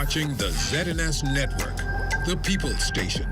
watching the ZNS Network, the People's Station.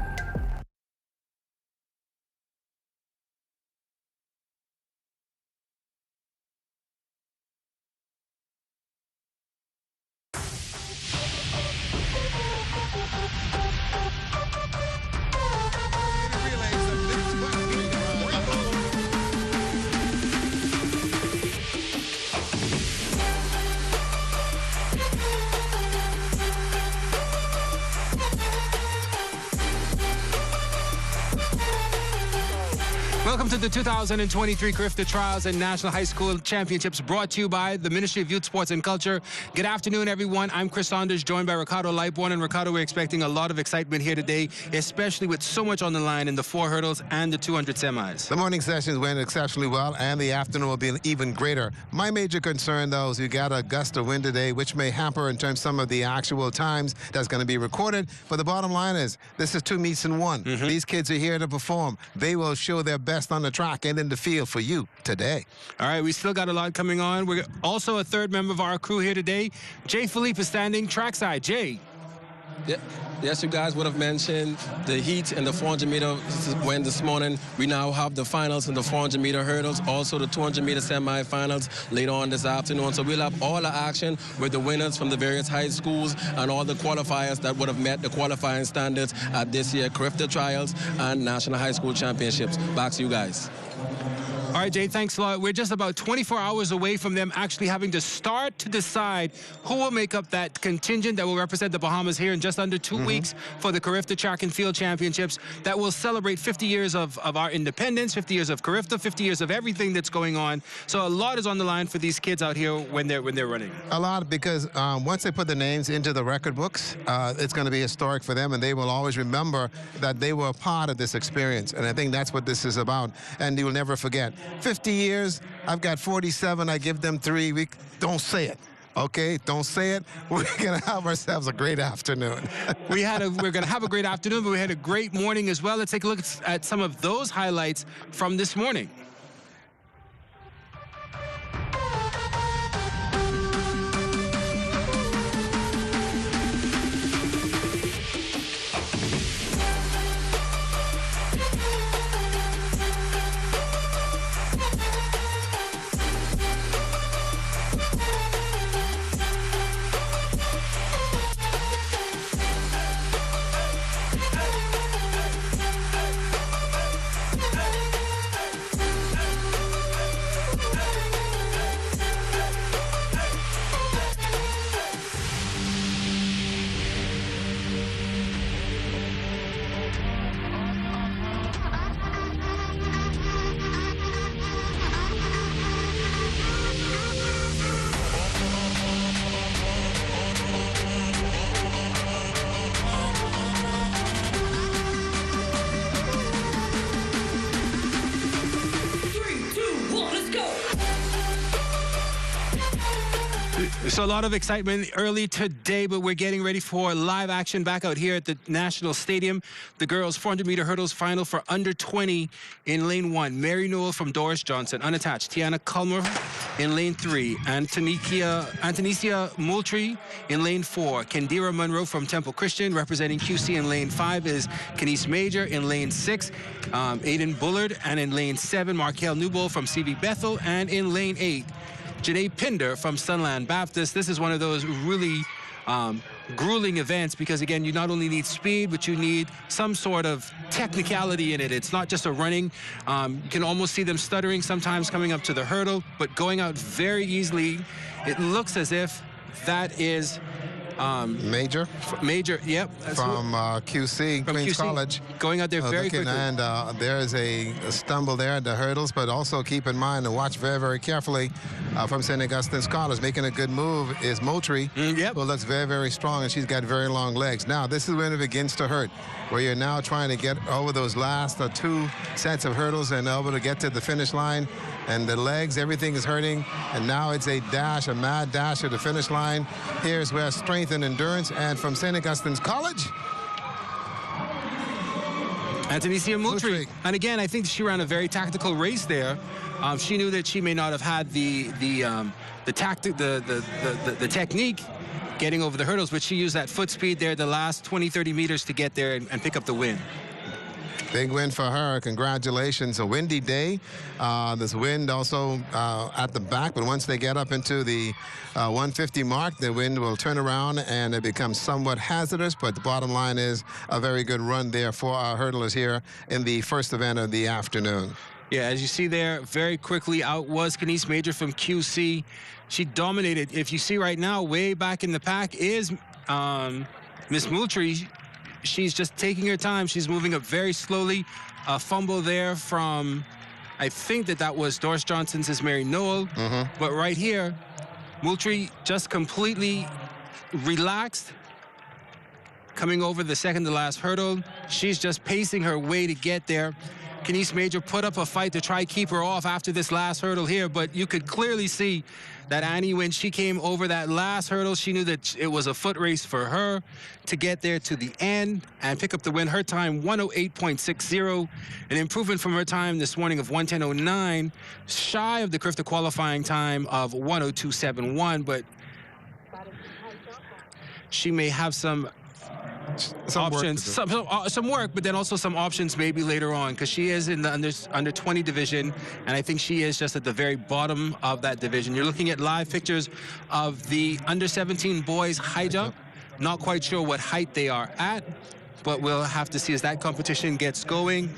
Welcome to the 2023 CARIFTA Trials and National High School Championships, brought to you by the Ministry of Youth, Sports and Culture. Good afternoon, everyone. I'm Chris Saunders, joined by Ricardo Lightborn. And Ricardo, we're expecting a lot of excitement here today, especially with so much on the line in the 4 hurdles and the 200 semis. The morning sessions went exceptionally well, and the afternoon will be even greater. My major concern, though, is you got a gust of wind today, which may hamper in terms of some of the actual times that's going to be recorded. But the bottom line is, this is 2 meets in 1. These kids are here to perform. They will show their best on the track and in the field for you today. All right, we still got a lot coming on. We're also a third member of our crew here today. Jay Philippe is standing trackside. Jay. Yes, you guys would have mentioned the heat in the 400-meter went this morning. We now have the finals in the 400-meter hurdles, also the 200-meter semifinals later on this afternoon. So we'll have all the action with the winners from the various high schools and all the qualifiers that would have met the qualifying standards at this year's CARIFTA Trials and National High School Championships. Back to you guys. All right, Jay, thanks a lot. We're just about 24 hours away from them actually having to start to decide who will make up that contingent that will represent the Bahamas here in just under 2 weeks for the CARIFTA Track and Field Championships that will celebrate 50 years of our independence, 50 years of CARIFTA, 50 years of everything that's going on. So a lot is on the line for these kids out here when they're running. A lot, because once they put the names into the record books, it's going to be historic for them, and they will always remember that they were a part of this experience. And I think that's what this is about, and you will never forget. 50 years, I've got 47, I give them 3. We don't say it. Okay, don't say it. We're going to have ourselves a great afternoon. We're going to have a great afternoon, but we had a great morning as well. Let's take a look at some of those highlights from this morning. So a lot of excitement early today, but we're getting ready for live action back out here at the National Stadium. The girls' 400-meter hurdles final for under 20 in lane 1. Mary Newell from Doris Johnson, unattached. Tiana Culmer in lane 3. Antonesia Moultrie in lane 4. Kendira Monroe from Temple Christian, representing QC in lane 5 is Kenise Major. In lane 6, Aiden Bullard. And in lane 7, Markel Newbold from CV Bethel. And in lane 8, Janae Pinder from Sunland Baptist. This is one of those really grueling events because, again, you not only need speed, but you need some sort of technicality in it. It's not just a running. You can almost see them stuttering sometimes coming up to the hurdle, but going out very easily. It looks as if that is Major, yep. From QC, from Queens QC, College. Going out there very quickly. And there is a stumble there at the hurdles, but also keep in mind and watch very, very carefully from St. Augustine's College. Making a good move is Moultrie, who looks very, very strong, and she's got very long legs. Now, this is when it begins to hurt, where you're now trying to get over those last 2 sets of hurdles and able to get to the finish line. And the legs, everything is hurting. And now it's a dash, a mad dash to the finish line. Here's where strength and endurance. And from St. Augustine's College, Antonesia Moultrie. And again, I think she ran a very tactical race there. She knew that she may not have had the technique getting over the hurdles, but she used that foot speed there the last 20, 30 meters to get there and pick up the win. Big win for her. Congratulations. A windy day. There's wind also at the back, but once they get up into the 150 mark, the wind will turn around and it becomes somewhat hazardous, but the bottom line is a very good run there for our hurdlers here in the first event of the afternoon. Yeah, as you see there, very quickly out was Kenise Major from QC. She dominated. If you see right now, way back in the pack is Miss Moultrie. She's just taking her time. She's moving up very slowly. A fumble there from, I think that was Doris Johnson's Mary Noel. But right here, Moultrie just completely relaxed, coming over the second to last hurdle. She's just pacing her way to get there. Kenise Major put up a fight to try to keep her off after this last hurdle here, but you could clearly see that Annie, when she came over that last hurdle, she knew that it was a foot race for her to get there to the end and pick up the win. Her time, 108.60, an improvement from her time this morning of 110.09, shy of the CARIFTA qualifying time of 102.71, but she may have some options, some work, but then also some options maybe later on, because she is in the under 20 division, and I think she is just at the very bottom of that division. You're looking at live pictures of the under 17 boys high jump. Not quite sure what height they are at, but we'll have to see as that competition gets going.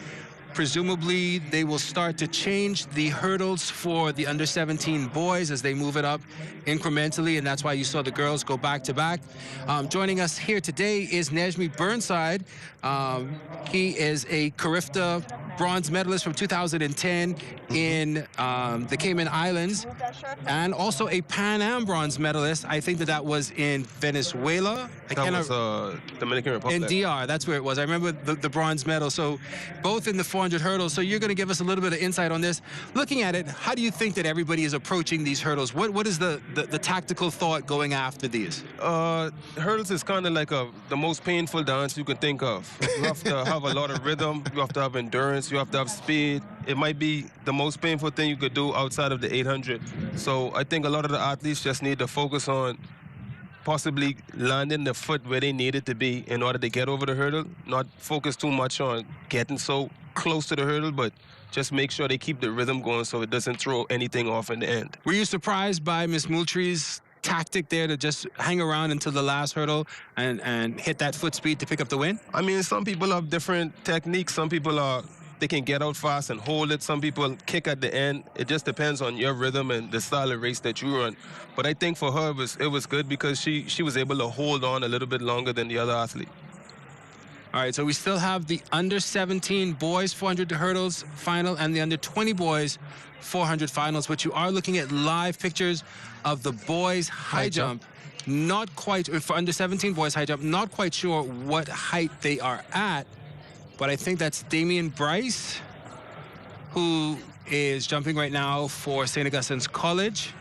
Presumably, they will start to change the hurdles for the under 17 boys as they move it up incrementally, and that's why you saw the girls go back to back. Joining us here today is Najmi Burnside. He is a CARIFTA bronze medalist from 2010 in the Cayman Islands, and also a Pan Am bronze medalist. I think that was in Venezuela. That was Dominican Republic. In DR, that's where it was. I remember the bronze medal. So both in the 400 hurdles. So you're going to give us a little bit of insight on this. Looking at it, how do you think that everybody is approaching these hurdles? What is the tactical thought going after these? Hurdles is kind of like the most painful dance you can think of. You have to have a lot of rhythm. You have to have endurance. You have to have speed. It might be the most painful thing you could do outside of the 800. So I think a lot of the athletes just need to focus on possibly landing the foot where they need it to be in order to get over the hurdle. Not focus too much on getting so close to the hurdle, but just make sure they keep the rhythm going so it doesn't throw anything off in the end. Were you surprised by Miss Moultrie's tactic there to just hang around until the last hurdle and hit that foot speed to pick up the win? I mean, some people have different techniques. Some people they can get out fast and hold it. Some people kick at the end. It just depends on your rhythm and the style of race that you run. But I think for her, it was good because she was able to hold on a little bit longer than the other athlete. All right, so we still have the under 17 boys 400 hurdles final and the under 20 boys 400 finals, but you are looking at live pictures of the boys high jump. Not quite, for under 17 boys high jump, not quite sure what height they are at, but I think that's Damian Bryce, who is jumping right now for St. Augustine's College.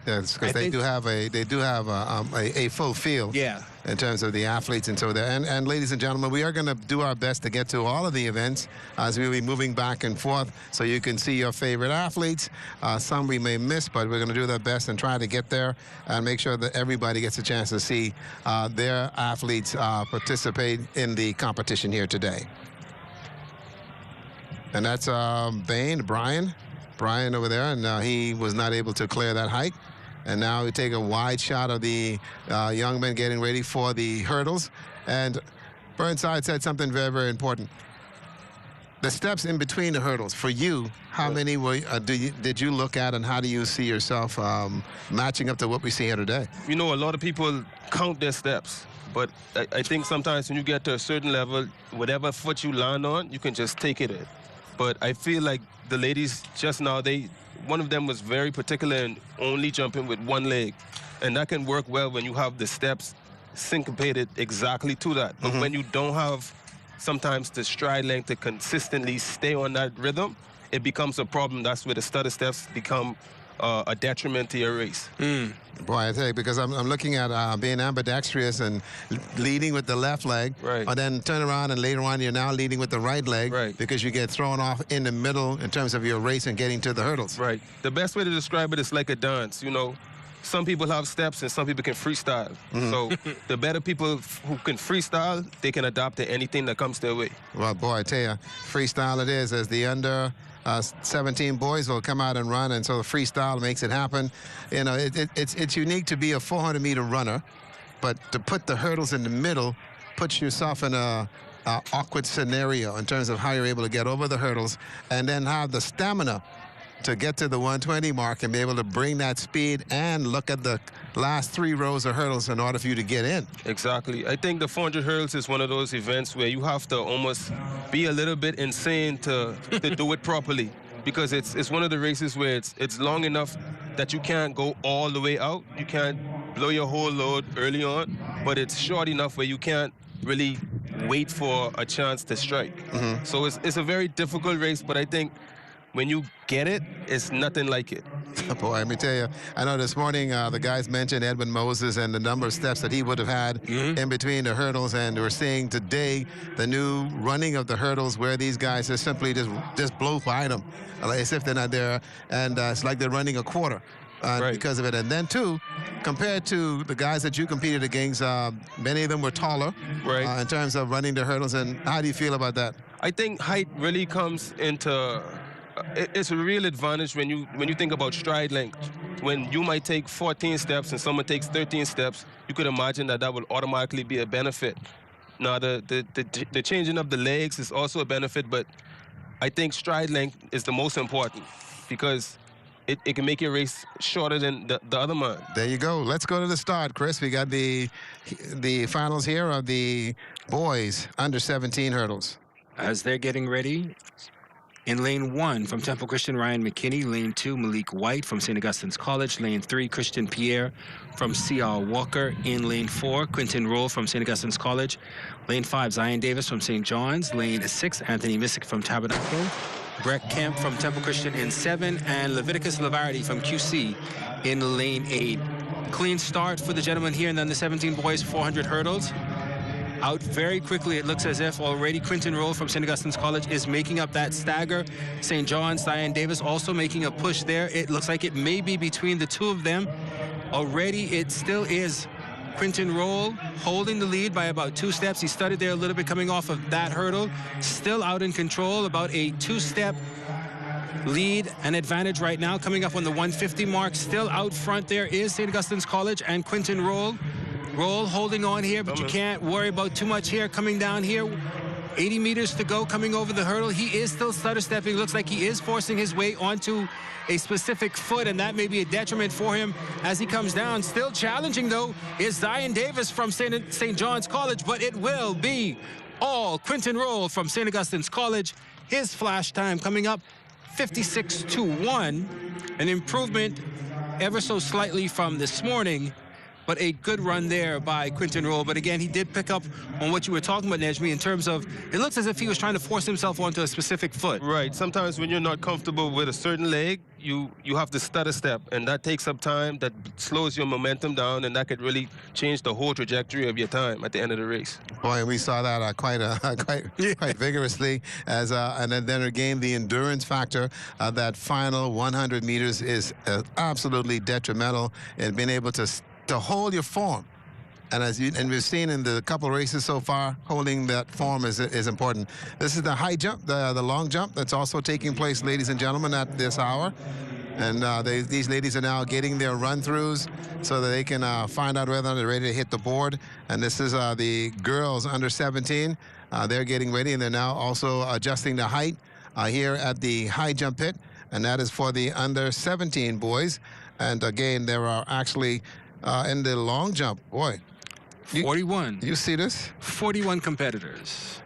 Yes, because they do have a full field. Yeah. In terms of the athletes and so there. And ladies and gentlemen, we are going to do our best to get to all of the events as we'll be moving back and forth so you can see your favorite athletes. Some we may miss, but we're going to do our best and try to get there and make sure that everybody gets a chance to see their athletes participate in the competition here today. And that's Brian over there, and he was not able to clear that height. And now we take a wide shot of the young men getting ready for the hurdles. And Burnside said something very, very important. The steps in between the hurdles, for you, how many did you look at, and how do you see yourself matching up to what we see here today? You know, a lot of people count their steps. But I think sometimes when you get to a certain level, whatever foot you land on, you can just take it in. But I feel like the ladies just now, one of them was very particular in only jumping with one leg. And that can work well when you have the steps syncopated exactly to that. But when you don't have sometimes the stride length to consistently stay on that rhythm, it becomes a problem. That's where the stutter steps become a detriment to your race. Boy, I tell you, because I'm looking at being ambidextrous and leading with the left leg, right, or then turn around and later on you're now leading with the right leg, right, because you get thrown off in the middle in terms of your race and getting to the hurdles. Right. The best way to describe it is like a dance, you know. some people have steps and some people can freestyle. So the better people who can freestyle, they can adapt to anything that comes their way. Well, boy, I tell you, freestyle it is, as the under 17 boys will come out and run, and so the freestyle makes it happen. You know, it's unique to be a 400-meter runner, but to put the hurdles in the middle puts yourself in a awkward scenario in terms of how you're able to get over the hurdles and then have the stamina to get to the 120 mark and be able to bring that speed and look at the last 3 rows of hurdles in order for you to get in. Exactly. I think the 400 hurdles is one of those events where you have to almost be a little bit insane to do it properly, because it's one of the races where it's long enough that you can't go all the way out. You can't blow your whole load early on, but it's short enough where you can't really wait for a chance to strike. So it's a very difficult race, but I think when you get it, it's nothing like it. Boy, let me tell you, I know this morning the guys mentioned Edwin Moses and the number of steps that he would have had in between the hurdles, and we're seeing today the new running of the hurdles where these guys just simply just blow by them as if they're not there, and it's like they're running a quarter. Because of it. And then, too, compared to the guys that you competed against, many of them were taller in terms of running the hurdles. And how do you feel about that? I think height really comes into... It's a real advantage when you think about stride length. When you might take 14 steps and someone takes 13 steps, you could imagine that will automatically be a benefit. Now, the changing of the legs is also a benefit, but I think stride length is the most important, because it can make your race shorter than the other man. There you go. Let's go to the start, Chris. We got the finals here of the boys under 17 hurdles. As they're getting ready, in lane 1 from Temple Christian, Ryan McKinney. Lane 2, Malik White from St. Augustine's College. Lane 3, Christian Pierre from C.R. Walker. In lane 4, Quinton Roll from St. Augustine's College. Lane 5, Zion Davis from St. John's. Lane 6, Anthony Missick from Tabernacle. Brett Kemp from Temple Christian in 7, and Leviticus Lavardi from QC in lane 8. Clean start for the gentlemen here in the under 17 boys 400 hurdles. Out very quickly, it looks as if already Quinton Roll from St. Augustine's College is making up that stagger. St. John's, Zion Davis also making a push there. It looks like it may be between the two of them. Already it still is Quinton Roll holding the lead by about 2 steps. He started there a little bit coming off of that hurdle. Still out in control, about a 2-step lead and advantage right now, coming up on the 150 mark. Still out front there is St. Augustine's College and Quinton Roll. Roll holding on here, but you can't worry about too much here. Coming down here, 80 meters to go, coming over the hurdle. He is still stutter stepping. Looks like he is forcing his way onto a specific foot, and that may be a detriment for him as he comes down. Still challenging, though, is Zion Davis from St. John's College, but it will be all Quinton Roll from St. Augustine's College. His flash time coming up 56-1, an improvement ever so slightly from this morning, but a good run there by Quinton Roll. But again, he did pick up on what you were talking about, Nejmi, in terms of it looks as if he was trying to force himself onto a specific foot. Right. Sometimes when you're not comfortable with a certain leg, you have to stutter step, and that takes up time, that slows your momentum down, and that could really change the whole trajectory of your time at the end of the race. Boy, we saw that quite vigorously, as and then again the endurance factor of that final 100 meters is absolutely detrimental in being able to hold your form. And we've seen in the couple races so far, holding that form is important. This is the high jump, the long jump that's also taking place, ladies and gentlemen, at this hour. And these ladies are now getting their run-throughs so that they can find out whether they're ready to hit the board. And this is the girls under 17. They're getting ready, and they're now also adjusting the height here at the high jump pit. And that is for the under 17 boys. And again, there are actually in the long jump, boy. 41. You see this? 41 competitors.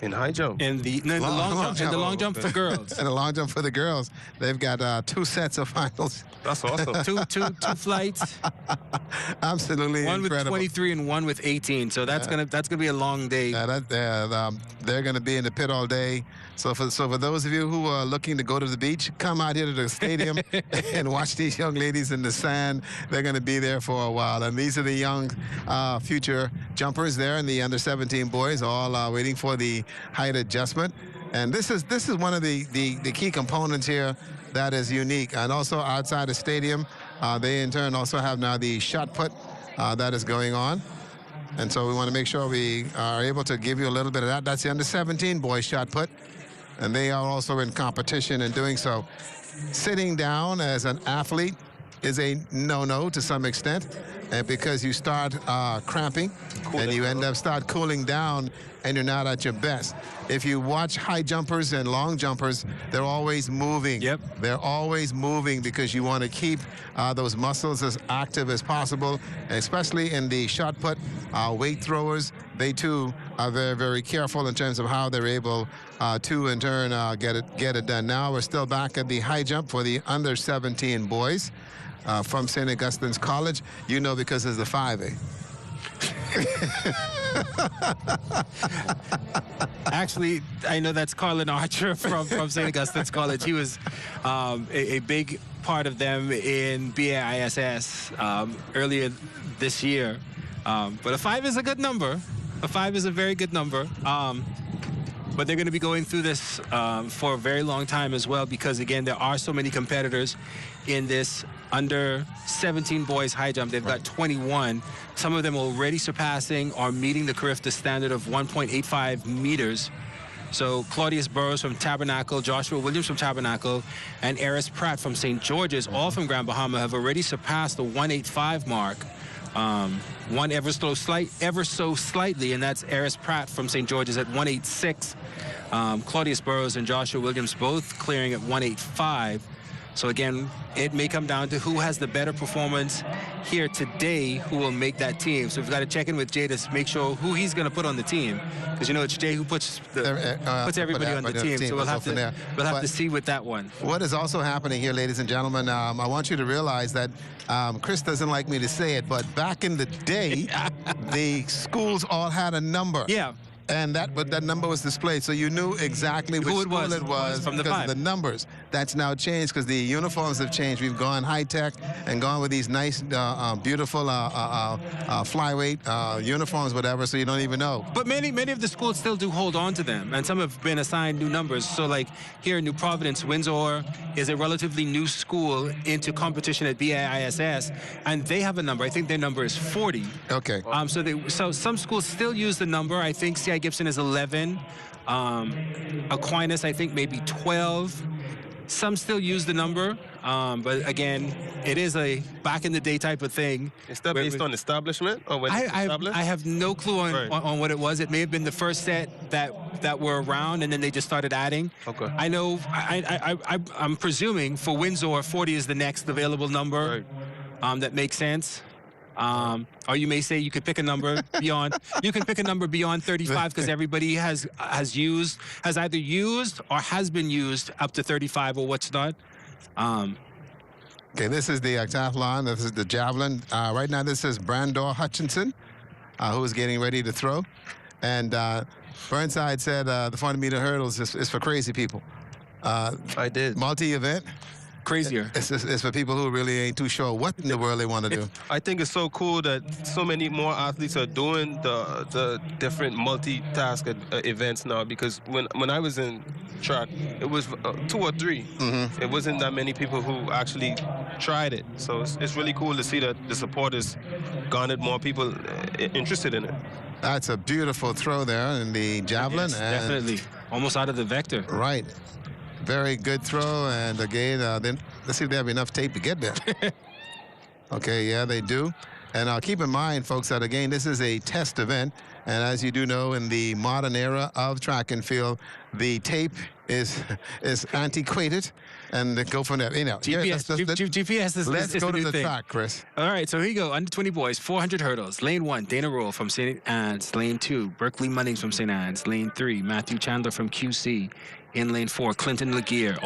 In high jump? In the long jump. In the long jump for girls. In the long jump for the girls. They've got 2 sets of finals. That's awesome. two flights. Absolutely one incredible. With 23 and one with 18. So that's gonna be a long day. They're gonna be in the pit all day. So for those of you who are looking to go to the beach, come out here to the stadium and watch these young ladies in the sand. They're gonna be there for a while. And these are the young future jumpers there, and the under 17 boys, all waiting for the height adjustment. And this is one of the key components here that is unique. And also outside the stadium, They in turn also have now the shot put that is going on. And so we want to make sure we are able to give you a little bit of that. That's the under 17 boys shot put. And they are also in competition in doing so. Sitting down as an athlete is a no-no to some extent, and because you start cramping and you end up start cooling down and you're not at your best. If you watch high jumpers and long jumpers, they're always moving. Yep. They're always moving because you want to keep those muscles as active as possible, especially in the shot put. Weight throwers, they too are very, very careful in terms of how they're able to in turn get it done. Now we're still back at the high jump for the under 17 boys. From St. Augustine's College, you know, because it's the 5A. Actually, I know that's Carlin Archer from St. Augustine's College. He was a big part of them in BAISS earlier this year. But a 5 is a good number. A 5 is a very good number. But they're going to be going through this for a very long time as well, because, again, there are so many competitors in this under 17 boys high jump. They've got 21. Some of them already surpassing or meeting the CARIFTA standard of 1.85 meters. So Claudius Burrows from Tabernacle, Joshua Williams from Tabernacle, and Eris Pratt from St. George's, all from Grand Bahama, have already surpassed the 185 mark. One ever so slightly, and that's Eris Pratt from St. George's at 186. Claudius Burrows and Joshua Williams both clearing at 185. So again, it may come down to who has the better performance here today, who will make that team. So we've got to check in with Jay to make sure who he's going to put on the team, because you know it's Jay who puts everybody on the team. So we'll have to see with that one. What is also happening here, ladies and gentlemen, I want you to realize that Chris doesn't like me to say it, but back in the day, the schools all had a number. Yeah. And that number was displayed, so you knew exactly which school it was from the because of the numbers. That's now changed because the uniforms have changed. We've gone high-tech and gone with these nice, beautiful flyweight uniforms, whatever, so you don't even know. But many of the schools still do hold on to them, and some have been assigned new numbers. So like here in New Providence, Windsor is a relatively new school into competition at BAISS, and they have a number. I think their number is 40. Okay. So some schools still use the number. I think C.I. Gibson is 11. Aquinas, I think, maybe 12. Some still use the number, but again, it is a back-in-the-day type of thing. Is that based on establishment or when it's established? I have no clue on what it was. It may have been the first set that were around, and then they just started adding. Okay. I know. I'm presuming for Windsor, 40 is the next available number. Right. That makes sense. Or you may say you could pick a number beyond. You can pick a number beyond 35 because everybody has either used or has been used up to 35 or what's not. Okay, this is the Octathlon. This is the javelin. Right now, this is Brandor Hutchinson, who is getting ready to throw. And Burnside said the 400-meter hurdles is for crazy people. I did. Multi-event. Crazier. It's for people who really ain't too sure what in the world they want to do. I think it's so cool that so many more athletes are doing the different multitask events now, because when I was in track, it was 2 or 3. Mm-hmm. It wasn't that many people who actually tried it. So it's really cool to see that the support has garnered more people interested in it. That's a beautiful throw there in the javelin. Yes, definitely. Almost out of the vector. Right. Very good throw, and again, then let's see if they have enough tape to get there. Okay, yeah, they do. And keep in mind, folks, that again, this is a test event, and as you do know, in the modern era of track and field, the tape is antiquated, and go from there. You know, GPS is let's go to the thing. track, Chris. All right, so here you go. Under 20 boys, 400 hurdles. Lane 1, Dana Roll from St. Anne's. Lane 2, Berkeley Munnings from St. Anne's. Lane 3, Matthew Chandler from QC. In lane 4, Clinton Laguerre,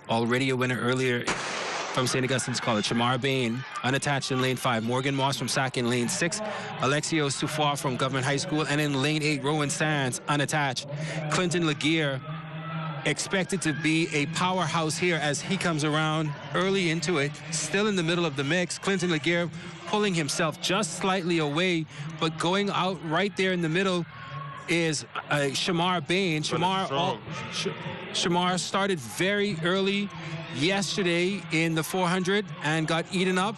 already a winner earlier from St. Augustine's College. Shamar Bain, unattached in lane 5. Morgan Moss from Sac in lane 6. Alexio Sufar from Government High School. And in lane 8, Rowan Sands, unattached. Clinton Laguerre expected to be a powerhouse here as he comes around early into it, still in the middle of the mix. Clinton Laguerre pulling himself just slightly away, but going out right there in the middle is Shamar Bain. Shamar started very early yesterday in the 400 and got eaten up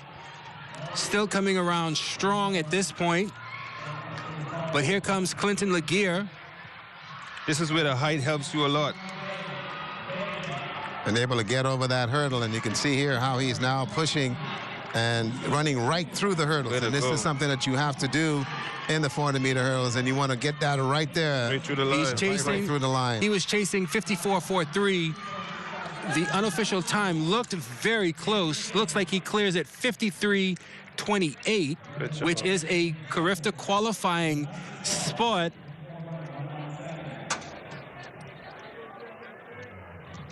still coming around strong at this point. But here comes Clinton Laguerre. This is where the height helps you a lot. And able to get over that hurdle, and you can see here how he's now pushing and running right through the hurdles. And this is something that you have to do in the 400-meter hurdles, and you want to get that right there. Right through the line. He's chasing, right through the line. He was chasing 54.43. The unofficial time looked very close. Looks like he clears at 53.28, which is a CARIFTA qualifying spot.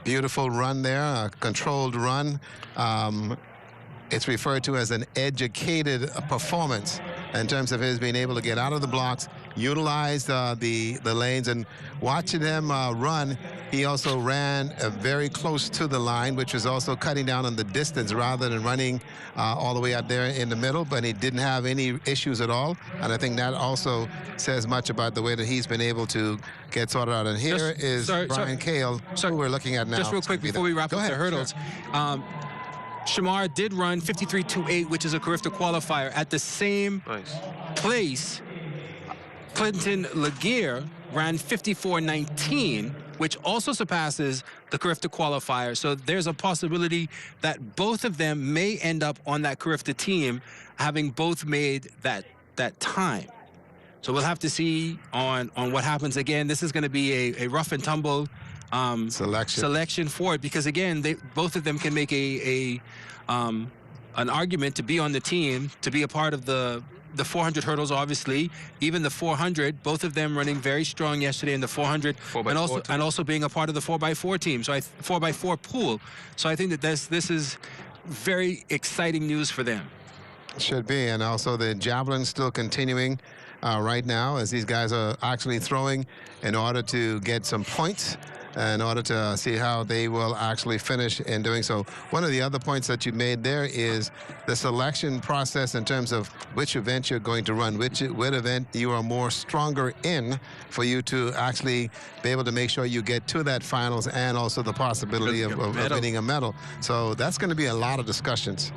Beautiful run there, a controlled run. It's referred to as an educated performance in terms of his being able to get out of the blocks, utilize the lanes, and watching him run, he also ran very close to the line, which was also cutting down on the distance rather than running all the way out there in the middle, but he didn't have any issues at all. And I think that also says much about the way that he's been able to get sorted out. And here is Brian Cale, who we're looking at now. Just real quick before we wrap up the hurdles. Sure. Shamar did run 53.28, which is a CARIFTA qualifier. At the same place, Clinton Laguerre ran 54.19, which also surpasses the CARIFTA qualifier. So there's a possibility that both of them may end up on that CARIFTA team, having both made that time. So we'll have to see on what happens. Again, this is going to be a rough and tumble selection for it, because again, both of them can make an argument to be on the team, to be a part of the 400 hurdles, obviously, even the 400, both of them running very strong yesterday in the 400, and also being a part of the 4x4 team, so 4x4 pool. So I think that this is very exciting news for them. Should be, and also the javelin still continuing right now as these guys are actually throwing in order to get some points, in order to see how they will actually finish in doing so. One of the other points that you made there is the selection process in terms of which event you're going to run, what event you are more stronger in, for you to actually be able to make sure you get to that finals, and also the possibility of winning a medal. So that's going to be a lot of discussions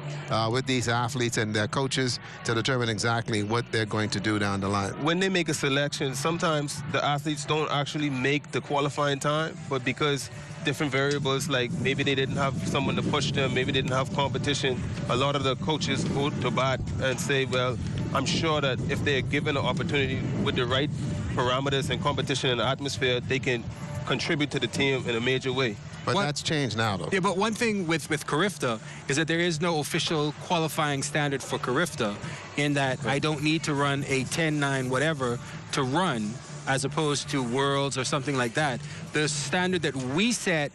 with these athletes and their coaches to determine exactly what they're going to do down the line. When they make a selection, sometimes the athletes don't actually make the qualifying time, but because different variables, like maybe they didn't have someone to push them, maybe they didn't have competition, a lot of the coaches go to bat and say, well, I'm sure that if they're given an opportunity with the right parameters and competition in the atmosphere, they can contribute to the team in a major way. But that's changed now, though. Yeah, but one thing with CARIFTA is that there is no official qualifying standard for CARIFTA, in that I don't need to run a 10-9 whatever to run, as opposed to Worlds or something like that. The standard that we set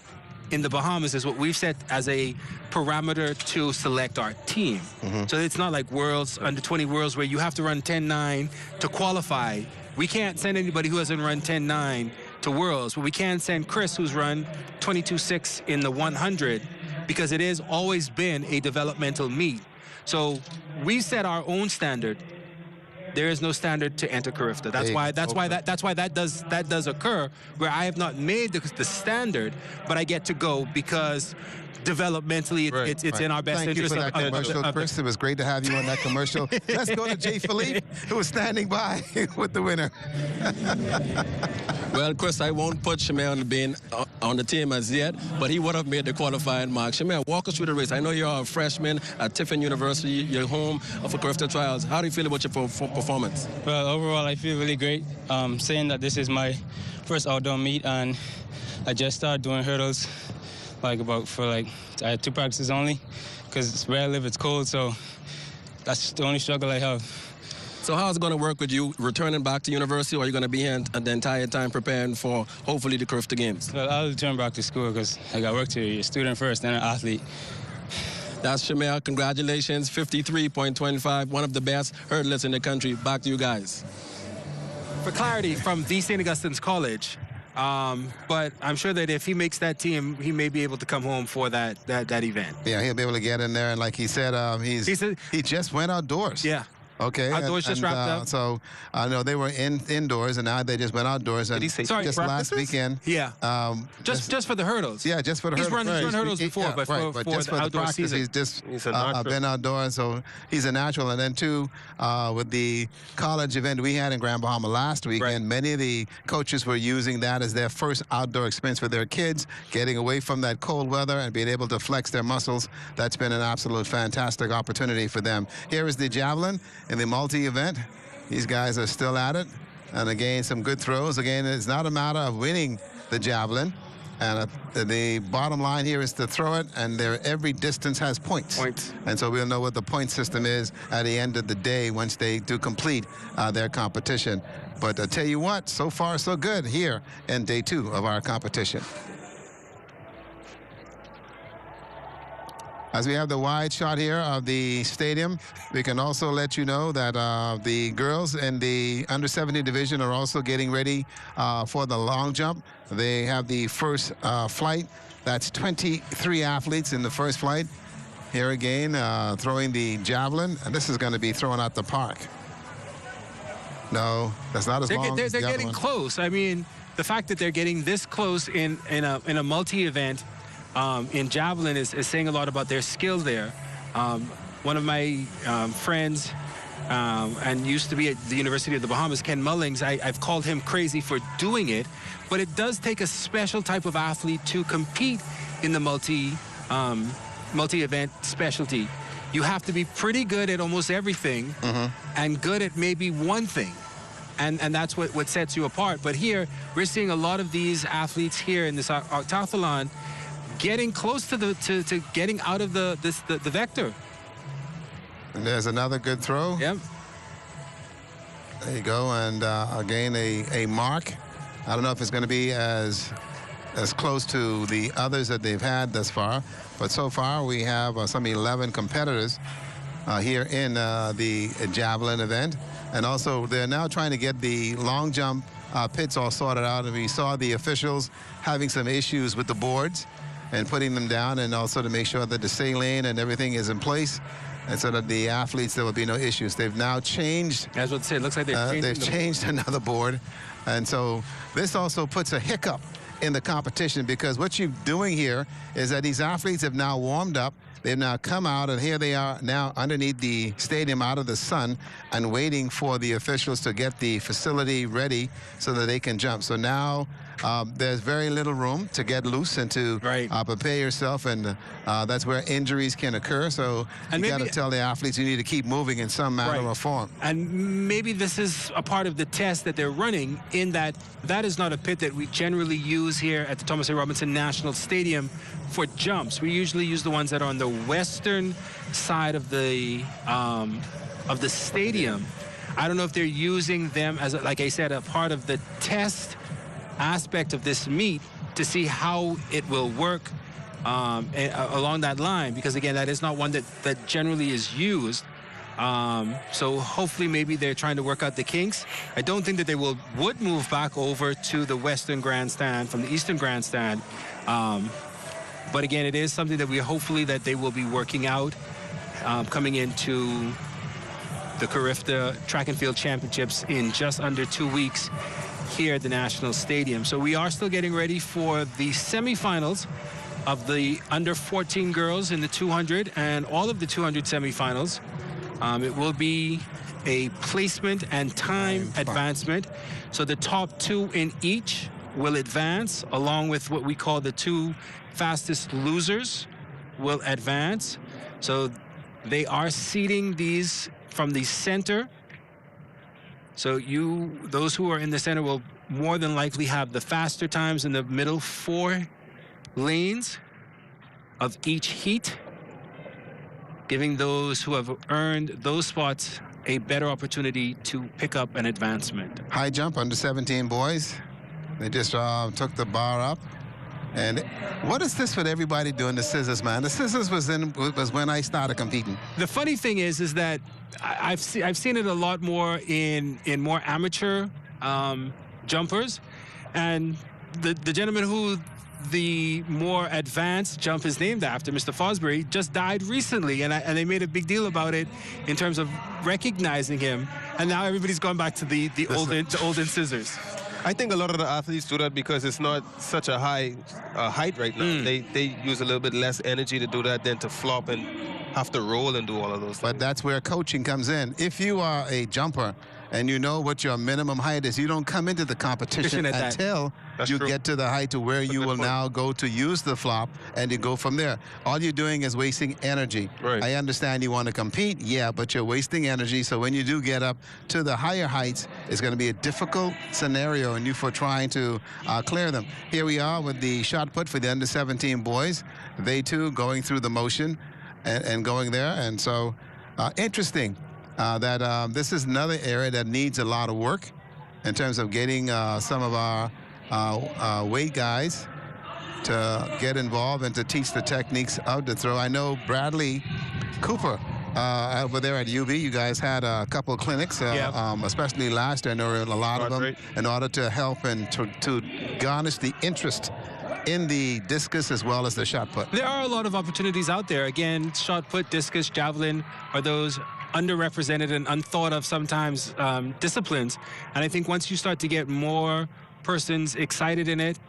in the Bahamas is what we've set as a parameter to select our team. So it's not like Worlds, under 20 Worlds, where you have to run 10-9 to qualify. We can't send anybody who hasn't run 10-9 to Worlds, but we can send Chris, who's run 22.6 in the 100, because it has always been a developmental meet. So we set our own standard. There is no standard to enter CARIFTA. That's why that does occur, where I have not made the standard, but I get to go because developmentally it's in our best interest. Thank you for that commercial, Chris. It was great to have you on that commercial. Let's go to Jay Philippe, who is standing by with the winner. Well, Chris, I won't put Shamir on the team as yet, but he would have made the qualifying mark. Shamir, walk us through the race. I know you're a freshman at Tiffin University. You're home for CARIFTA trials. How do you feel about your performance? Well, overall, I feel really great. Saying that this is my first outdoor meet, and I just started doing hurdles I had 2 practices only, because where I live it's cold, so that's the only struggle I have. So how's it going to work with you returning back to university, or are you going to be here the entire time preparing for hopefully the CARIFTA games? Well, I'll return back to school because I got work to do. You're a student first, then an athlete. That's Shamir. Congratulations, 53.25, one of the best hurdlers in the country. Back to you guys. For clarity, from the St. Augustine's College. But I'm sure that if he makes that team, he may be able to come home for that event. Yeah, he'll be able to get in there, and like he said, he just went outdoors. Yeah. Okay. Outdoors just wrapped up. So I know they were indoors, and now they just went outdoors. And Did he say Sorry, just practices? last weekend. Yeah. Just for the hurdles. Yeah, just for the He's hurdles. run hurdles before, Yeah, but right, for just the for the outdoor practice, season. he's just He's a natural. been outdoors, so he's a natural. And then too, with the college event we had in Grand Bahama last weekend, many of the coaches were using that as their first outdoor experience for their kids, getting away from that cold weather and being able to flex their muscles. That's been an absolute fantastic opportunity for them. Here is the javelin in the multi-event. These guys are still at it. And again, some good throws. Again, it's not a matter of winning the javelin. And the bottom line here is to throw it, and every distance has points. And so we'll know what the point system is at the end of the day once they do complete their competition. But I tell you what, so far so good here in day 2 of our competition. As we have the wide shot here of the stadium, we can also let you know that the girls in the under-17 division are also getting ready for the long jump. They have the first flight. That's 23 athletes in the first flight. Here again, throwing the javelin. And this is going to be thrown out the park. No, that's not as long as the They're other getting one. close. I mean, the fact that they're getting this close in a multi-event in javelin is saying a lot about their skills there. One of my friends and used to be at the University of the Bahamas, Ken Mullings, I've called him crazy for doing it, but it does take a special type of athlete to compete in the multi-event specialty. You have to be pretty good at almost everything and good at maybe one thing. And that's what sets you apart. But here, we're seeing a lot of these athletes here in this Octathlon getting close to getting out of the vector. And there's another good throw. Yep. There you go. And again, a mark. I don't know if it's going to be as close to the others that they've had thus far. But so far, we have some 11 competitors here in the javelin event. And also, they're now trying to get the long jump pits all sorted out. And we saw the officials having some issues with the boards and putting them down, and also to make sure that the saline and everything is in place, and so that the athletes, there will be no issues. They've now changed. As what say, it looks like they've changed another board. And so this also puts a hiccup in the competition, because what you're doing here is that these athletes have now warmed up. They've now come out, and here they are now underneath the stadium out of the sun and waiting for the officials to get the facility ready so that they can jump. So now there's very little room to get loose and to prepare yourself, and that's where injuries can occur. So you got to tell the athletes you need to keep moving in some manner or form. And maybe this is a part of the test that they're running, in that is not a pit that we generally use here at the Thomas A. Robinson National Stadium for jumps. We usually use the ones that are on the western side of the stadium. I don't know if they're using them as, like I said, a part of the test aspect of this meet to see how it will work along that line, because again, that is not one that generally is used. So hopefully maybe they're trying to work out the kinks. I don't think that they would move back over to the western grandstand from the eastern grandstand. But again, it is something that hopefully that they will be working out coming into the CARIFTA Track and Field Championships in just under 2 weeks here at the National Stadium. So we are still getting ready for the semifinals of the under 14 girls in the 200 and all of the 200 semifinals. It will be a placement and time advancement. So the top 2 in each will advance, along with what we call the 2 fastest losers will advance. So they are seeding these from the center. So those who are in the center will more than likely have the faster times in the middle 4 lanes of each heat, giving those who have earned those spots a better opportunity to pick up an advancement. High jump, under 17 boys. They just took the bar up. And what is this with everybody doing the scissors, man? The scissors was when I started competing. The funny thing is that I've seen it a lot more in more amateur jumpers, and the gentleman who the more advanced jump is named after, Mr. Fosbury, just died recently, and they made a big deal about it in terms of recognizing him. And now everybody's gone back to the olden scissors. I think a lot of the athletes do that because it's not such a high height right now. They use a little bit less energy to do that than to flop and have to roll and do all of those things. But that's where coaching comes in. If you are a jumper and you know what your minimum height is, you don't come into the competition until you get to the height to where you will now go to use the flop, and you go from there. All you're doing is wasting energy. Right. I understand you want to compete, yeah, but you're wasting energy. So when you do get up to the higher heights, it's going to be a difficult scenario and you for trying to clear them. Here we are with the shot put for the under-17 boys. They too going through the motion and going there. And so interesting. That this is another area that needs a lot of work in terms of getting some of our weight guys to get involved and to teach the techniques of the throw. I know Bradley Cooper over there at UB, you guys had a couple of clinics, especially last year. I know a lot of them in order to help and to garnish the interest in the discus as well as the shot put. There are a lot of opportunities out there. Again, shot put, discus, javelin are those underrepresented and unthought of sometimes disciplines. And I think once you start to get more persons excited in it,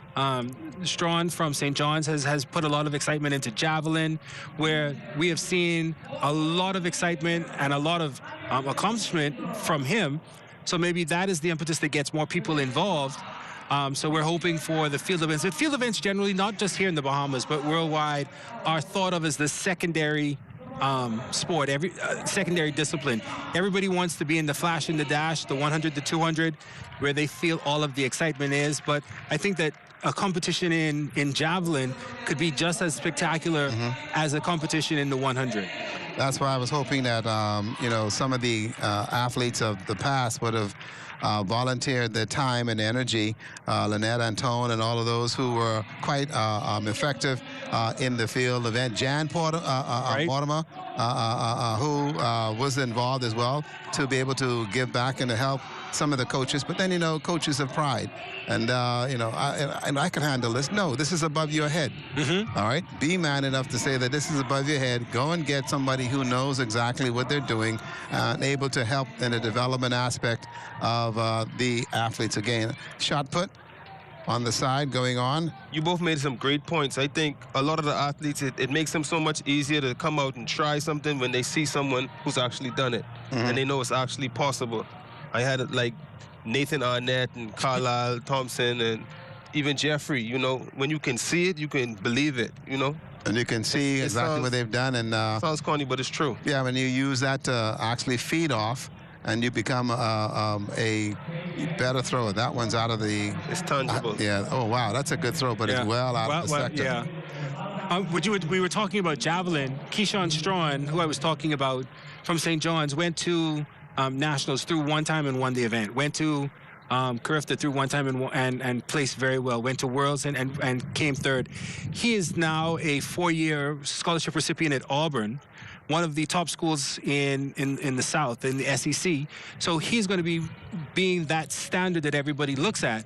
Strawn from St. John's has put a lot of excitement into javelin, where we have seen a lot of excitement and a lot of accomplishment from him. So maybe that is the impetus that gets more people involved. So we're hoping for the field events. The field events generally, not just here in the Bahamas, but worldwide, are thought of as the secondary sport, secondary discipline. Everybody wants to be in the flash and the dash, the 100, the 200, where they feel all of the excitement is. But I think that a competition in javelin could be just as spectacular as a competition in the 100. That's why I was hoping that, some of the athletes of the past would have volunteered their time and energy, Lynette Antone and all of those who were quite effective in the field event. Jan Mortimer, who was involved as well, to be able to give back and to help some of the coaches. But then, coaches have pride. And, I can handle this. No, this is above your head. All right? Be man enough to say that this is above your head. Go and get somebody who knows exactly what they're doing and able to help in the development aspect of the athletes. Again, shot put on the side going on. You both made some great points. I think a lot of the athletes, it makes them so much easier to come out and try something when they see someone who's actually done it and they know it's actually possible. I had it like Nathan Arnett and Carlisle Thompson and even Jeffrey. When you can see it, you can believe it, And you can see exactly what they've done. And sounds corny, but it's true. Yeah, when you use that to actually feed off, and you become a better thrower. That one's out of the... It's tangible. Yeah. Oh, wow. That's a good throw, but it's well out of the sector. Yeah. We were talking about javelin. Keyshawn Strawn, who I was talking about from St. John's, went to nationals through one time and won the event. Went to CARIFTA through one time and placed very well. Went to Worlds and came third. He is now a 4-year scholarship recipient at Auburn, one of the top schools in the South, in the SEC. So he's going to be being that standard that everybody looks at.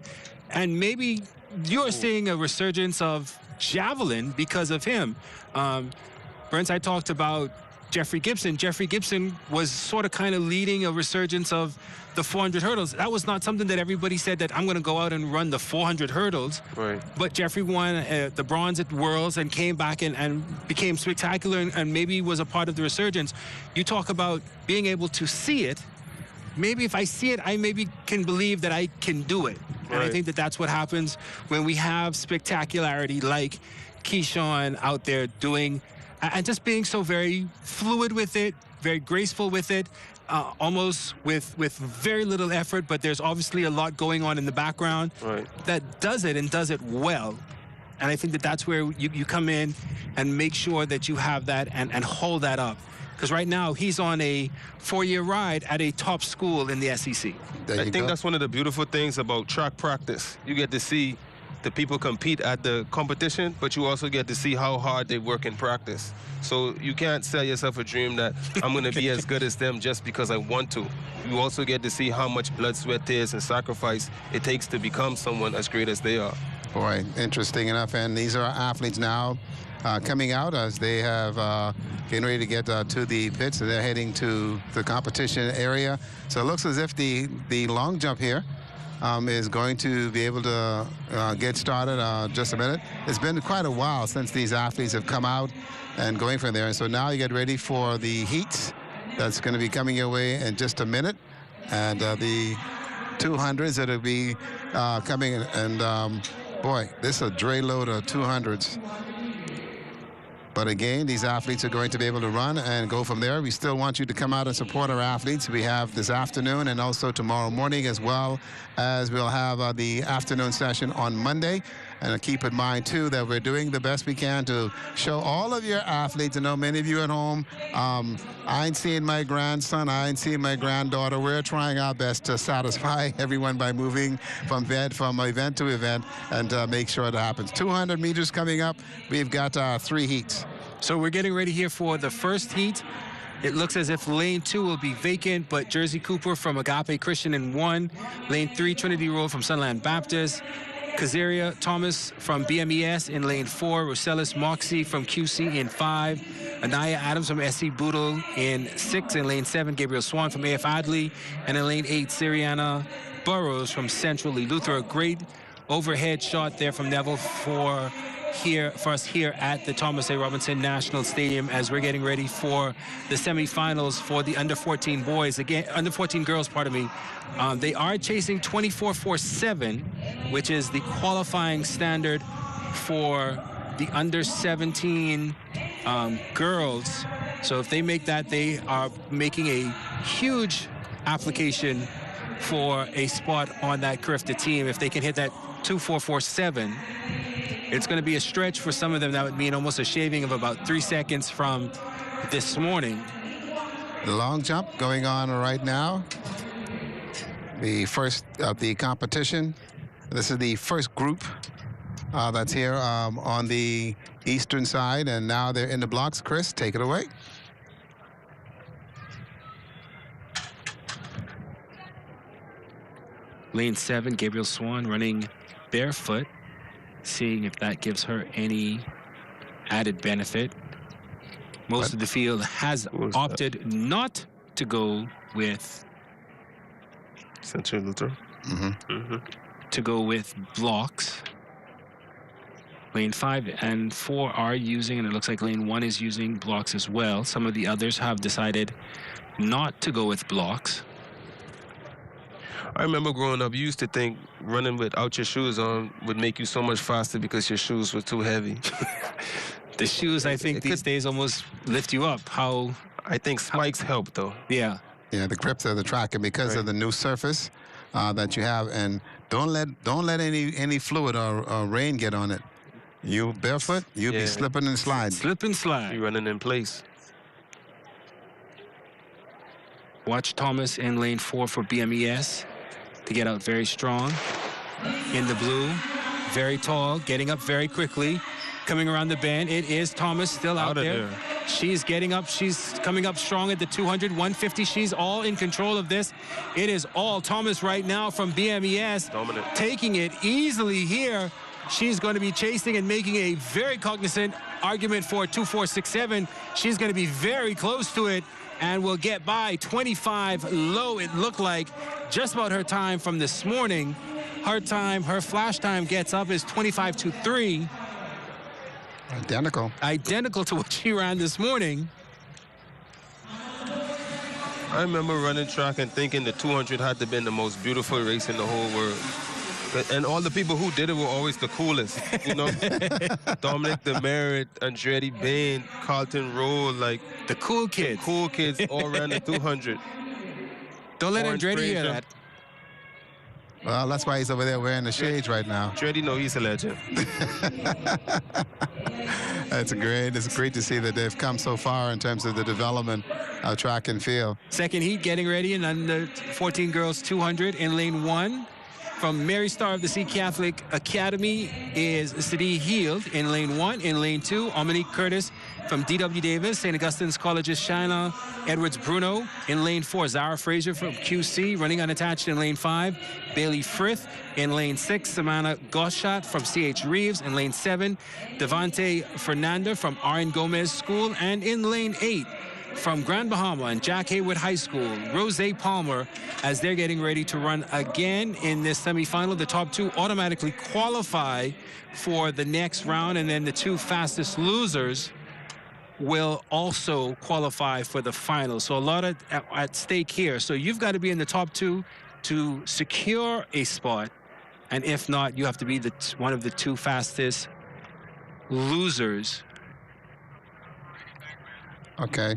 And maybe you're seeing a resurgence of javelin because of him. Burns, I talked about Jeffrey Gibson. Jeffrey Gibson was sort of kind of leading a resurgence of the 400 hurdles. That was not something that everybody said that I'm going to go out and run the 400 hurdles. Right. But Jeffrey won the bronze at Worlds and came back and became spectacular and maybe was a part of the resurgence. You talk about being able to see it. Maybe if I see it, I maybe can believe that I can do it. And I think that that's what happens when we have spectacularity like Keyshawn out there doing and just being so very fluid with it, very graceful with it, almost with very little effort, but there's obviously a lot going on in the background that does it and does it well. And I think that that's where you come in and make sure that you have that and hold that up. Because right now, he's on a 4-year ride at a top school in the SEC. I think that's one of the beautiful things about track practice. You get to see the people compete at the competition, but you also get to see how hard they work in practice. So you can't sell yourself a dream that I'm going to be as good as them just because I want to. You also get to see how much blood, sweat, tears, and sacrifice it takes to become someone as great as they are. Boy, interesting enough. And these are athletes now coming out as they have getting ready to get to the pits. So they're heading to the competition area. So it looks as if the long jump here is going to be able to get started just a minute. It's been quite a while since these athletes have come out and going from there. And so now you get ready for the heats. That's going to be coming your way in just a minute. And the 200s that'll be coming. And boy, this is a dray load of 200s. But again, these athletes are going to be able to run and go from there. We still want you to come out and support our athletes. We have this afternoon and also tomorrow morning, as well as we'll have the afternoon session on Monday. And keep in mind, too, that we're doing the best we can to show all of your athletes. I know many of you at home, I ain't seeing my grandson, I ain't seeing my granddaughter. We're trying our best to satisfy everyone by moving from event to event and make sure it happens. 200 meters coming up. We've got 3 heats. So we're getting ready here for the first heat. It looks as if lane 2 will be vacant, but Jersey Cooper from Agape Christian in 1. Lane 3, Trinity Road from Sunland Baptist. Kazaria Thomas from BMES in lane 4. Rosellis Moxie from QC in 5. Anaya Adams from SC Boodle in 6. In lane 7, Gabriel Swan from AF Adley. And in lane 8, Siriana Burrows from Central Lee Luther. A great overhead shot there from Neville for us here at the Thomas A. Robinson National Stadium as we're getting ready for the semifinals for the under 14 boys. Again, under 14 girls, pardon me. They are chasing 24.47, which is the qualifying standard for the under 17 girls. So if they make that, they are making a huge application for a spot on that CARIFTA team. If they can hit that 24.47, it's going to be a stretch for some of them. That would mean almost a shaving of about 3 seconds from this morning. The long jump going on right now. The first of the competition. This is the first group that's here on the eastern side, and now they're in the blocks. Chris, take it away. Lane 7, Gabriel Swan running barefoot, seeing if that gives her any added benefit. Most of the field has opted not to go with Central Luther. To go with blocks. Lane 5 and 4 are using, and it looks like lane 1 is using blocks as well. Some of the others have decided not to go with blocks. I remember growing up, you used to think running without your shoes on would make you so much faster because your shoes were too heavy. The shoes, I think, these days almost lift you up. I think spikes help, though. Yeah. Yeah, the grips of the track, and because of the new surface that you have, and don't let any fluid or rain get on it. You barefoot, you'll be slipping and sliding. Slip and slide. You're running in place. Watch Thomas in lane 4 for BMES to get out very strong. In the blue, very tall, getting up very quickly. Coming around the bend, it is Thomas still out there. She's getting up. She's coming up strong at the 200, 150. She's all in control of this. It is all Thomas right now from BMES. Dominant. Taking it easily here. She's going to be chasing and making a very cognizant argument for 2.467. She's going to be very close to it and will get by 25 low, it looked like. Just about her time from this morning. Her time, her flash time gets up is 25.23. Identical to what she ran this morning. I remember running track and thinking the 200 had to have been the most beautiful race in the whole world. And all the people who did it were always the coolest, you know? Dominic DeMerit, Andretti Bain, Carlton Rowe, like... The cool kids. The cool kids all ran the 200. Don't let Andretti hear that. Well, that's why he's over there wearing the shades right now. Andretti, no, he's a legend. It's great to see that they've come so far in terms of the development of track and field. Second heat getting ready in under 14 girls 200 in lane 1. From Mary Star of the Sea Catholic Academy is Sadie Heald in lane 1. In lane 2, Dominique Curtis from D.W. Davis. St. Augustine's College's Shanna Edwards-Bruno in lane 4. Zara Frazier from QC running unattached in lane 5. Bailey Frith in lane 6. Samantha Goshat from C.H. Reeves in lane 7. Devante Fernanda from R.N. Gomez School. And in lane 8, from Grand Bahama and Jack Haywood High School, Rose Palmer, as they're getting ready to run again in this semifinal. The top 2 automatically qualify for the next round, and then the 2 fastest losers will also qualify for the final. So a lot at stake here. So you've got to be in the top 2 to secure a spot, and if not, you have to be one of the 2 fastest losers. Okay.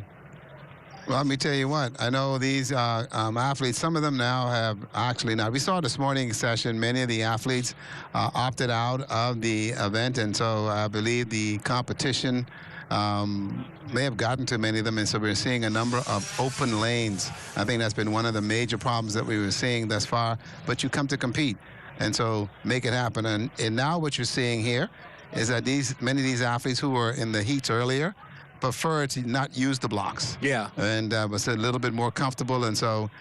Well, let me tell you what, I know these athletes, some of them now have actually, now we saw this morning session, many of the athletes opted out of the event, and so I believe the competition may have gotten to many of them, and so we're seeing a number of open lanes. I think that's been one of the major problems that we were seeing thus far, but you come to compete, and so make it happen. And now what you're seeing here is that many of these athletes who were in the heats earlier prefer to not use the blocks. Yeah. And was a little bit more comfortable, and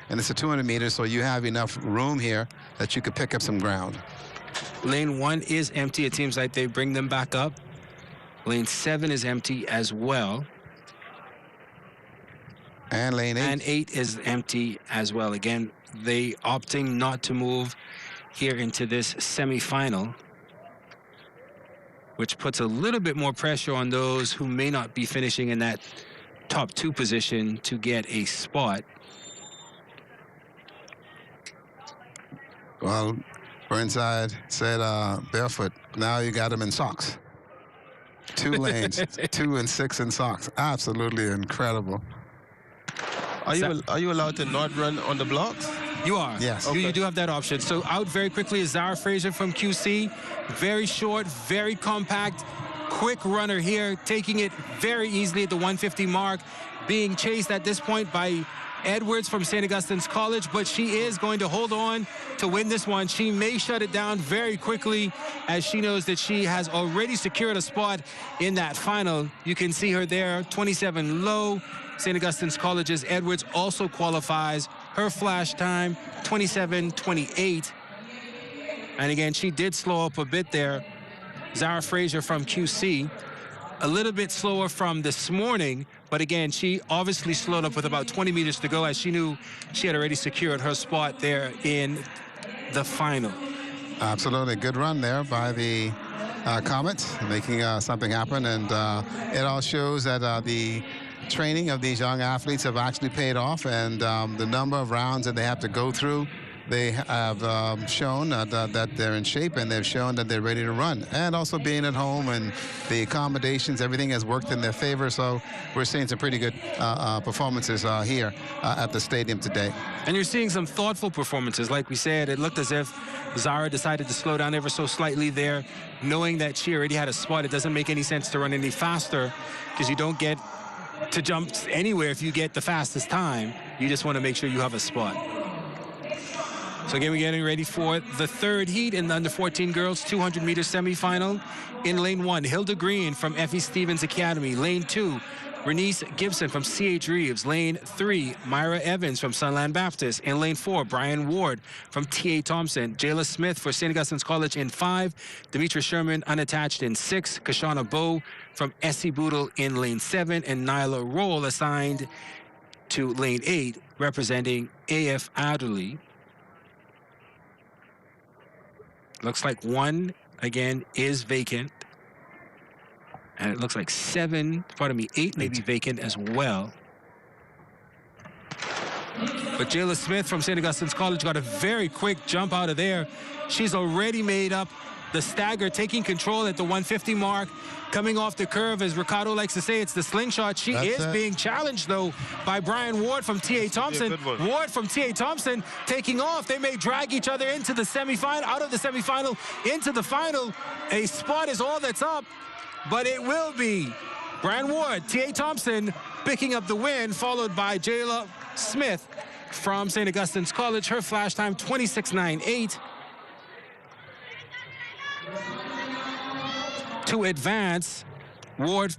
it's a 200 meters, so you have enough room here that you could pick up some ground. Lane 1 is empty. It seems like they bring them back up. Lane 7 is empty as well. And lane 8. And 8 is empty as well. Again, they opting not to move here into this semifinal, which puts a little bit more pressure on those who may not be finishing in that top 2 position to get a spot. Well, Burnside said barefoot. Now you got him in socks. 2 lanes, 2 and 6 in socks. Absolutely incredible. Are you allowed to not run on the blocks? You are. Yes. You do have that option. So out very quickly is Zara Frazier from QC. Very short, very compact, quick runner here, taking it very easily at the 150 mark, being chased at this point by Edwards from St. Augustine's College, but she is going to hold on to win this one. She may shut it down very quickly, as she knows that she has already secured a spot in that final. You can see her there, 27 low. St. Augustine's College's Edwards also qualifies. Her flash time, 27:28. And again, she did slow up a bit there. Zara Frazier from QC, a little bit slower from this morning, but again, she obviously slowed up with about 20 meters to go, as she knew she had already secured her spot there in the final. Absolutely. Good run there by the Comets, making something happen. And it all shows that the training of these young athletes have actually paid off, and the number of rounds that they have to go through, they have shown that they're in shape, and they've shown that they're ready to run. And also being at home and the accommodations, everything has worked in their favor. So we're seeing some pretty good performances here at the stadium today. And you're seeing some thoughtful performances. Like we said, it looked as if Zara decided to slow down ever so slightly there, knowing that she already had a spot. It doesn't make any sense to run any faster, because you don't get to jump anywhere if you get the fastest time. You just want to make sure you have a spot. So again, we're getting ready for the 3rd heat in the under 14 girls 200 meter semifinal. In lane 1, Hilda Green from Effie Stevens Academy. Lane 2, Bernice Gibson from C.H. Reeves. Lane 3, Myra Evans from Sunland Baptist. In lane 4, Brian Ward from T.A. Thompson. Jayla Smith for St. Augustine's College in 5. Demetra Sherman unattached in 6. Kashana Bowe from S.C. Boodle in lane 7. And Nyla Roll assigned to lane 8, representing A.F. Adderley. Looks like 1, again, is vacant. And it looks like 8 may be vacant as well. But Jayla Smith from St. Augustine's College got a very quick jump out of there. She's already made up the stagger, taking control at the 150 mark, coming off the curve. As Ricardo likes to say, it's the slingshot. She is being challenged, though, by Brian Ward from T.A. Thompson. Ward from T.A. Thompson taking off. They may drag each other into the semifinal, out of the semifinal, into the final. A spot is all that's up, but it will be Brian Ward, T.A. Thompson picking up the win, followed by Jayla Smith from St. Augustine's College. Her flash time, 26:98. To advance, Ward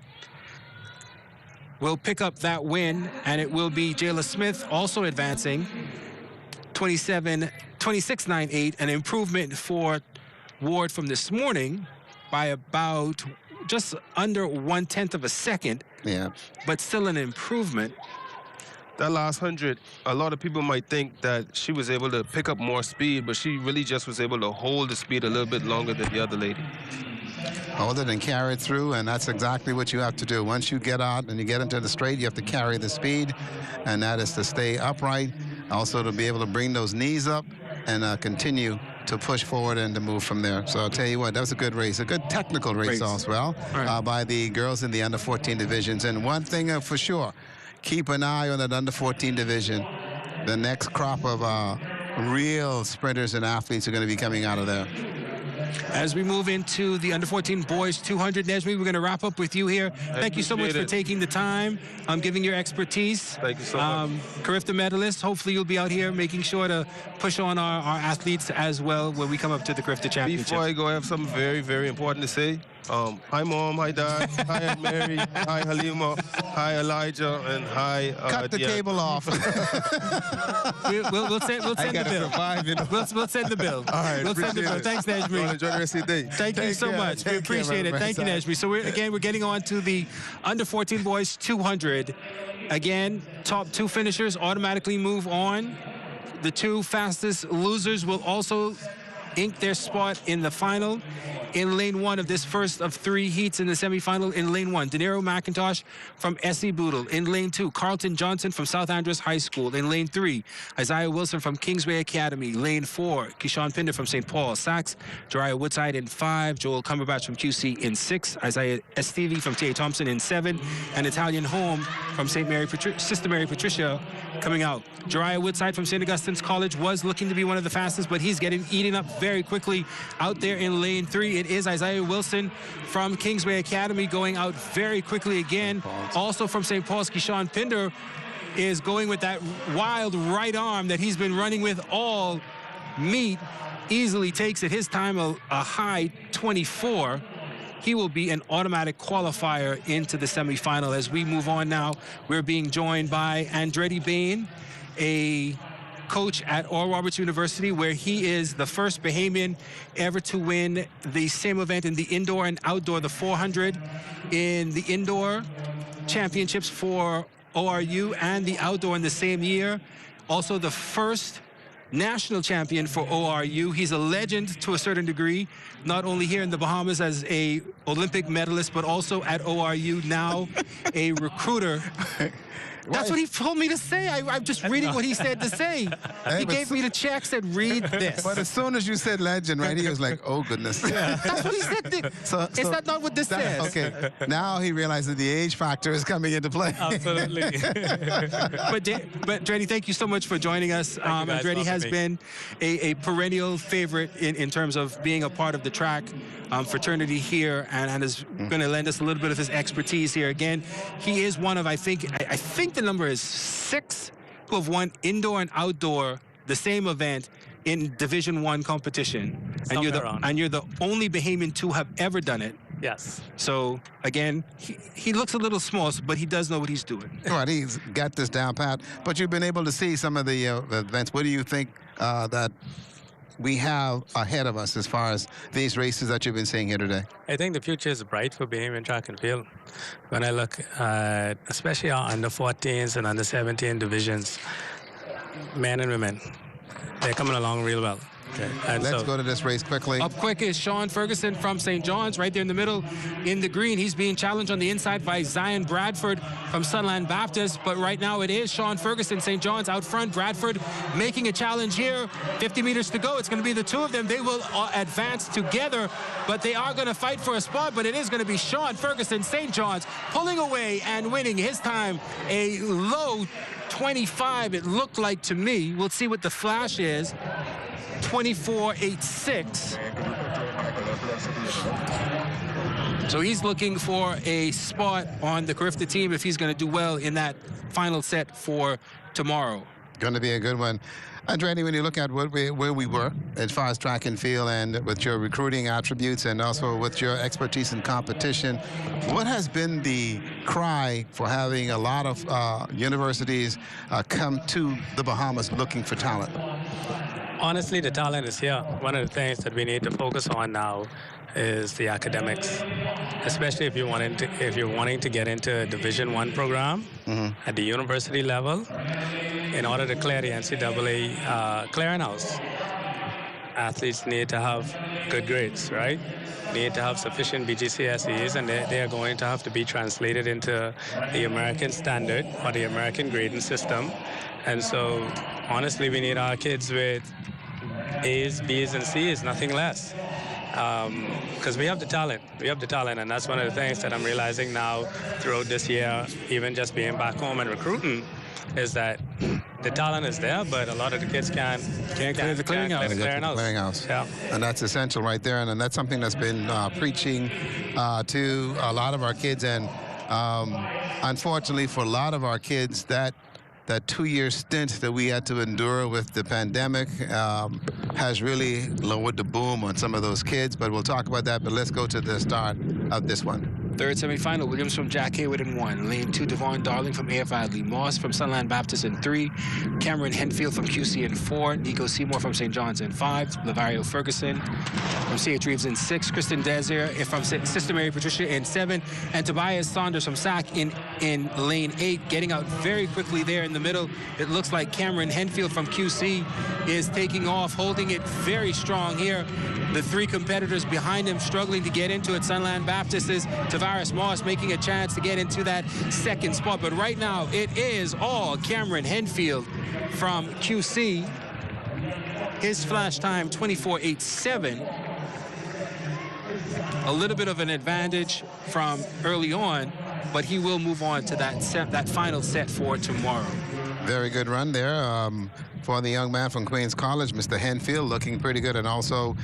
will pick up that win, and it will be Jayla Smith also advancing 26.98, an improvement for Ward from this morning by about just under 1/10 of a second. Yeah. But still an improvement. That last 100, a lot of people might think that she was able to pick up more speed, but she really just was able to hold the speed a little bit longer than the other lady. Hold it and carry it through, and that's exactly what you have to do. Once you get out and you get into the straight, you have to carry the speed, and that is to stay upright, also to be able to bring those knees up and continue to push forward and to move from there. So I'll tell you what, that was a good race, a good technical race as well, by the girls in the under 14 divisions. And one thing for sure, keep an eye on that under 14 division. The next crop of real sprinters and athletes are going to be coming out of there. As we move into the under 14 boys 200, Nejmi, we're going to wrap up with you here. Thank you so much for taking the time, giving your expertise. Thank you so much. CARIFTA medalist, hopefully you'll be out here making sure to push on our athletes as well when we come up to the CARIFTA Championship. Before I go, I have something very, very important to say. Hi, Mom. Hi, Dad. Hi, Aunt Mary. Hi, Halima. Hi, Elijah. And hi, Cut the cable off. We'll send the bill. Survive, you know. We'll send the bill. All right, we'll send the bill. it. Thanks, Nejmi. Enjoy the rest of your day. Thank you so much. We appreciate it. Thank you, Nejmi. So we're getting on to the under 14 boys 200. Again, top two finishers automatically move on. The two fastest losers will also ink their spot in the final. In lane one of this first of three heats in the semifinal, in lane one, De Niro McIntosh from S.E. Boodle. In lane two, Carlton Johnson from South Andrews High School. In lane three, Isaiah Wilson from Kingsway Academy. Lane four, Keyshawn Pinder from St. Paul Sachs. Jariah Woodside in 5. Joel Cumberbatch from QC in 6. Isaiah Estevie from T.A. Thompson in 7. And Italian Home from Sister Mary Patricia coming out. Jariah Woodside from St. Augustine's College was looking to be one of the fastest, but he's getting eaten up very quickly out there in lane 3. It is Isaiah Wilson from Kingsway Academy going out very quickly again. Also from St. Paul's, Keyshawn Pinder is going with that wild right arm that he's been running with all meet. Easily takes it. His time a high 24. He will be an automatic qualifier into the semifinal. As we move on now, we're being joined by Andretti Bain, a coach at Oral Roberts University, where he is the first Bahamian ever to win the same event in the indoor and outdoor, the 400 in the indoor championships for ORU and the outdoor in the same year. Also the first national champion for ORU. He's a legend to a certain degree, not only here in the Bahamas as a Olympic medalist, but also at ORU, now a recruiter. That's what he told me to say. I'm just reading what he said to say. He gave me the check, said, read this. But as soon as you said legend, right, he was like, oh, goodness. That's what he said. Is that not what this says? Okay. Now he realizes the age factor is coming into play. Absolutely. But Andretti, thank you so much for joining us. Andretti has been a perennial favorite in terms of being a part of the track fraternity here, and is going to lend us a little bit of his expertise here. Again, he is one of, I think the number is 6 who have won indoor and outdoor the same event in Division I competition. And you're the only Bahamian to have ever done it. Yes. So again, he looks a little small, but he does know what he's doing. Right, he's got this down pat. But you've been able to see some of the events. What do you think that we have ahead of us as far as these races that you've been seeing here today? I think the future is bright for Bahamian track and field. When I look at, especially our under 14s and under 17 divisions, men and women, they're coming along real well. Okay. And let's go to this race quickly. Up quick is Sean Ferguson from St. John's, right there in the middle in the green. He's being challenged on the inside by Zion Bradford from Sunland Baptist. But right now it is Sean Ferguson, St. John's out front. Bradford making a challenge here. 50 meters to go. It's going to be the two of them. They will advance together, but they are going to fight for a spot. But it is going to be Sean Ferguson, St. John's, pulling away and winning. His time a low 25, it looked like to me. We'll see what the flash is. 24.86. So he's looking for a spot on the CARIFTA team if he's going to do well in that final set for tomorrow. Going to be a good one. Andretti, when you look at where we were as far as track and field and with your recruiting attributes and also with your expertise in competition, what has been the cry for having a lot of universities come to the Bahamas looking for talent? Honestly, the talent is here. One of the things that we need to focus on now is the academics, especially if you're wanting to get into a Division I program at the university level. In order to clear the NCAA clearinghouse, athletes need to have good grades, right? Need to have sufficient BGCSEs, and they are going to have to be translated into the American standard or the American grading system. And so, honestly, we need our kids with A's, B's, and C's, nothing less. Because we have the talent. We have the talent, and that's one of the things that I'm realizing now throughout this year, even just being back home and recruiting, is that the talent is there, but a lot of the kids can't clear the clearinghouse. Yeah. And that's essential right there, and that's something that's been preaching to a lot of our kids, and unfortunately for a lot of our kids, that 2-year stint that we had to endure with the pandemic has really lowered the boom on some of those kids, but we'll talk about that. But let's go to the start of this one. Third semifinal, Williams from Jack Haywood in 1. Lane 2, Devon Darling from AF Adley. Moss from Sunland Baptist in 3. Cameron Henfield from QC in 4. Nico Seymour from St. John's in 5. Lavario Ferguson from C.H. Reeves in 6. Kristen Desir from Sister Mary Patricia in 7. And Tobias Saunders from SAC in lane 8. Getting out very quickly there in the middle. It looks like Cameron Henfield from QC is taking off, holding it very strong here. The 3 competitors behind him struggling to get into it. Sunland Baptist is Tavares Moss making a chance to get into that second spot. But right now, it is all Cameron Henfield from QC. His flash time, 24.87. A little bit of an advantage from early on, but he will move on to that final set for tomorrow. Very good run there for the young man from Queens College, Mr. Henfield, looking pretty good. And also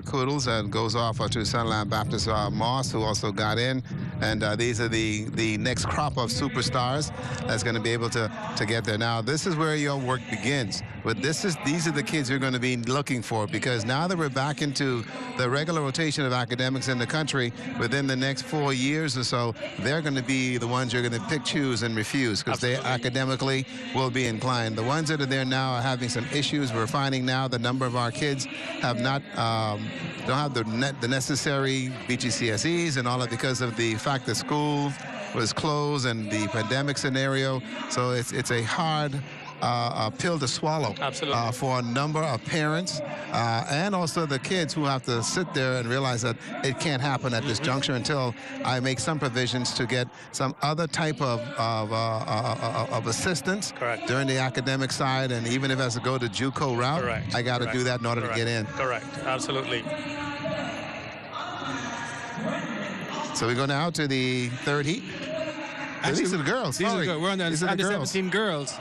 kudos and goes off to Sunland Baptist Moss, who also got in. And these are the next crop of superstars that's going to be able to get there. Now, this is where your work begins. But these are the kids you're going to be looking for, because now that we're back into the regular rotation of academics in the country, within the next 4 years or so, they're going to be the ones you're going to pick, choose, and refuse, because they academically will be inclined. The ones that are there now are having some issues. We're finding now the number of our kids have not don't have the necessary BGCSEs and all that, because of the fact that school was closed and the pandemic scenario. So it's a hard pill to swallow for a number of parents and also the kids, who have to sit there and realize that it can't happen at this juncture until I make some provisions to get some other type of assistance during the academic side. And even if I have to go the JUCO route, I got to do that in order to get in. Correct. Absolutely. So we go now to the third heat. Actually, these are the girls. These are the girls. We're on the under 17 girls.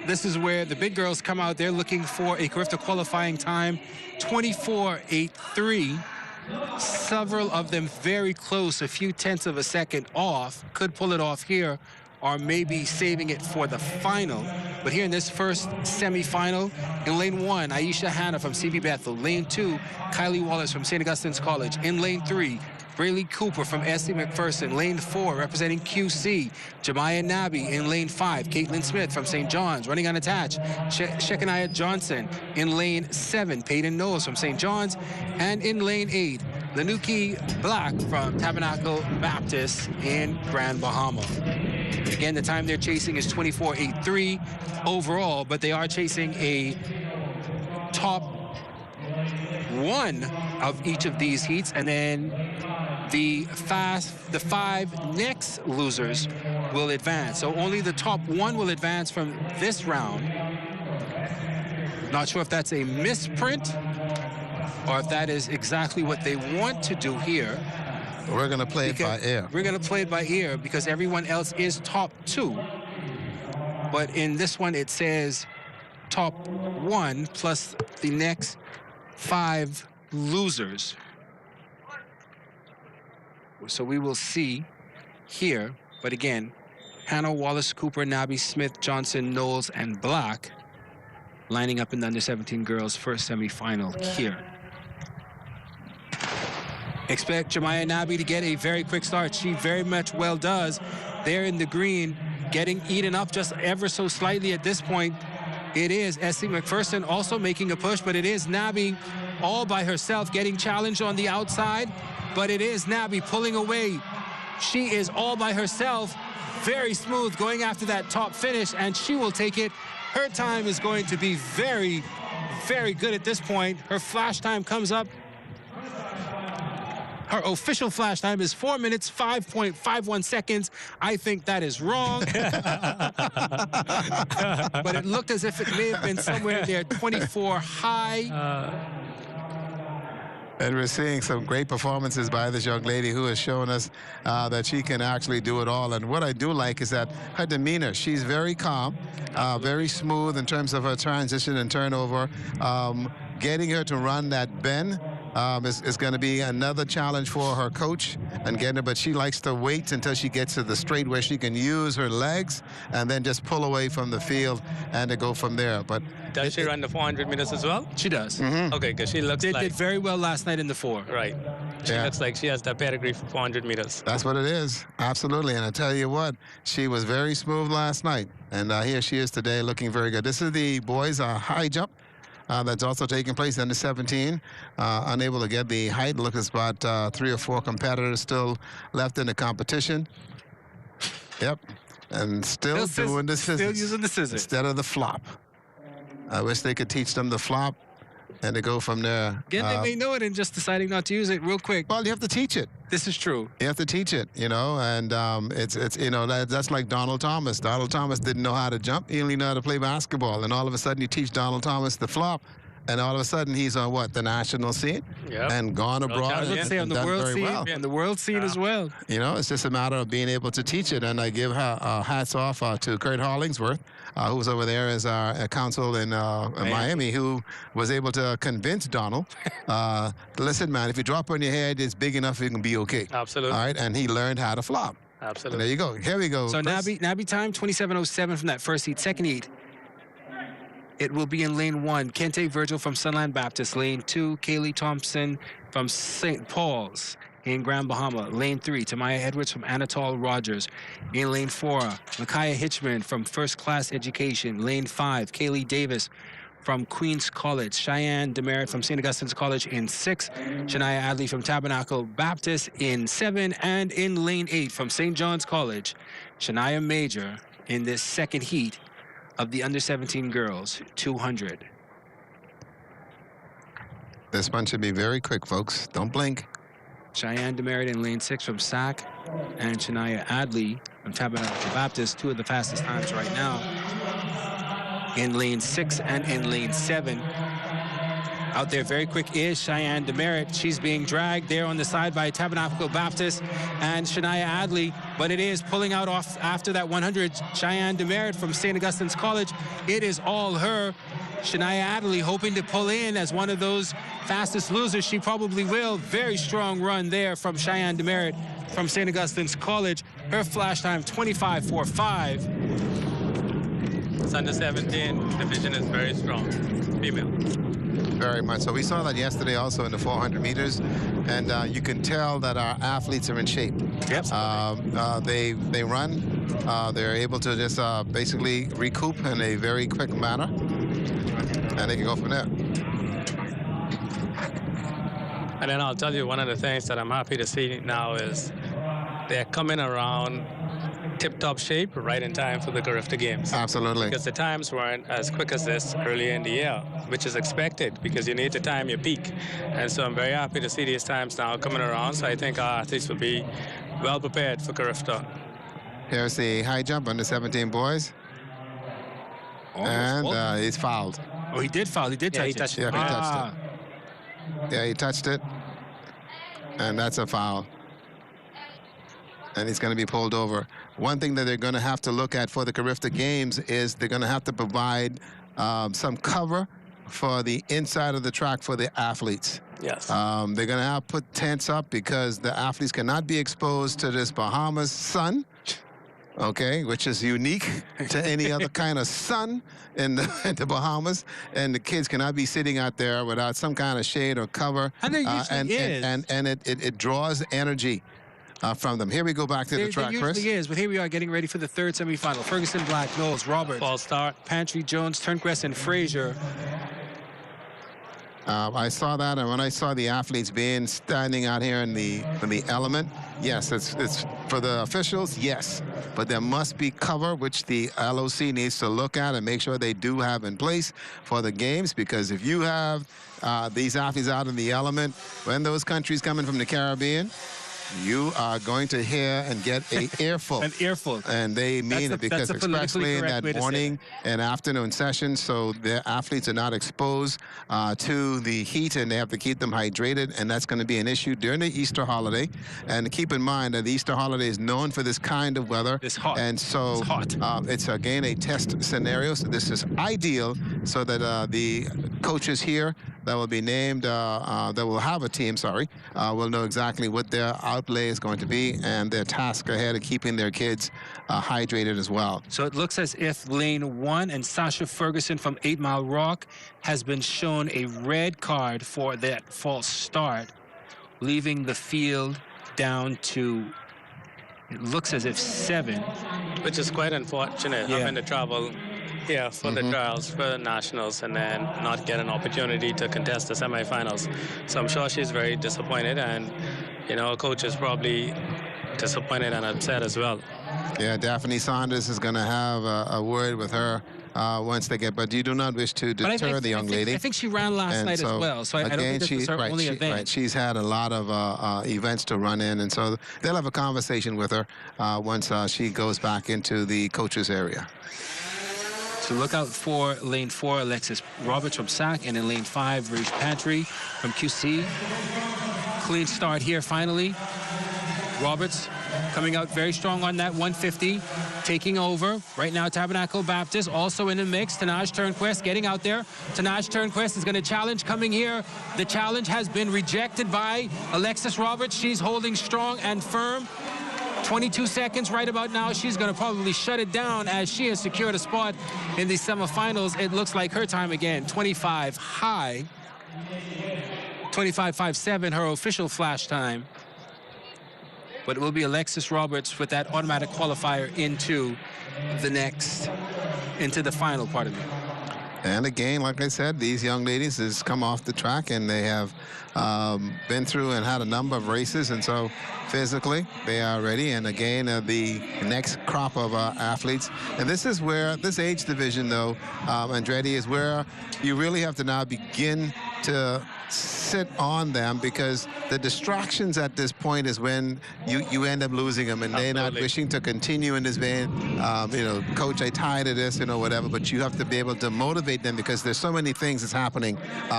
This is where the big girls come out. They're looking for a CARIFTA qualifying time, 24.83. Several of them very close, a few tenths of a second off. Could pull it off here, or maybe saving it for the final. But here in this first semifinal, in lane 1, Aisha Hanna from CB Bethel. Lane 2, Kylie Wallace from St. Augustine's College. In lane 3, Braylee Cooper from S.C. McPherson. Lane 4, representing QC, Jemiah Nabi. In lane 5, Caitlin Smith from St. John's. Running unattached, Shekaniah Johnson. In lane 7, Peyton Knowles from St. John's. And in lane 8, Lanuki Black from Tabernacle Baptist in Grand Bahama. Again, the time they're chasing is 24.83 overall, but they are chasing a top 1 of each of these heats, and then the 5 next losers will advance. So only the top 1 will advance from this round. Not sure if that's a misprint or if that is exactly what they want to do here. We're going to play it by ear. We're going to play it by ear because everyone else is top 2. But in this one, it says top 1 plus the next 5 losers. So we will see here. But again, Hannah, Wallace, Cooper, Nabi, Smith, Johnson, Knowles, and Black lining up in the under-17 girls' first semifinal here. Expect Jemiah Nabi to get a very quick start. She very much well does. They're in the green, getting eaten up just ever so slightly at this point. It is Essie McPherson also making a push, but it is Nabi all by herself getting challenged on the outside, but it is Nabi pulling away. She is all by herself, very smooth going after that top finish, and she will take it. Her time is going to be very, very good at this point. Her flash time comes up. Her official flash time is 4 minutes, 5.51 seconds. I think that is wrong. But it looked as if it may have been somewhere there, 24 high. And we're seeing some great performances by this young lady who has shown us that she can actually do it all. And what I do like is that her demeanor, she's very calm, very smooth in terms of her transition and turnover. Getting her to run that bend is going to be another challenge for her coach and getting her, but she likes to wait until she gets to the straight where she can use her legs and then just pull away from the field and to go from there. But does she run the 400 meters as well? She does. Mm-hmm. Okay, because she looks did very well last night in the 4. Right. She looks like she has that pedigree for 400 meters. That's what it is. Absolutely. And I tell you what, she was very smooth last night. And here she is today looking very good. This is the boys' high jump. That's also taking place under 17. Unable to get the height. Look, it's about 3 or 4 competitors still left in the competition. Yep. And still doing the scissors. Still using the scissors. Instead of the flop. I wish they could teach them the flop and to go from there. Again, they may know it and just deciding not to use it real quick. Well, you have to teach it. This is true. You have to teach it, you know, and it's you know, that's like Donald Thomas. Donald Thomas didn't know how to jump. He only knew how to play basketball. And all of a sudden you teach Donald Thomas the flop. And all of a sudden he's on what, the national scene? Yep. And gone abroad. I was going to say on the world scene, on the world scene as well. You know, it's just a matter of being able to teach it. And I give hats off to Kurt Hollingsworth, who was over there as our counsel in Miami, who was able to convince Donald, listen, man, if you drop on your head, it's big enough, you can be okay. Absolutely. All right, and he learned how to flop. Absolutely. And there you go. Here we go. So Nabi time, 27:07 from that first heat. Second heat, it will be in lane 1. Kente Virgil from Sunland Baptist. Lane 2, Kaylee Thompson from St. Paul's in Grand Bahama. Lane 3, Tamaya Edwards from Anatole Rogers. In lane 4, Micaiah Hitchman from First Class Education. Lane 5, Kaylee Davis from Queens College. Cheyenne Demerit from St. Augustine's College in 6. Shania Adley from Tabernacle Baptist in 7. And in lane 8 from St. John's College, Shania Major in this second heat of the under-17 girls, 200. This one should be very quick, folks. Don't blink. Cheyenne Demerit in lane 6 from SAC, and Shania Adley from Tabernacle Baptist, 2 of the fastest times right now. In lane 6 and in lane 7. Out there very quick is Cheyenne Demerit. She's being dragged there on the side by Tabernacle Baptist and Shania Adley, but it is pulling out off after that 100. Cheyenne Demerit from St. Augustine's College. It is all her. Shania Adley hoping to pull in as one of those fastest losers. She probably will. Very strong run there from Cheyenne Demerit from St. Augustine's College. Her flash time, 25.45. It's under 17. Division is very strong. Female. Very much so. We saw that yesterday also in the 400 meters, and you can tell that our athletes are in shape. Yep. They run. They're able to just basically recoup in a very quick manner, and they can go from there. And then I'll tell you, one of the things that I'm happy to see now is they're coming around tip-top shape right in time for the CARIFTA games. Absolutely. Because the times weren't as quick as this earlier in the year, which is expected because you need to time your peak. And so I'm very happy to see these times now coming around. So I think our athletes will be well prepared for CARIFTA. Here's the high jump under 17 boys. And he's fouled. Oh, he did foul. He did touch it. Yeah, he touched it. Yeah, he touched it. And that's a foul. And he's going to be pulled over. One thing that they're going to have to look at for the CARIFTA games is they're going to have to provide some cover for the inside of the track for the athletes. Yes. They're going to have to put tents up because the athletes cannot be exposed to this Bahamas sun. okay, which is unique to any other kind of sun in the Bahamas, and the kids cannot be sitting out there without some kind of shade or cover. And there usually is. And it draws energy from them. Here we go back to the track, there Chris. usually is, but here we are getting ready for the third semifinal. Ferguson, Black, Knowles, Roberts, False start. Pantry, Jones, Turnquest, and Frazier. I saw that, and when I saw the athletes standing out here in the element, yes, it's for the officials, yes, but there must be cover, which the LOC needs to look at and make sure they do have in place for the games, because if you have these athletes out in the element, when those countries coming from the Caribbean, you are going to hear and get an earful. An earful. And they mean it, because especially in that morning and afternoon session, so their athletes are not exposed to the heat, and they have to keep them hydrated, and that's going to be an issue during the Easter holiday. And keep in mind that the Easter holiday is known for this kind of weather. It's hot. And so it's hot. It's again a test scenario, so this is ideal so that the coaches here that will be named, that will have a team, will know exactly what their outlay is going to be and their task ahead of keeping their kids hydrated as well. So it looks as if lane 1 and Sasha Ferguson from 8 Mile Rock has been shown a red card for that false start, leaving the field down to, it looks as if 7. Which is quite unfortunate, having to travel here for the trials, for the nationals, and then not get an opportunity to contest the semifinals. So I'm sure she's very disappointed, and her coach is probably disappointed and upset as well. Yeah, Daphne Saunders is going to have a word with her once they get, but you do not wish to deter the young lady. I think she ran last night as well, so I don't think this was her only event. Right, she's had a lot of events to run in, and so they'll have a conversation with her once she goes back into the coaches area. So look out for lane 4, Alexis Roberts from SAC, and in lane 5, Rage Pantry from QC. Clean start here finally. Roberts coming out very strong on that 150, taking over. Right now, Tabernacle Baptist also in the mix. Tanaj Turnquest getting out there. Tanaj Turnquest is going to challenge coming here. The challenge has been rejected by Alexis Roberts. She's holding strong and firm. 22 seconds right about now. She's going to probably shut it down as she has secured a spot in the semifinals. It looks like her time again, 25 high. 25.57, her official flash time. But it will be Alexis Roberts with that automatic qualifier into the final, pardon me. And again, like I said, these young ladies has come off the track, and they have been through and had a number of races, and so physically they are ready. And again, the next crop of athletes, and this is where this age division, though, Andretti, is where you really have to now begin to sit on them, because the distractions at this point is when you end up losing them, and they're not wishing to continue in this vein. Coach, I tired of this, whatever, but you have to be able to motivate them, because there's so many things that's happening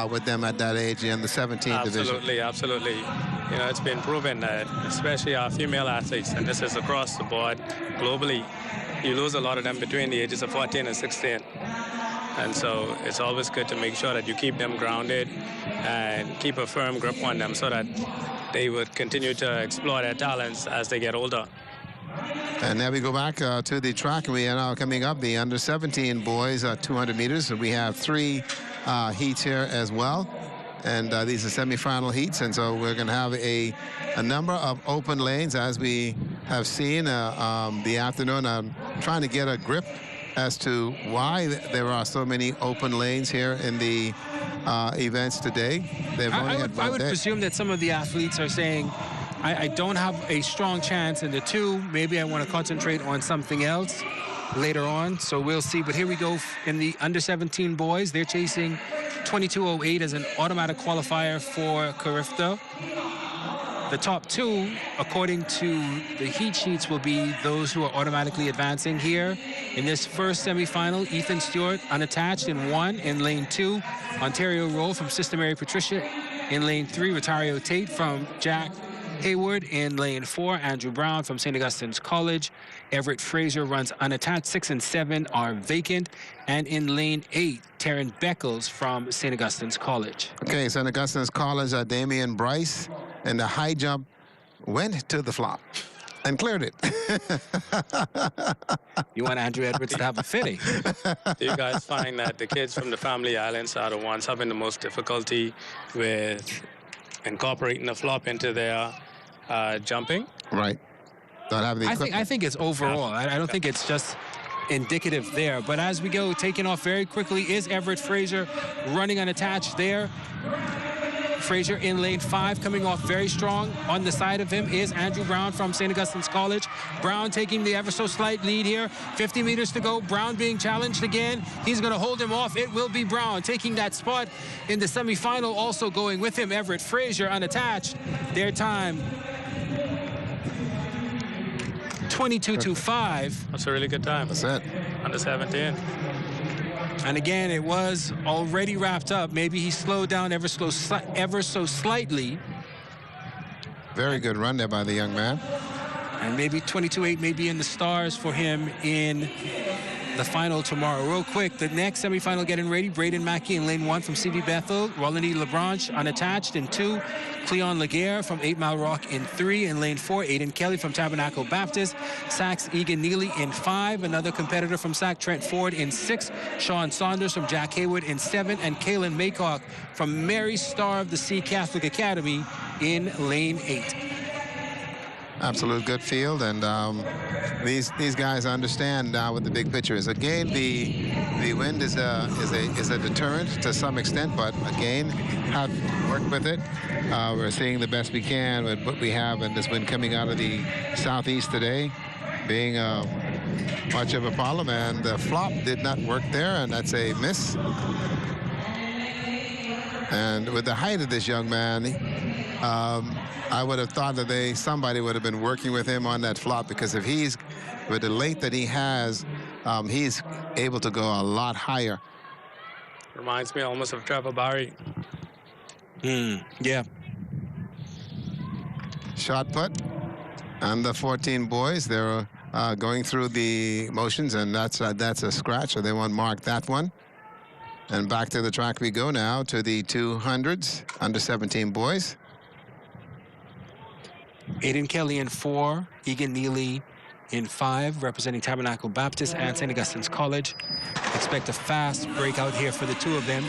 with them at that age in the 17th division. Absolutely. It's been proven that, especially our female athletes, and this is across the board globally, you lose a lot of them between the ages of 14 and 16. And so it's always good to make sure that you keep them grounded and keep a firm grip on them so that they would continue to explore their talents as they get older. And now we go back to the track. We are now coming up the under 17 boys 200 meters. We have 3 heats here as well. And these are semifinal heats. And so we're going to have a number of open lanes, as we have seen the afternoon. I'm trying to get a grip as to why there are so many open lanes here in the events today. I would presume that some of the athletes are saying, I don't have a strong chance in the 2. Maybe I want to concentrate on something else later on. So we'll see. But here we go in the under 17 boys. They're chasing 22.08 as an automatic qualifier for CARIFTA. The top 2, according to the heat sheets, will be those who are automatically advancing here. In this first semifinal, Ethan Stewart unattached in 1. In lane 2, Ontario Roll from Sister Mary Patricia. In lane 3, Rotario Tate from Jack Hayward. In lane 4, Andrew Brown from St. Augustine's College. Everett Fraser runs unattached. 6 and 7 are vacant. And in lane 8, Taryn Beckles from St. Augustine's College. Okay, St. Augustine's College, Damian Bryce, and the high jump went to the flop. And cleared it. You want Andrew Edwards to have a fitting. Do you guys find that the kids from the family islands are the ones having the most difficulty with incorporating the flop into their jumping? Right. Not having the equipment. I think it's overall. I don't think it's just indicative there. But as we go, taking off very quickly is Everett Fraser running unattached there. Fraser in lane 5, coming off very strong. On the side of him is Andrew Brown from St. Augustine's College. Brown taking the ever so slight lead here. 50 meters to go. Brown being challenged again. He's going to hold him off. It will be Brown taking that spot in the semifinal. Also going with him, Everett Fraser unattached. Their time 22.25. That's a really good time. That's it. Under 17. And again, it was already wrapped up. Maybe he slowed down ever so slightly. Very good run there by the young man. And maybe 22.8 may be in the stars for him in the final tomorrow. Real quick, the next semifinal getting ready. Braden Mackey in lane 1 from CB Bethel. Rolandi LeBranche unattached in 2. Cleon Laguerre from 8 Mile Rock in 3. In lane 4, Aiden Kelly from Tabernacle Baptist. Sachs Egan Neely in 5. Another competitor from Sac, Trent Ford in 6. Sean Saunders from Jack Hayward in 7. And Kaylin Maycock from Mary Star of the Sea Catholic Academy in lane 8. Absolute good field, and these guys understand now what the big picture is. Again, the wind is a deterrent to some extent, but again, have worked with it. We're seeing the best we can with what we have, and this wind coming out of the southeast today, being much of a problem. And the flop did not work there, and that's a miss. And with the height of this young man, I would have thought that somebody would have been working with him on that flop, because if he's, with the length that he has, he's able to go a lot higher. Reminds me almost of Trevor Barry. Yeah. Shot put. And the 14 boys, they're going through the motions, and that's a scratch, so they won't mark that one. And back to the track we go now to the 200s, under 17 boys. Aiden Kelly in 4, Egan Neely in 5, representing Tabernacle Baptist and St. Augustine's College. Expect a fast breakout here for the two of them.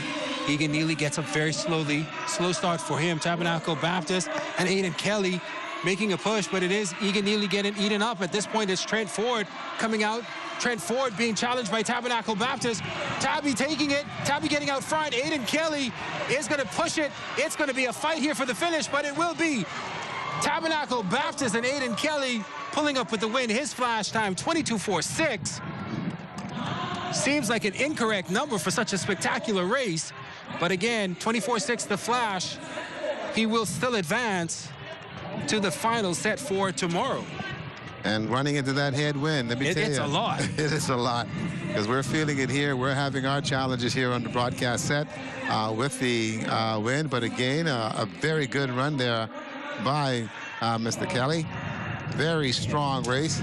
Egan Neely gets up very slowly. Slow start for him. Tabernacle Baptist and Aiden Kelly making a push, but it is Egan Neely getting eaten up. At this point, it's Trent Ford coming out. Trent Ford being challenged by Tabernacle Baptist. Tabby taking it. Tabby getting out front. Aiden Kelly is going to push it. It's going to be a fight here for the finish, but it will be Tabernacle Baptist and Aiden Kelly pulling up with the win. His flash time, 22.46. Seems like an incorrect number for such a spectacular race. But again, 24.6 the flash. He will still advance to the final set for tomorrow. And running into that headwind, let me tell you. It's a lot. It is a lot, because we're feeling it here. We're having our challenges here on the broadcast set with the wind. But again, a very good run there by Mr. Kelly. Very strong race,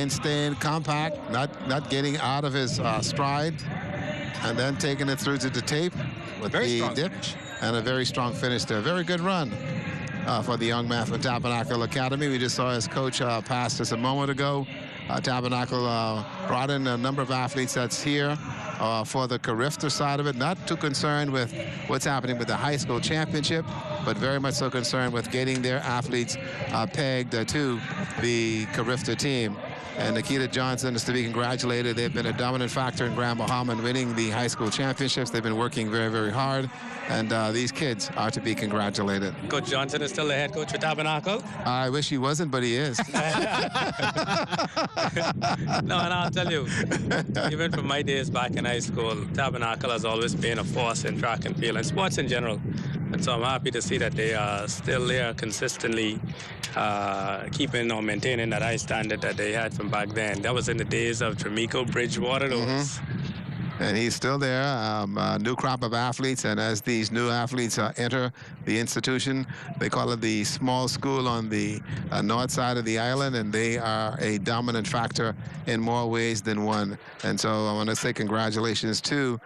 staying compact, not getting out of his stride, and then taking it through to the tape with the dip, and a very strong finish there. Very good run for the young man from Tabernacle Academy. We just saw his coach pass us a moment ago. Tabernacle brought in a number of athletes that's here for the CARIFTA side of it. Not too concerned with what's happening with the high school championship, but very much so concerned with getting their athletes pegged to the CARIFTA team. And Nikita Johnson is to be congratulated. They've been a dominant factor in Grand Bahama in winning the high school championships. They've been working very, very hard. And these kids are to be congratulated. Coach Johnson is still the head coach for Tabernacle? I wish he wasn't, but he is. No, and I'll tell you, even from my days back in high school, Tabernacle has always been a force in track and field and sports in general. And so I'm happy to see that they are still there consistently, keeping or maintaining that high standard that they had from back then. That was in the days of Tremico, Bridgewater, those. And he's still there, a new crop of athletes. And as these new athletes enter the institution, they call it the small school on the north side of the island, and they are a dominant factor in more ways than one. And so I want to say congratulations to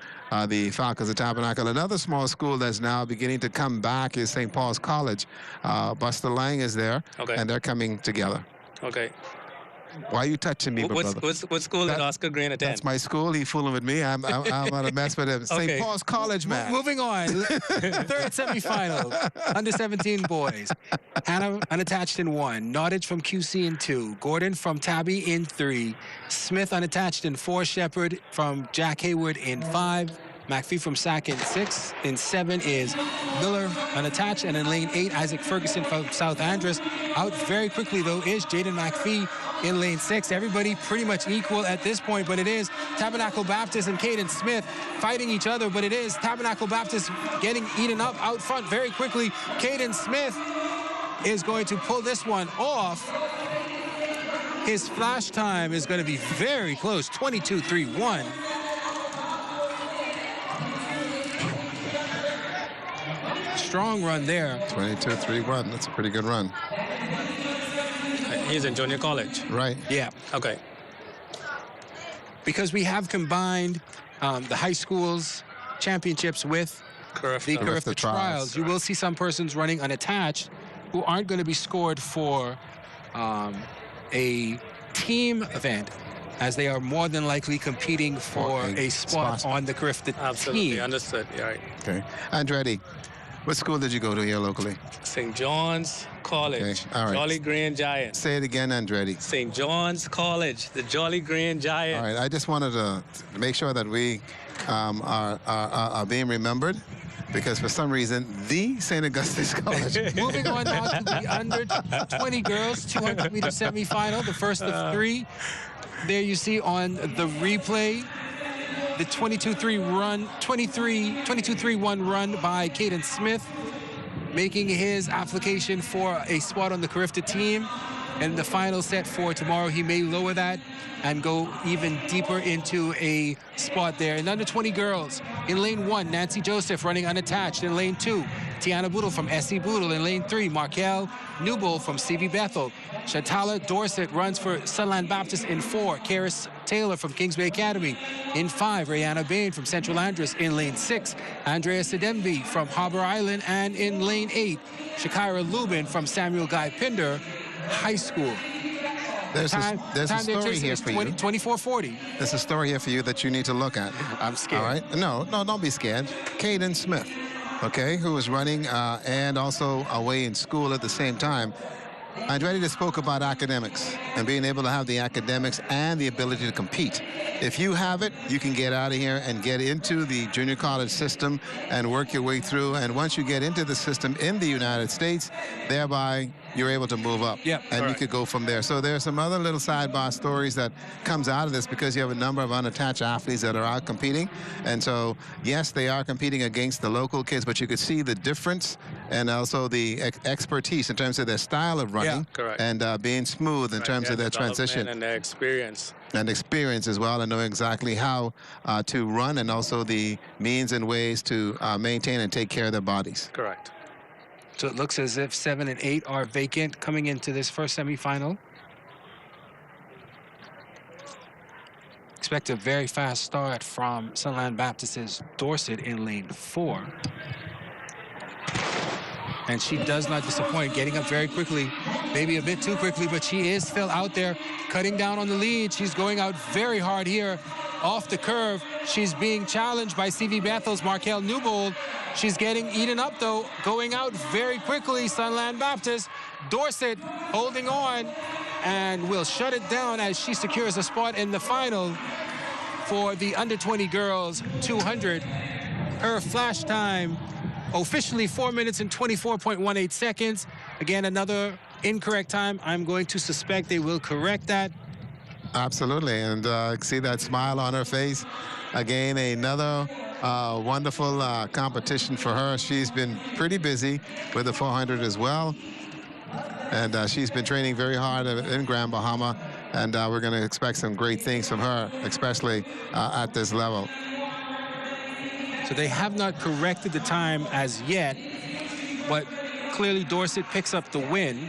the Falcons of Tabernacle. Another small school that's now beginning to come back is St. Paul's College. Buster Lang is there, and they're coming together. Okay. Why are you touching me, brother? What school did Oscar Green attend? That's my school. He fooling with me. I'm gonna mess with him. Okay. St. Paul's College, man. Moving on. Third semifinal. Under 17 boys. Hannah unattached in 1. Nottage from QC in 2. Gordon from Tabby in 3. Smith unattached in 4. Shepard from Jack Hayward in 5. McPhee from Sac in 6. In 7 is Miller unattached. And in lane 8, Isaac Ferguson from South Andros. Out very quickly, though, is Jaden McPhee in lane 6. Everybody pretty much equal at this point, but it is Tabernacle Baptist and Caden Smith fighting each other, but it is Tabernacle Baptist getting eaten up out front very quickly. Caden Smith is going to pull this one off. His flash time is going to be very close, 22:31. Strong run there. 22-3-1. That's a pretty good run. He's in junior college. Right. Yeah. Okay. Because we have combined the high schools championships with the CARIFTA trials. You will see some persons running unattached who aren't going to be scored for a team event, as they are more than likely competing for a spot on the CARIFTA Absolutely. team. Understood. Yeah, right. Okay. Andretti, what school did you go to here locally? St. John's College. Okay, all right. Jolly Green Giants. Say it again, Andretti. St. John's College, the Jolly Green Giants. All right. I just wanted to make sure that we are being remembered, because for some reason, the St. Augustine's College. Moving on now to the under 20 girls 200-meter semifinal, the first of 3. There you see on the replay the 22-3-1 run by Caden Smith, making his application for a spot on the CARIFTA team. And the final set for tomorrow, he may lower that and go even deeper into a spot there. In under 20 girls, in lane 1, Nancy Joseph running unattached. In lane 2, Tiana Boodle from SC Boodle. In lane 3, Markel Newbold from CV Bethel. Shatala Dorset runs for Sunland Baptist in 4. Karis Taylor from Kingsway Academy. In 5, Rihanna Bain from Central Andros. In lane 6, Andrea Sedembi from Harbor Island. And in lane 8, Shakira Lubin from Samuel Guy Pinder High School. There's a story here for you. 24:40. There's a story here for you that you need to look at. I'm scared. All right? No, don't be scared. Caden Smith, okay, who was running and also away in school at the same time. Andretti just spoke about academics and being able to have the academics and the ability to compete. If you have it, you can get out of here and get into the junior college system and work your way through. And once you get into the system in the United States, thereby you're able to move up. Yep, and you could go from there. So there's some other little sidebar stories that comes out of this, because you have a number of unattached athletes that are out competing. And so, yes, they are competing against the local kids, but you could see the difference and also the expertise in terms of their style of running. Yeah, correct. And being smooth in terms of their transition. And their experience. And experience as well, and know exactly how to run, and also the means and ways to maintain and take care of their bodies. Correct. So it looks as if 7 and 8 are vacant coming into this first semifinal. Expect a very fast start from Sunland Baptist's Dorset in lane 4. And she does not disappoint, getting up very quickly, maybe a bit too quickly, but she is still out there, cutting down on the lead. She's going out very hard here off the curve. She's being challenged by CV Bethel's Markel Newbold. She's getting eaten up, though, going out very quickly. Sunland Baptist, Dorset holding on, and will shut it down as she secures a spot in the final for the under 20 girls 200. Her flash time officially 4 minutes and 24.18 seconds. Again, another incorrect time. I'm going to suspect they will correct that. Absolutely, and see that smile on her face. Again, another wonderful competition for her. She's been pretty busy with the 400 as well. And she's been training very hard in Grand Bahama. And we're going to expect some great things from her, especially at this level. So they have not corrected the time as yet, but clearly Dorset picks up the win.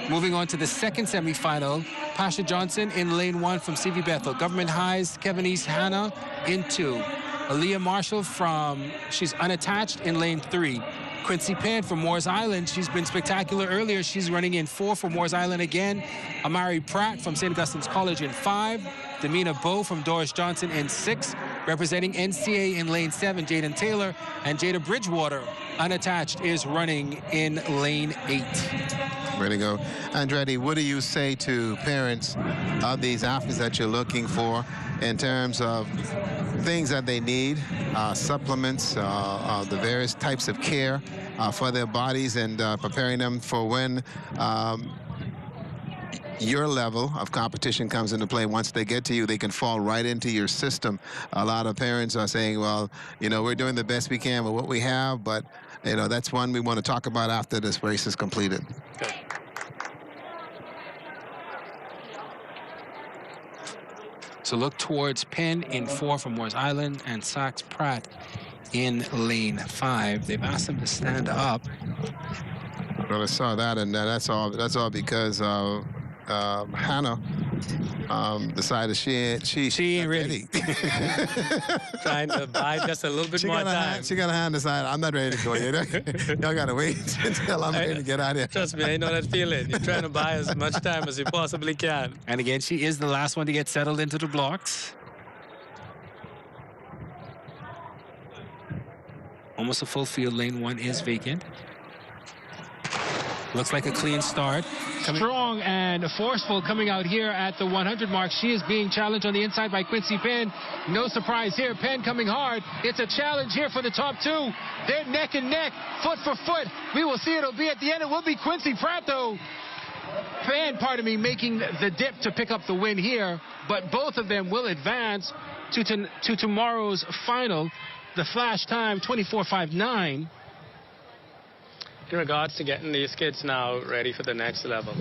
Moving on to the second semifinal, Pasha Johnson in lane 1 from CV Bethel. Government High's Kevin East Hannah in 2. Aaliyah Marshall she's unattached in lane 3. Quincy Penn from Moores Island. She's been spectacular earlier. She's running in 4 for Moores Island again. Amari Pratt from St. Augustine's College in 5. Damina Bowe from Doris Johnson in 6. Representing NCA in lane 7, Jaden Taylor. And Jada Bridgewater, unattached, is running in lane 8. Way to go. Andretti, what do you say to parents of these athletes that you're looking for in terms of things that they need, supplements, the various types of care for their bodies, and preparing them for when your level of competition comes into play? Once they get to you, they can fall right into your system. A lot of parents are saying, well, you know, we're doing the best we can with what we have, but, you know, that's one we want to talk about after this race is completed. Okay. So look towards Penn in 4 from Moores Island and Sachs Pratt in lane 5. They've asked them to stand up. Well, I saw that, and that's all because Hannah decided she ain't ready. Trying to buy just a little bit more time. She got a hand decide, I'm not ready to go yet. Y'all got to wait until I'm ready to get out of here. Trust me, I know that feeling. You're trying to buy as much time as you possibly can. And again, she is the last one to get settled into the blocks. Almost a full field. Lane 1 is vacant. Looks like a clean start. Strong and forceful coming out here at the 100 mark. She is being challenged on the inside by Quincy Penn. No surprise here. Penn coming hard. It's a challenge here for the top 2. They're neck and neck, foot for foot. We will see. It'll be at the end. It will be Quincy Pratt, though. Penn, making the dip to pick up the win here. But both of them will advance to tomorrow's final. The flash time, 24:59. In regards to getting these kids now ready for the next level,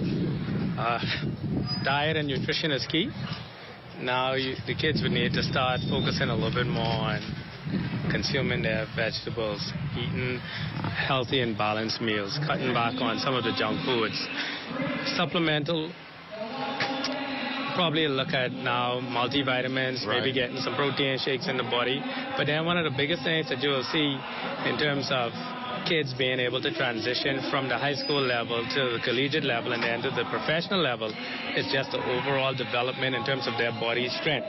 diet and nutrition is key. Now the kids would need to start focusing a little bit more on consuming their vegetables, eating healthy and balanced meals, cutting back on some of the junk foods. Supplemental, probably look at now multivitamins, maybe getting some protein shakes in the body. But then one of the biggest things that you will see in terms of kids being able to transition from the high school level to the collegiate level and then to the professional level is just the overall development in terms of their body strength.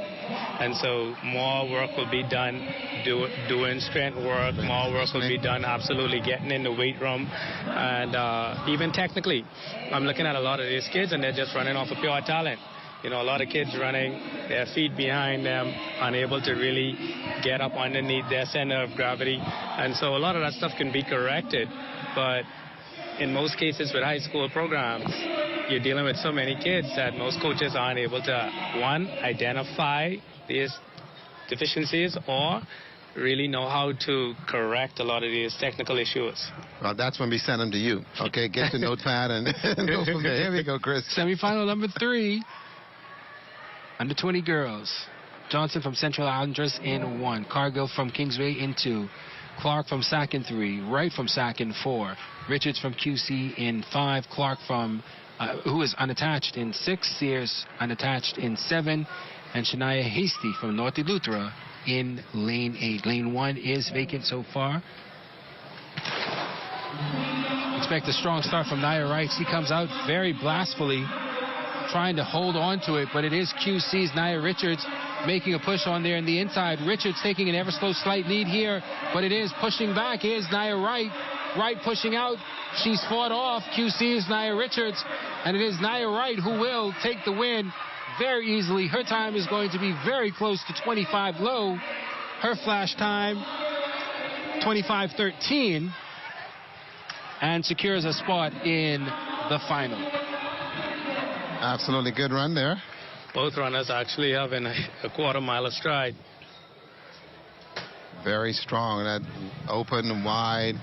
And so more work will be done doing strength work, more work will be done absolutely getting in the weight room, and even technically. I'm looking at a lot of these kids and they're just running off of pure talent. You know, a lot of kids running, their feet behind them, unable to really get up underneath their center of gravity. And so a lot of that stuff can be corrected. But in most cases with high school programs, you're dealing with so many kids that most coaches aren't able to, one, identify these deficiencies or really know how to correct a lot of these technical issues. Well, that's when we send them to you. Okay, get the notepad and go from there. Here we go, Chris. Semifinal number 3. Under 20 girls. Johnson from Central Islanders in 1. Cargill from Kingsway in 2. Clark from Sac in 3. Wright from Sac in 4. Richards from QC in 5. Clark from, who is unattached in 6. Sears unattached in 7. And Shania Hasty from North Eleuthera in lane 8. Lane 1 is vacant so far. Expect a strong start from Nia Wright. She comes out very blastfully, trying to hold on to it, but it is QC's Nia Richards making a push on there in the inside. Richards taking an ever so slight lead here, but it is pushing back. Here's Nia Wright. Wright pushing out. She's fought off QC's Nia Richards, and it is Nia Wright who will take the win very easily. Her time is going to be very close to 25 low. Her flash time, 25:13, and secures a spot in the final. Absolutely good run there. Both runners actually having a quarter mile of stride. Very strong. That open, wide,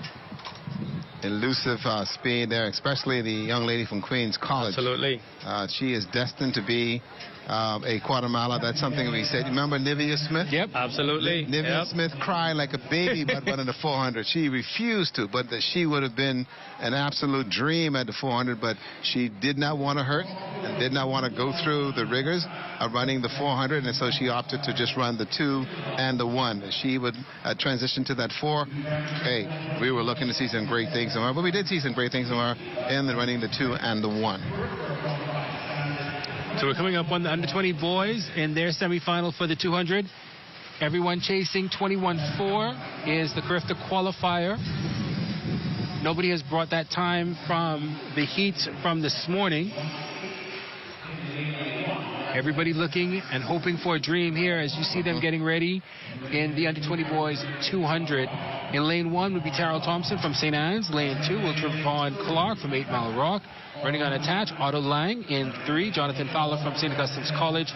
elusive speed there, especially the young lady from Queens College. Absolutely. She is destined to be a quarter miler. That's something we said. Remember Nivea Smith? Yep, absolutely. Nivea Smith cried like a baby about running the 400. She refused to, but she would have been an absolute dream at the 400, but she did not want to hurt and did not want to go through the rigors of running the 400, and so she opted to just run the 2 and the 1. She would transition to that 4. Hey, we were looking to see some great things from her, but we did see some great things from her in the running the 2 and the 1. So we're coming up on the under-20 boys in their semifinal for the 200. Everyone chasing 21.4 is the CARIFTA qualifier. Nobody has brought that time from the heat from this morning. Everybody looking and hoping for a dream here as you see them getting ready in the under-20 boys 200. In lane 1 would be Terrell Thompson from St. Anne's. Lane 2 will Trevon Clark from 8 Mile Rock. Running unattached, Otto Lang. In 3, Jonathan Fowler from St. Augustine's College.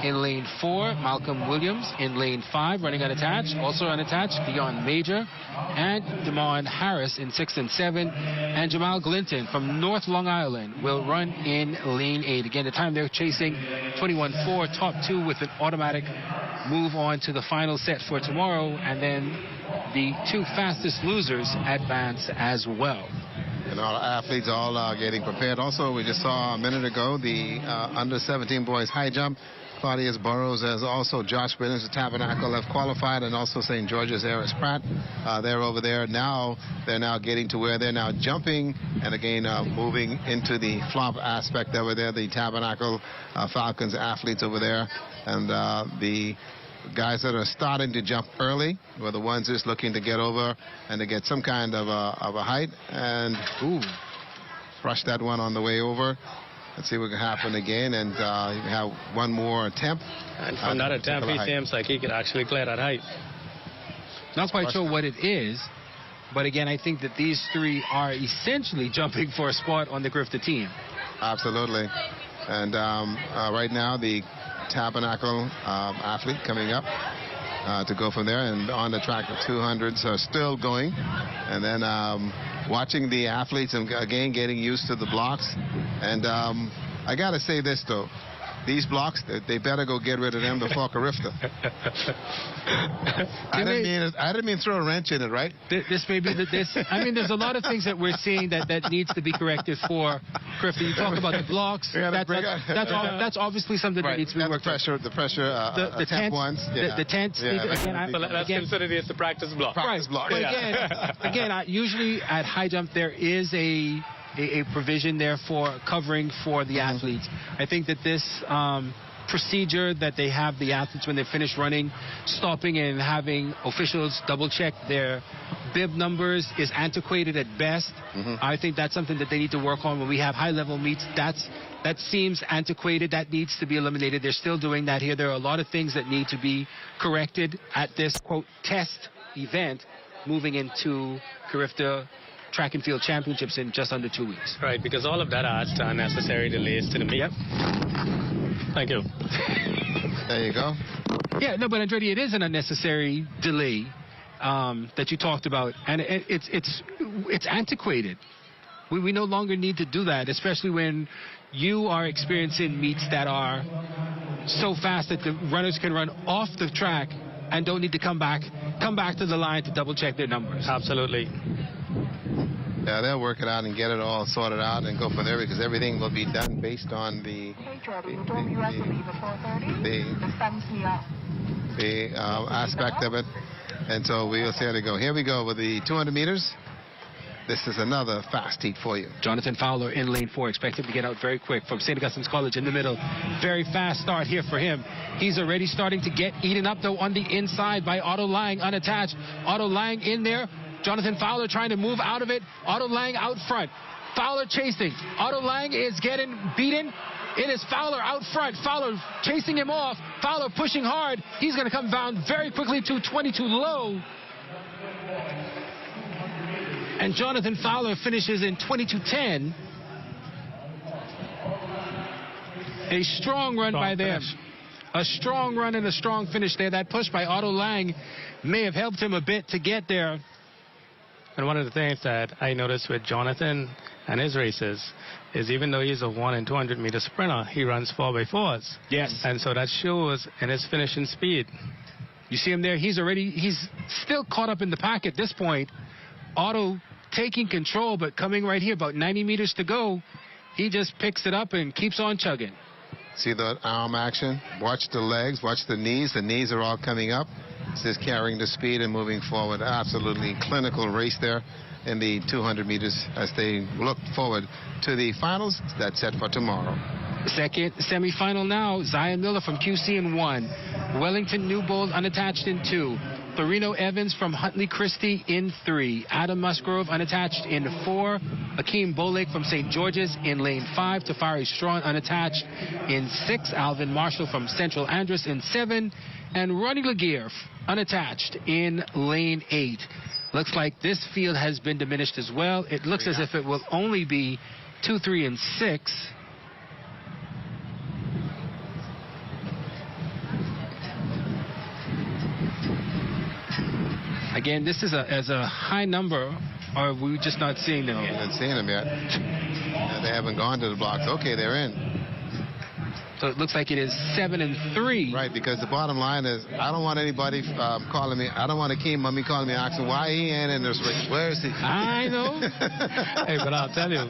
In lane 4, Malcolm Williams. In lane 5, running unattached, also unattached, Dion Major. And Damon Harris in 6 and 7. And Jamal Glinton from North Long Island will run in lane 8. Again, the time they're chasing 21.4, top 2 with an automatic move on to the final set for tomorrow. And then the 2 fastest losers advance as well. And all athletes all getting prepared. Also, we just saw a minute ago the under-17 boys high jump. Claudius Burrows, as also Josh Williams, the Tabernacle, have qualified, and also St. George's Eris Pratt. They're over there now. They're now getting to where they're now jumping, and again moving into the flop aspect over there. The Tabernacle Falcons athletes over there, and the guys that are starting to jump early were the ones just looking to get over and to get some kind of a height, and rush that one on the way over. Let's see what can happen again, and you have one more attempt. And from that attempt, he seems like he could actually clear that height. Not quite sure what it is, but again, I think that these 3 are essentially jumping for a spot on the CARIFTA team. Absolutely. And right now, the Tabernacle athlete coming up to go from there, and on the track, the 200s are still going. And then watching the athletes and again getting used to the blocks. And I got to say this, though. These blocks, they better go get rid of them before CARIFTA. I didn't mean throw a wrench in it, right? This may be I mean, there's a lot of things that we're seeing that needs to be corrected for CARIFTA. You talk about the blocks. That's obviously something that needs to be worked on. The pressure, the temp ones. The tents. Let's consider it the practice block. Practice block. But again, usually at high jump there is a provision there for covering for the athletes. I think that this procedure that they have the athletes when they finish running, stopping and having officials double check their bib numbers is antiquated at best. I think that's something that they need to work on when we have high level meets. That seems antiquated. That needs to be eliminated. They're still doing that here. There are a lot of things that need to be corrected at this quote test event moving into CARIFTA Track and Field Championships in just under 2 weeks. Right, because all of that adds to unnecessary delays to the meet. Yep. Thank you. There you go. Yeah, no, but Andretti, it is an unnecessary delay that you talked about, and it's antiquated. We no longer need to do that, especially when you are experiencing meets that are so fast that the runners can run off the track and don't need to come back to the line to double check their numbers. Absolutely. Yeah, they'll work it out and get it all sorted out and go from there, because everything will be done based on the aspect of it. And so we'll see how they go. Here we go with the 200 meters. This is another fast heat for you. Jonathan Fowler in lane 4, expected to get out very quick from St. Augustine's College in the middle. Very fast start here for him. He's already starting to get eaten up, though, on the inside by Otto Lang, unattached. Otto Lang in there. Jonathan Fowler trying to move out of it. Otto Lang out front. Fowler chasing. Otto Lang is getting beaten. It is Fowler out front. Fowler chasing him off. Fowler pushing hard. He's going to come down very quickly to 22 low. And Jonathan Fowler finishes in 22.10. A strong run by them. A strong run and a strong finish there. That push by Otto Lang may have helped him a bit to get there. And one of the things that I noticed with Jonathan and his races is even though he's a 1 and 200 meter sprinter, he runs 4x4s. Yes. And so that shows in his finishing speed. You see him there. He's still caught up in the pack at this point. Otto taking control, but coming right here, about 90 meters to go. He just picks it up and keeps on chugging. See the arm action? Watch the legs, watch the knees. The knees are all coming up. This is carrying the speed and moving forward. Absolutely clinical race there in the 200 meters as they look forward to the finals that's set for tomorrow. Second semifinal now. Zion Miller from QC in 1. Wellington Newbold unattached in 2. Thorino Evans from Huntley Christie in 3. Adam Musgrove unattached in 4. Akeem Bolake from St. George's in lane 5. Tafari Strawn unattached in 6. Alvin Marshall from Central Andress in 7. And Ronnie Laguerre unattached in lane 8. Looks like this field has been diminished as well. It looks as if it will only be 2, 3, and 6. Again, this is a high number, or are we just not seeing them yet? Haven't seen them yet. They haven't gone to the blocks. Okay, they're in. So it looks like it is 7 and 3. Right, because the bottom line is, I don't want anybody calling me. I don't want Akeem Mummy calling me asking why he ain't in this race. Where is he? I know. Hey, but I'll tell you,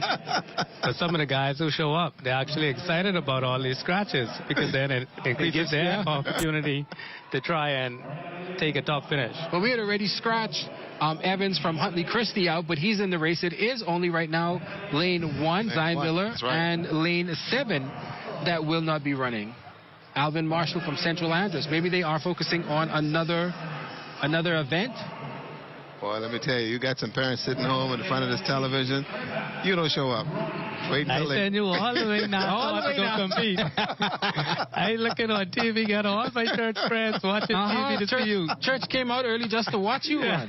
for some of the guys who show up, they're actually excited about all these scratches because then it increases their opportunity to try and take a top finish. Well, we had already scratched Evans from Huntley Christie out, but he's in the race. It is only right now lane 1, Zion Miller, right, and lane 7 that will not be running. Alvin Marshall from Central Andress. Maybe they are focusing on another event. Boy, let me tell you, you got some parents sitting home in front of this television. You don't show up. Wait until I send you all the way now All the way to go now. compete. I looking on TV, got all my church friends watching TV to see you. Church came out early just to watch you run.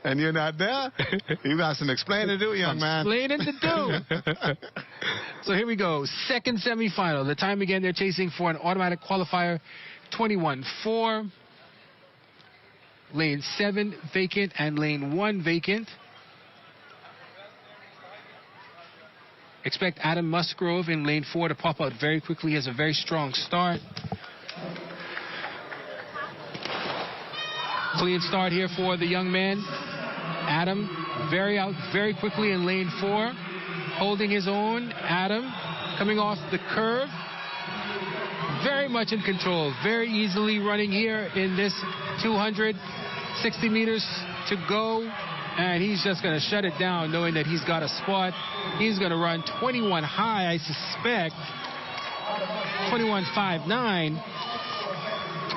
And you're not there? You got some explaining to do, young man. Explaining to do. So here we go. Second semifinal. The time again, they're chasing for an automatic qualifier. 21-4. Lane 7 vacant and lane 1 vacant. Expect Adam Musgrove in lane 4 to pop out very quickly. He has a very strong start. Clean start here for the young man. Adam very quickly in lane 4. Holding his own. Adam coming off the curve. Very much in control. Very easily running here in this 260 meters to go. And he's just going to shut it down knowing that he's got a spot. He's going to run 21 high, I suspect. 21.59.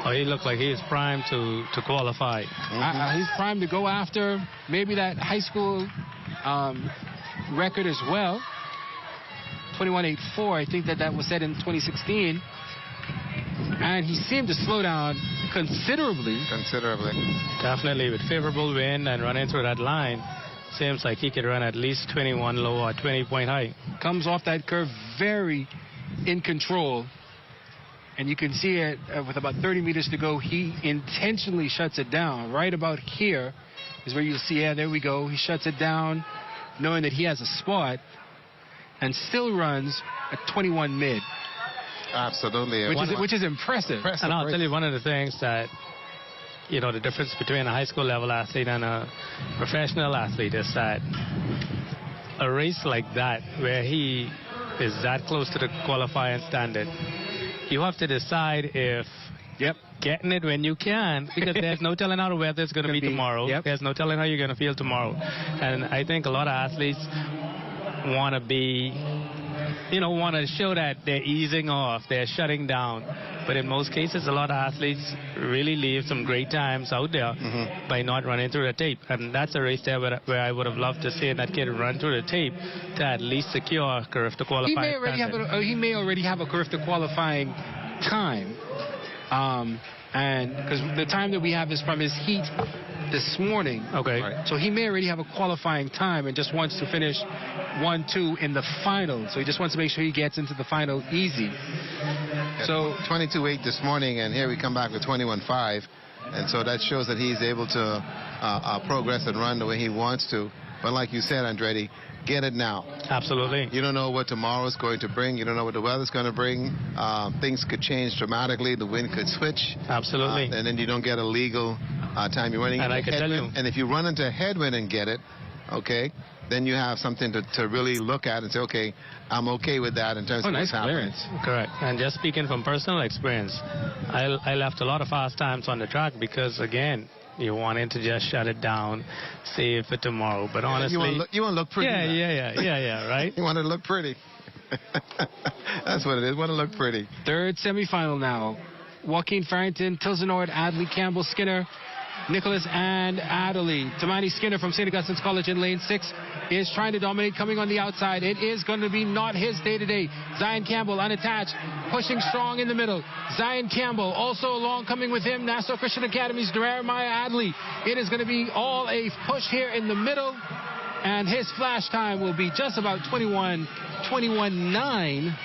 Oh, he looked like he is primed to qualify. He's primed to go after maybe that high school record as well. 21.84. I think that was set in 2016. And he seemed to slow down considerably. Definitely with favorable wind and running through that line. Seems like he could run at least 21 low or 20 point high. Comes off that curve very in control. And you can see it with about 30 meters to go. He intentionally shuts it down. Right about here is where you'll see, yeah, there we go. He shuts it down knowing that he has a spot and still runs at 21 mid. Absolutely. Which is impressive. And I'll tell you one of the things that, you know, the difference between a high school level athlete and a professional athlete is that a race like that, where he is that close to the qualifying standard, you have to decide if getting it when you can, because there's no telling how the weather is going to be tomorrow. There's no telling how you're going to feel tomorrow. And I think a lot of athletes want to be, want to show that they're easing off, they're shutting down. But in most cases, a lot of athletes really leave some great times out there by not running through the tape. And that's a race there where I would have loved to see that kid run through the tape to at least secure CARIFTA qualifying. He may already have a CARIFTA qualifying time. And because the time that we have is from his heat this morning. Okay. Right. So he may already have a qualifying time and just wants to finish 1-2 in the final. So he just wants to make sure he gets into the final easy. So 22.8 this morning, and here we come back with 21.5. And so that shows that he's able to progress and run the way he wants to. But like you said, Andretti, get it now. Absolutely. You don't know what tomorrow is going to bring. You don't know what the weather's going to bring. Things could change dramatically. The wind could switch. Absolutely. And then you don't get a legal time you're running. And I can tell you. And if you run into a headwind and get it, okay, then you have something to really look at and say, okay, I'm okay with that in terms of what's happening. Correct. And just speaking from personal experience, I left a lot of fast times on the track because, again, you wanted to just shut it down, save for tomorrow. But honestly, you want to look pretty. Yeah, right? You want to look pretty. That's what it is. Want to look pretty. Third semifinal now. Joaquin Farrington, Tilsonord, Adley, Campbell, Skinner, Nicholas, and Adderley. Tamani Skinner from St. Augustine's College in lane 6 is trying to dominate, coming on the outside. It is going to be not his day today. Zion Campbell unattached, pushing strong in the middle. Zion Campbell also along, coming with him, Nassau Christian Academy's Jeremiah Adley. It is going to be all a push here in the middle, and his flash time will be just about 21:9.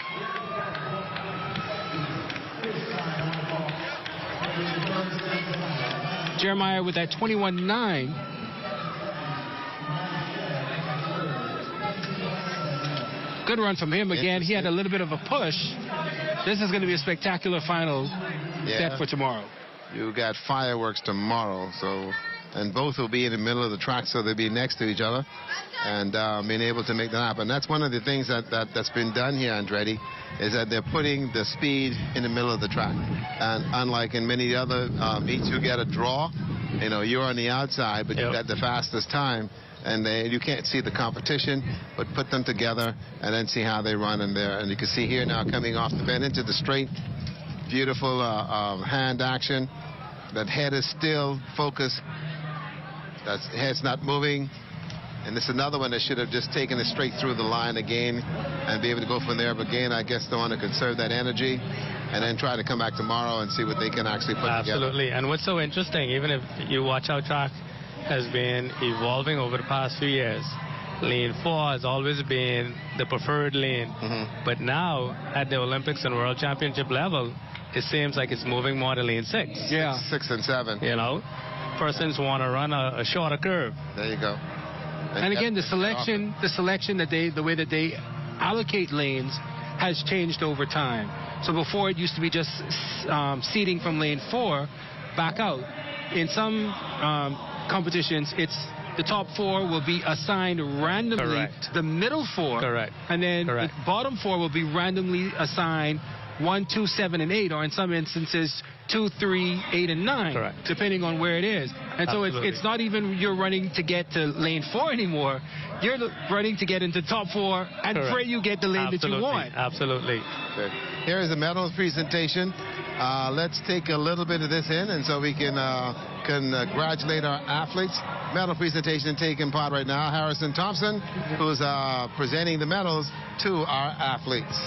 Jeremiah with that 21:9. Good run from him again. He had a little bit of a push. This is going to be a spectacular final set for tomorrow. You got fireworks tomorrow, and both will be in the middle of the track, so they'll be next to each other, and being able to make that happen. That's one of the things that's been done here, Andretti, is that they're putting the speed in the middle of the track. And unlike in many other meets, you get a draw. You know, you're on the outside, but you got the fastest time, and you can't see the competition, but put them together and then see how they run in there. And you can see here now coming off the bend into the straight, beautiful hand action. That head is still focused. That head's not moving. And this is another one that should have just taken it straight through the line again and be able to go from there. But again, I guess they want to conserve that energy and then try to come back tomorrow and see what they can actually put together. Absolutely. And what's so interesting, even if you watch how track has been evolving over the past few years, lane 4 has always been the preferred lane. But now at the Olympics and World Championship level, it seems like it's moving more to lane 6. Yeah. 6 and 7. You know, persons want to run a shorter curve. There you go. And again, the selection that the way that they allocate lanes has changed over time. So before it used to be just seating from lane 4 back out. In some competitions, it's the top 4 will be assigned randomly. Correct. The middle 4. Correct. And then Correct. the bottom 4 will be randomly assigned 1, 2, 7, and 8, or in some instances 2, 3, 8, and 9, Correct. depending on where it is. And so it's not even you're running to get to lane 4 anymore. You're running to get into top 4 and Correct. pray you get the lane that you want. Absolutely. Good. Here is the medals presentation. Let's take a little bit of this in, and so we can congratulate our athletes. Medal presentation taking part right now. Harrison Thompson, who's presenting the medals to our athletes.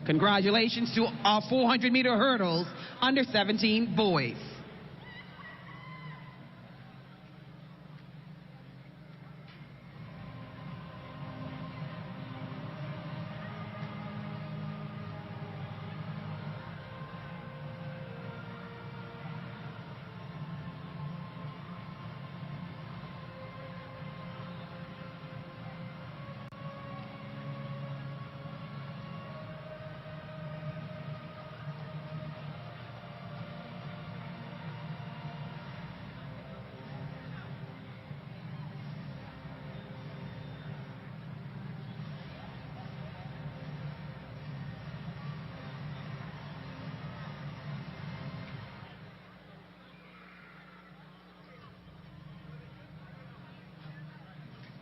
Congratulations to our 400-meter hurdles under 17 boys.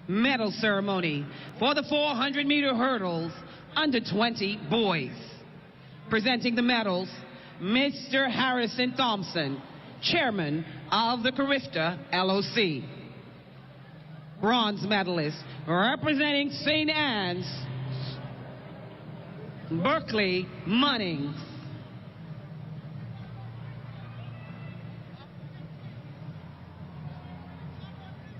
Medal ceremony for the 400-meter hurdles under 20 boys. Presenting the medals, Mr. Harrison Thompson, Chairman of the CARIFTA LOC. Bronze medalist representing St. Anne's, Berkeley Munnings.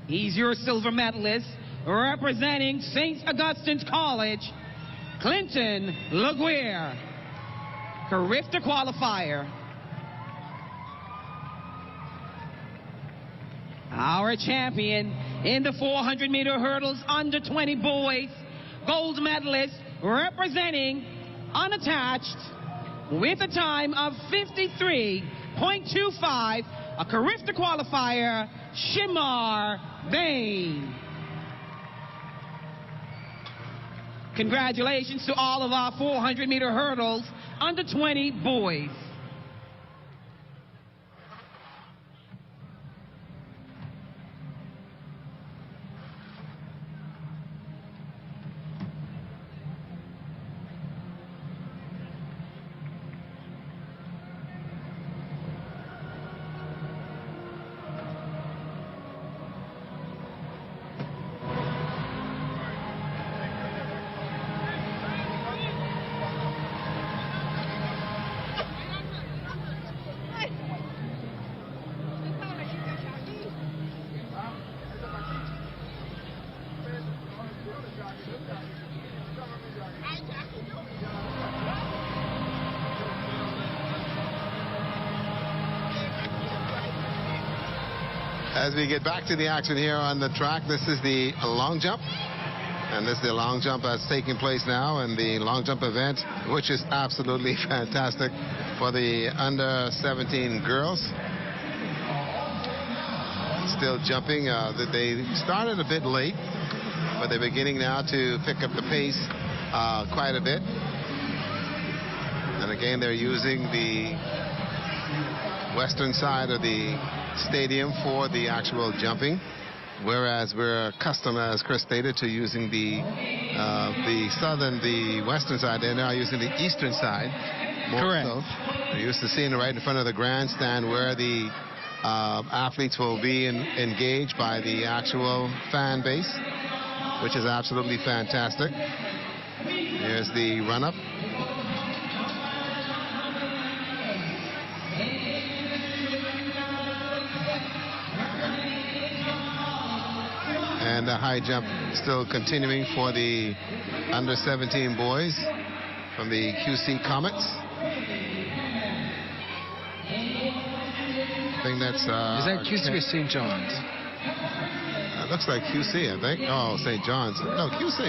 He's your silver medalist representing St. Augustine's College, Clinton Laguerre. CARIFTA qualifier, our champion in the 400-meter hurdles under 20 boys, gold medalist representing unattached with a time of 53.25, a CARIFTA qualifier, Shimar Bain. Congratulations to all of our 400-meter hurdles under 20 boys. As we get back to the action here on the track, this is the long jump. And this is the long jump that's taking place now, and the long jump event, which is absolutely fantastic for the under 17 girls. Still jumping. They started a bit late, but they're beginning now to pick up the pace quite a bit. And again, they're using the western side of the stadium for the actual jumping, whereas we're accustomed, as Chris stated, to using the western side. They're now using the eastern side. Correct. So. They're used to seeing it right in front of the grandstand where the athletes will be engaged by the actual fan base, which is absolutely fantastic. Here's the run-up. And the high jump still continuing for the under 17 boys from the QC Comets. I think that's... is that QC or St. John's? It looks like QC, I think. Oh, St. John's. No, QC.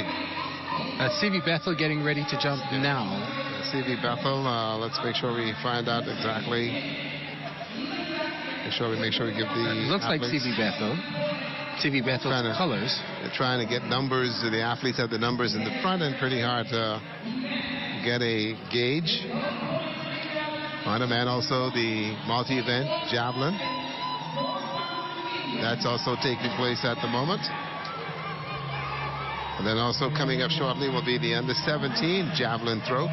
CV Bethel getting ready to jump now. CV Bethel, let's make sure we find out exactly. Make sure we give the... It looks like CV Bethel. CV Bethel's colors. They're trying to get numbers. The athletes have the numbers in the front, and pretty hard to get a gauge on them. And also the multi-event javelin. That's also taking place at the moment. And then also coming up shortly will be the under 17 javelin throw.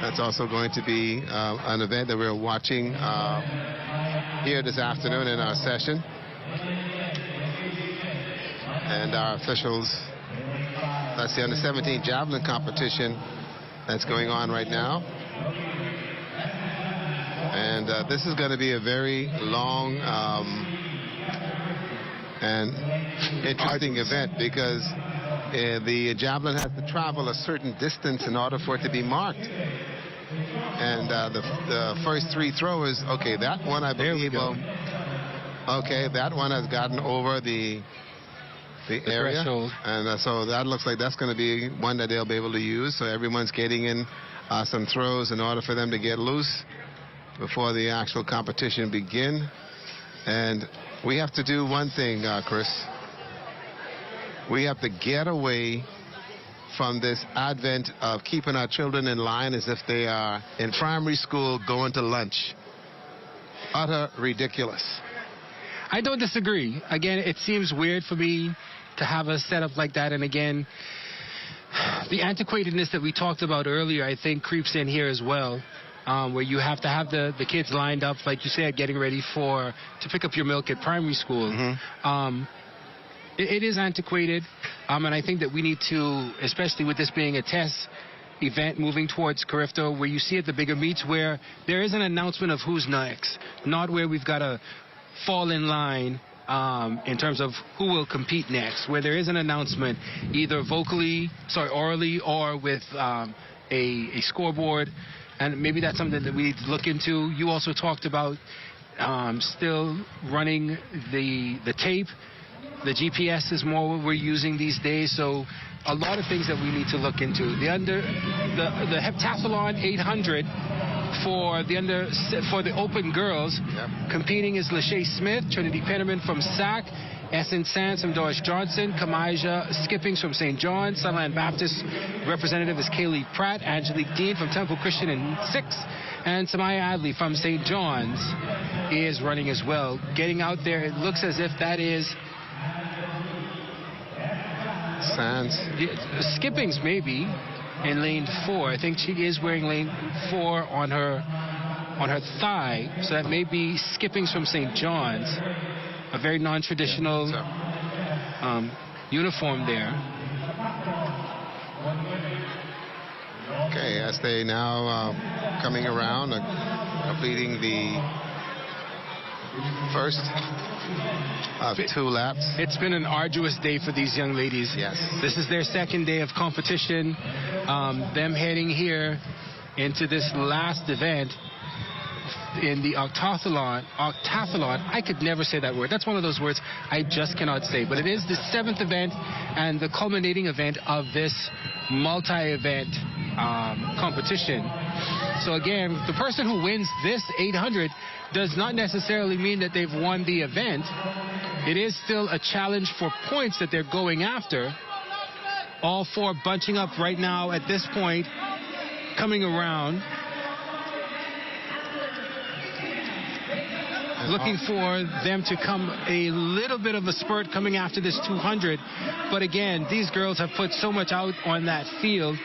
That's also going to be an event that we're watching here this afternoon in our session. And our officials, that's the under 17 javelin competition that's going on right now. And this is going to be a very long and interesting event, because the javelin has to travel a certain distance in order for it to be marked. And the first three throwers, okay, that one I believe, okay, that one has gotten over the area, threshold. And so that looks like that's going to be one that they'll be able to use. So everyone's getting in some throws in order for them to get loose before the actual competition begin. And we have to do one thing, Chris. We have to get away from this advent of keeping our children in line as if they are in primary school going to lunch. Utter ridiculous. I don't disagree. Again, it seems weird for me to have a setup like that. And again, the antiquatedness that we talked about earlier, I think, creeps in here as well, where you have to have the kids lined up, like you said, getting ready to pick up your milk at primary school. Mm-hmm. It is antiquated, and I think that we need to, especially with this being a test event moving towards CARIFTA, where you see at the bigger meets where there is an announcement of who's next, not where we've got to fall in line in terms of who will compete next, where there is an announcement either orally or with a scoreboard. And maybe that's something that we need to look into. You also talked about still running the tape. The GPS is more what we're using these days, so a lot of things that we need to look into. The heptathlon 800 for the open girls, competing is Lachey Smith, Trinity Penniman from SAC, Essen Sands from Doris Johnson, Kamijah Skippings from St. John, Sunland Baptist representative is Kaylee Pratt, Angelique Dean from Temple Christian in 6, and Samaya Adley from St. John's is running as well. Getting out there, it looks as if that is Sands. Skippings maybe in lane 4. I think she is wearing lane 4 on her thigh, so that may be Skippings from St. John's. A very non-traditional uniform there. Okay, as they now coming around, completing the first of 2 laps. It's been an arduous day for these young ladies. Yes. This is their second day of competition. Them heading here into this last event in the Octathlon. I could never say that word. That's one of those words I just cannot say. But it is the 7th event and the culminating event of this multi-event competition. So again, the person who wins this 800 does not necessarily mean that they've won the event. It is still a challenge for points that they're going after. All 4 bunching up right now at this point, coming around. Looking for them to come a little bit of a spurt coming after this 200. But again, these girls have put so much out on that field,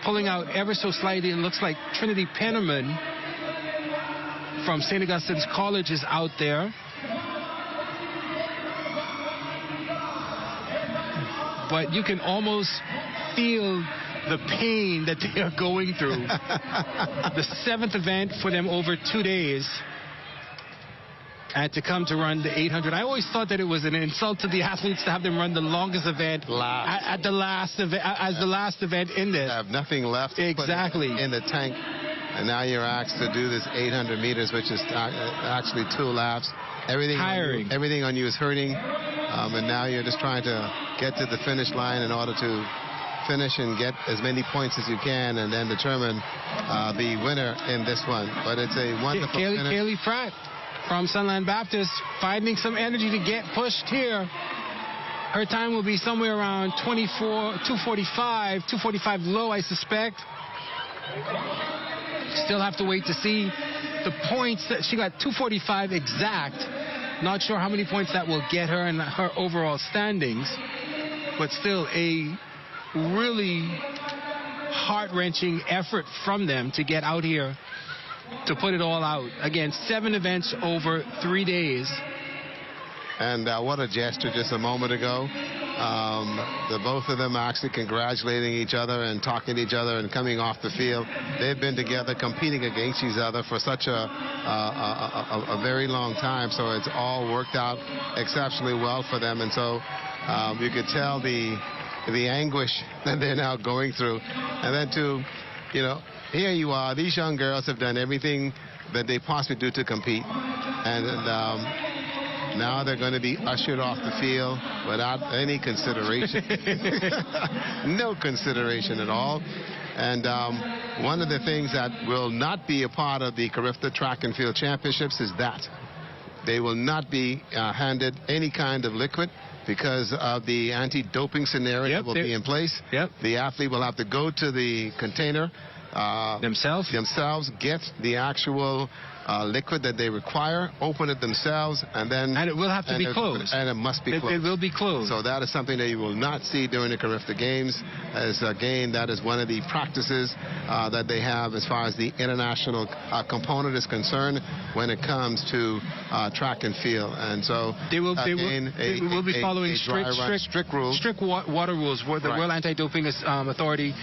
pulling out ever so slightly. It looks like Trinity Penniman from St. Augustine's College is out there. But you can almost feel the pain that they are going through. The 7th event for them over 2 days. And to come to run the 800. I always thought that it was an insult to the athletes to have them run the longest event at the last event, as the last event in this. Have nothing left exactly in the tank, and now you're asked to do this 800 meters, which is actually 2 laps. Everything tiring. Everything on you is hurting, and now you're just trying to get to the finish line in order to finish and get as many points as you can, and then determine the winner in this one. But it's a wonderful finish. Kaylee Pratt from Sunland Baptist finding some energy to get pushed here. Her time will be somewhere around 2:45 low, I suspect. Still have to wait to see the points. That she got 2:45 exact. Not sure how many points that will get her in her overall standings, but still a really heart-wrenching effort from them to get out here to put it all out. Again, 7 events over 3 days. And what a gesture just a moment ago. The both of them actually congratulating each other and talking to each other and coming off the field. They've been together competing against each other for such a very long time, so it's all worked out exceptionally well for them. And so you could tell the anguish that they're now going through. And then here you are, these young girls have done everything that they possibly do to compete. And now they're going to be ushered off the field without any consideration. No consideration at all. And one of the things that will not be a part of the CARIFTA Track and Field Championships is that they will not be handed any kind of liquid because of the anti-doping scenario that will be in place. The athlete will have to go to the container themselves, get the actual liquid that they require, open it themselves, and it will have to be closed. And it must be closed. It will be closed. So that is something that you will not see during the CARIFTA Games. As again, that is one of the practices that they have as far as the international component is concerned when it comes to track and field. And so they will be following strict rules, strict water rules. Where the World Anti-Doping Authority,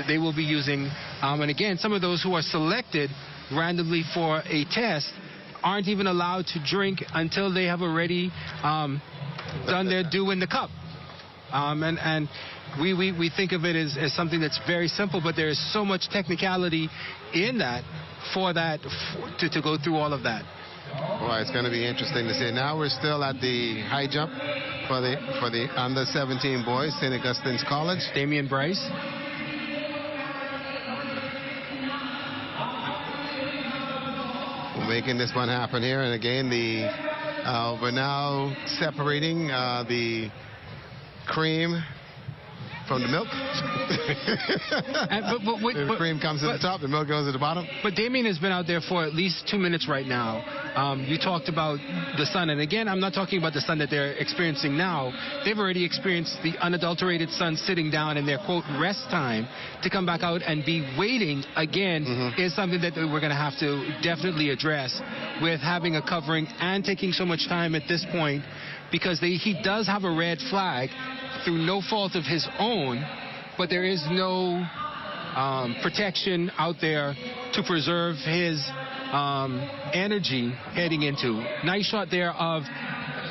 they will be using. And again, some of those who are selected randomly for a test aren't even allowed to drink until they have already done their due in the cup. And we think of it as something that's very simple, but there is so much technicality in that to go through all of that. Boy, it's going to be interesting to see. Now we're still at the high jump for the under 17 boys, St. Augustine's College. Damian Bryce. We're making this one happen here, and again, we're now separating the cream from the milk. The cream comes to the top, the milk goes to the bottom. But Damien has been out there for at least 2 minutes right now. You talked about the sun, and again, I'm not talking about the sun that they're experiencing now. They've already experienced the unadulterated sun sitting down in their, quote, rest time. To come back out and be waiting again is something that we're going to have to definitely address with having a covering and taking so much time at this point, because he does have a red flag through no fault of his own, but there is no protection out there to preserve his energy heading into. Nice shot there of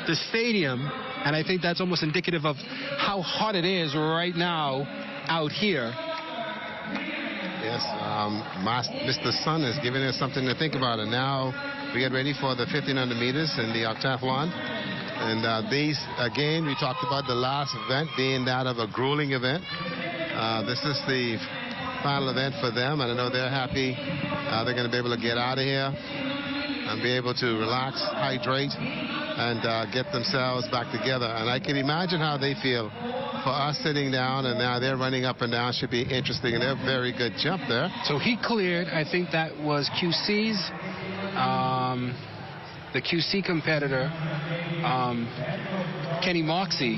the stadium, and I think that's almost indicative of how hot it is right now out here. Yes, Mr. Sun is giving us something to think about, and now we get ready for the 1500 meters in the Octathlon. And these, again, we talked about the last event being that of a grueling event. This is the final event for them, and I know they're happy. They're going to be able to get out of here and be able to relax, hydrate, and get themselves back together. And I can imagine how they feel. For us sitting down, and now they're running up and down, should be interesting, and they're a very good jump there. So he cleared, I think that was QC's, the QC competitor, Kenny Moxie.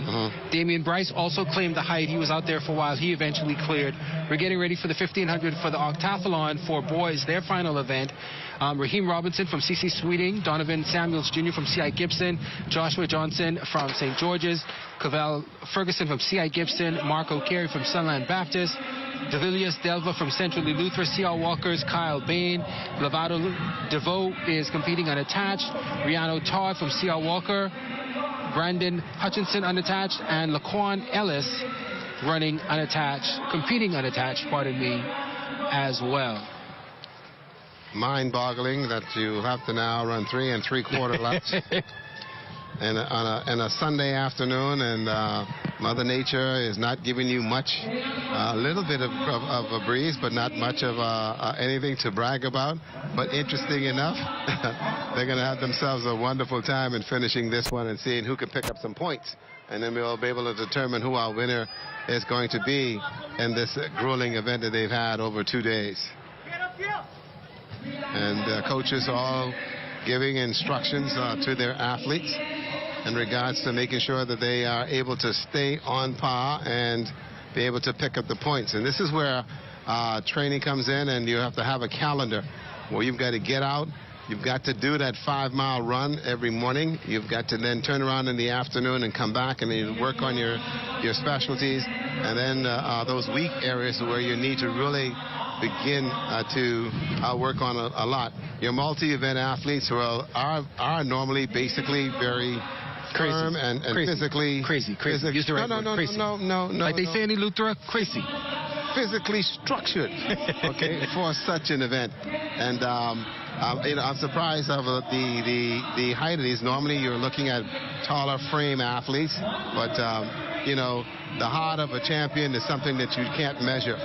Damian Bryce also claimed the height. He was out there for a while. He eventually cleared. We're getting ready for the 1500 for the Octathlon for boys, their final event. Raheem Robinson from CC Sweeting, Donovan Samuels Jr. from CI Gibson, Joshua Johnson from St. George's, Cavell Ferguson from CI Gibson, Marco Carey from Sunland Baptist, Devilius Delva from Central Eleuthera, CR Walkers, Kyle Bain, Lavado DeVoe is competing unattached, Riano Todd from CR Walker, Brandon Hutchinson unattached, and Laquan Ellis running unattached, competing unattached, pardon me, as well. Mind-boggling that you have to now run 3 3/4 laps and on a Sunday afternoon, and Mother Nature is not giving you much, a little bit of a breeze, but not much of anything to brag about. But interesting enough, they're going to have themselves a wonderful time in finishing this one and seeing who can pick up some points. And then we'll be able to determine who our winner is going to be in this grueling event that they've had over 2 days. And coaches all giving instructions to their athletes in regards to making sure that they are able to stay on par and be able to pick up the points. And this is where training comes in, and you have to have a calendar where you've got to get out. You've got to do that 5-mile run every morning. You've got to then turn around in the afternoon and come back and you work on your specialties. And then those weak areas where you need to really begin to work on a lot. Your multi-event athletes are normally basically very firm and physically crazy. Use the right word. Crazy. No. Like they say in Eleuthera, crazy. Physically structured, okay, for such an event. And I'm surprised of the height of these. Normally you're looking at taller frame athletes, but the heart of a champion is something that you can't measure.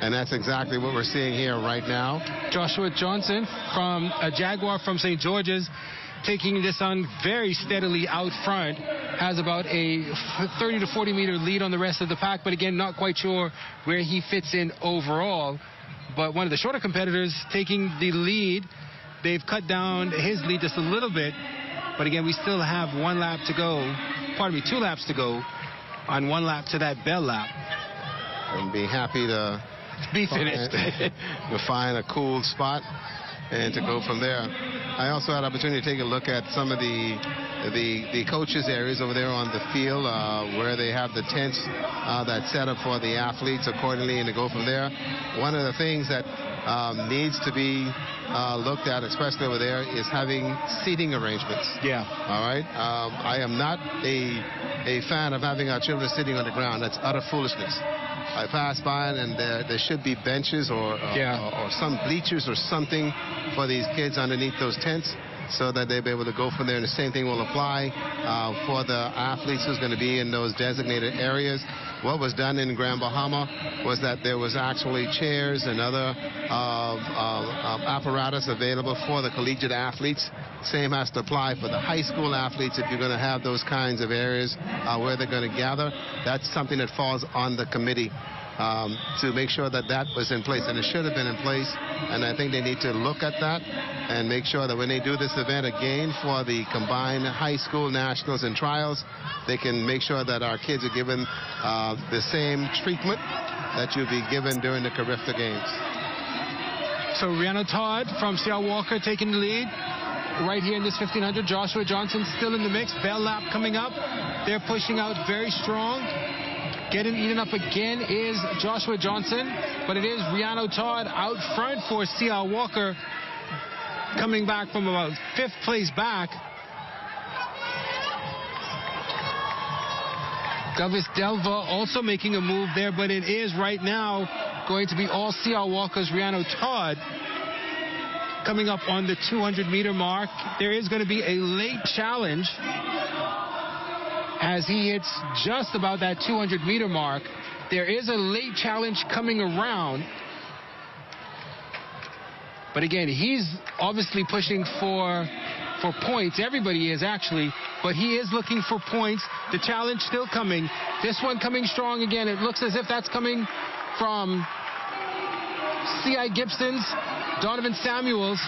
And that's exactly what we're seeing here right now. Joshua Johnson from a Jaguar from St. George's, taking this on very steadily out front, has about a 30 to 40 meter lead on the rest of the pack, but again, not quite sure where he fits in overall. But one of the shorter competitors taking the lead. They've cut down his lead just a little bit, but again, we still have 1 lap to go, 2 laps to go on 1 lap to that bell lap. And be happy to be finished. To find a cool spot and to go from there. I also had an opportunity to take a look at some of the coaches' areas over there on the field where they have the tents that's set up for the athletes accordingly, and to go from there. One of the things that needs to be looked at, especially over there, is having seating arrangements. Yeah. All right. I am not a fan of having our children sitting on the ground. That's utter foolishness. I passed by, and there should be benches or some bleachers or something for these kids underneath those tents so that they'll be able to go from there. And the same thing will apply for the athletes who's going to be in those designated areas. What was done in Grand Bahama was that there was actually chairs and other apparatus available for the collegiate athletes. Same has to apply for the high school athletes. If you're going to have those kinds of areas where they're going to gather, that's something that falls on the committee to make sure that that was in place, and it should have been in place. And I think they need to look at that and make sure that when they do this event again for the combined high school nationals and trials, they can make sure that our kids are given the same treatment that you'll be given during the CARIFTA games. So Rihanna Todd from C.R. Walker taking the lead right here in this 1500. Joshua Johnson still in the mix. Bell lap coming up. They're pushing out very strong. Getting eaten up again is Joshua Johnson, but it is Rihanna Todd out front for C.R. Walker, coming back from about 5th place back. Douglas Delva also making a move there, but it is right now going to be all C.R. Walker's Rihanna Todd coming up on the 200-meter mark. There is going to be a late challenge as he hits just about that 200-meter mark. There is a late challenge coming around. But again, he's obviously pushing for points. Everybody is actually, but he is looking for points. The challenge still coming. This one coming strong again. It looks as if that's coming from C.I. Gibson's Donovan Samuels.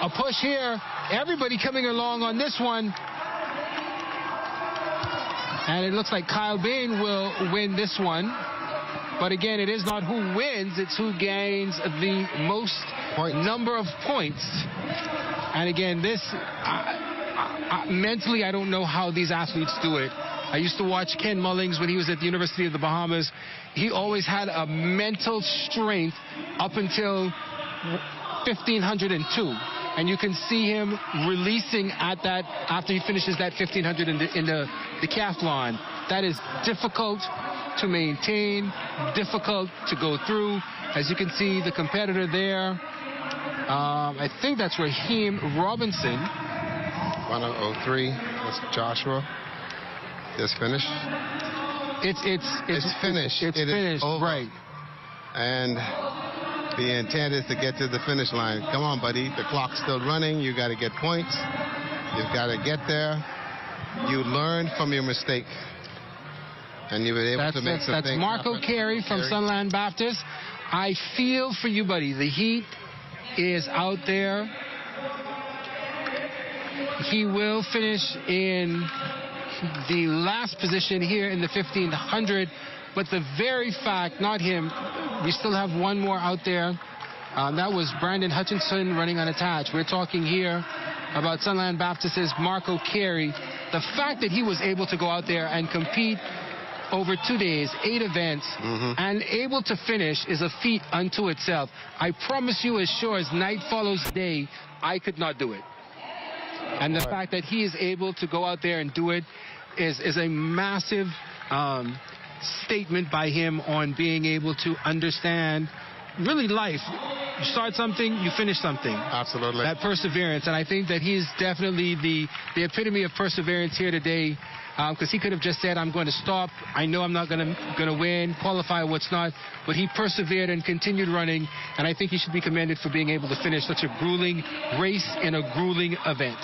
A push here. Everybody coming along on this one. And it looks like Kyle Bain will win this one. But again, it is not who wins, it's who gains the most number of points. And again, this, mentally, I don't know how these athletes do it. I used to watch Ken Mullings when he was at the University of the Bahamas. He always had a mental strength up until 1502. And you can see him releasing at that after he finishes that 1500 in the decathlon. That is difficult to maintain, difficult to go through. As you can see, the competitor there, I think that's Raheem Robinson. 1:03. That's Joshua. Just finished. It's finished. It's finished. Over. Right. And the intent is to get to the finish line. Come on, buddy. The clock's still running. You got to get points. You've got to get there. You learn from your mistake. And you were able to make something. That's Marco Carey from Sunland Baptist. I feel for you, buddy. The heat is out there. He will finish in the last position here in the 1500. But the very fact, not him, we still have one more out there. That was Brandon Hutchinson running unattached. We're talking here about Sunland Baptist's Marco Carey. The fact that he was able to go out there and compete over 2 days, 8 events, and able to finish is a feat unto itself. I promise you, as sure as night follows day, I could not do it. And the fact that he is able to go out there and do it is a massive statement by him on being able to understand really life. You start something, you finish something. Absolutely. That perseverance. And I think that he's definitely the epitome of perseverance here today, because he could have just said, I'm going to stop. I know I'm not going to win, qualify, what's not. But he persevered and continued running. And I think he should be commended for being able to finish such a grueling race in a grueling event.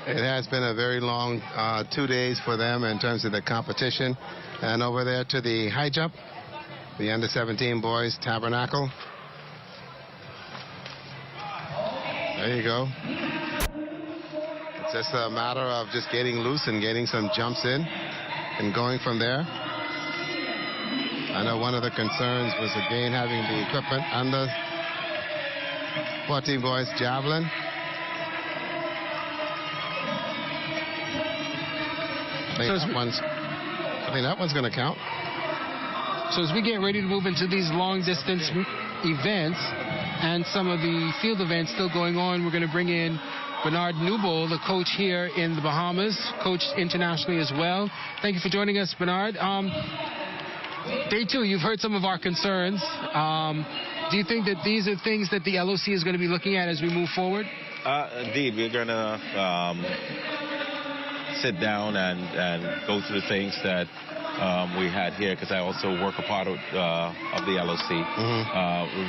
It has been a very long 2 days for them in terms of the competition. And over there to the high jump, the under-17 boys, Tabernacle. There you go. It's just a matter of just getting loose and getting some jumps in and going from there. I know one of the concerns was, again, having the equipment under 14 boys, javelin. I think that one's going to count. So as we get ready to move into these long-distance events and some of the field events still going on, we're going to bring in Bernard Newbold, the coach here in the Bahamas, coached internationally as well. Thank you for joining us, Bernard. Day 2, you've heard some of our concerns. Do you think that these are things that the LOC is going to be looking at as we move forward? Indeed, we're going to sit down and go through the things that we had here, because I also work a part of the LOC,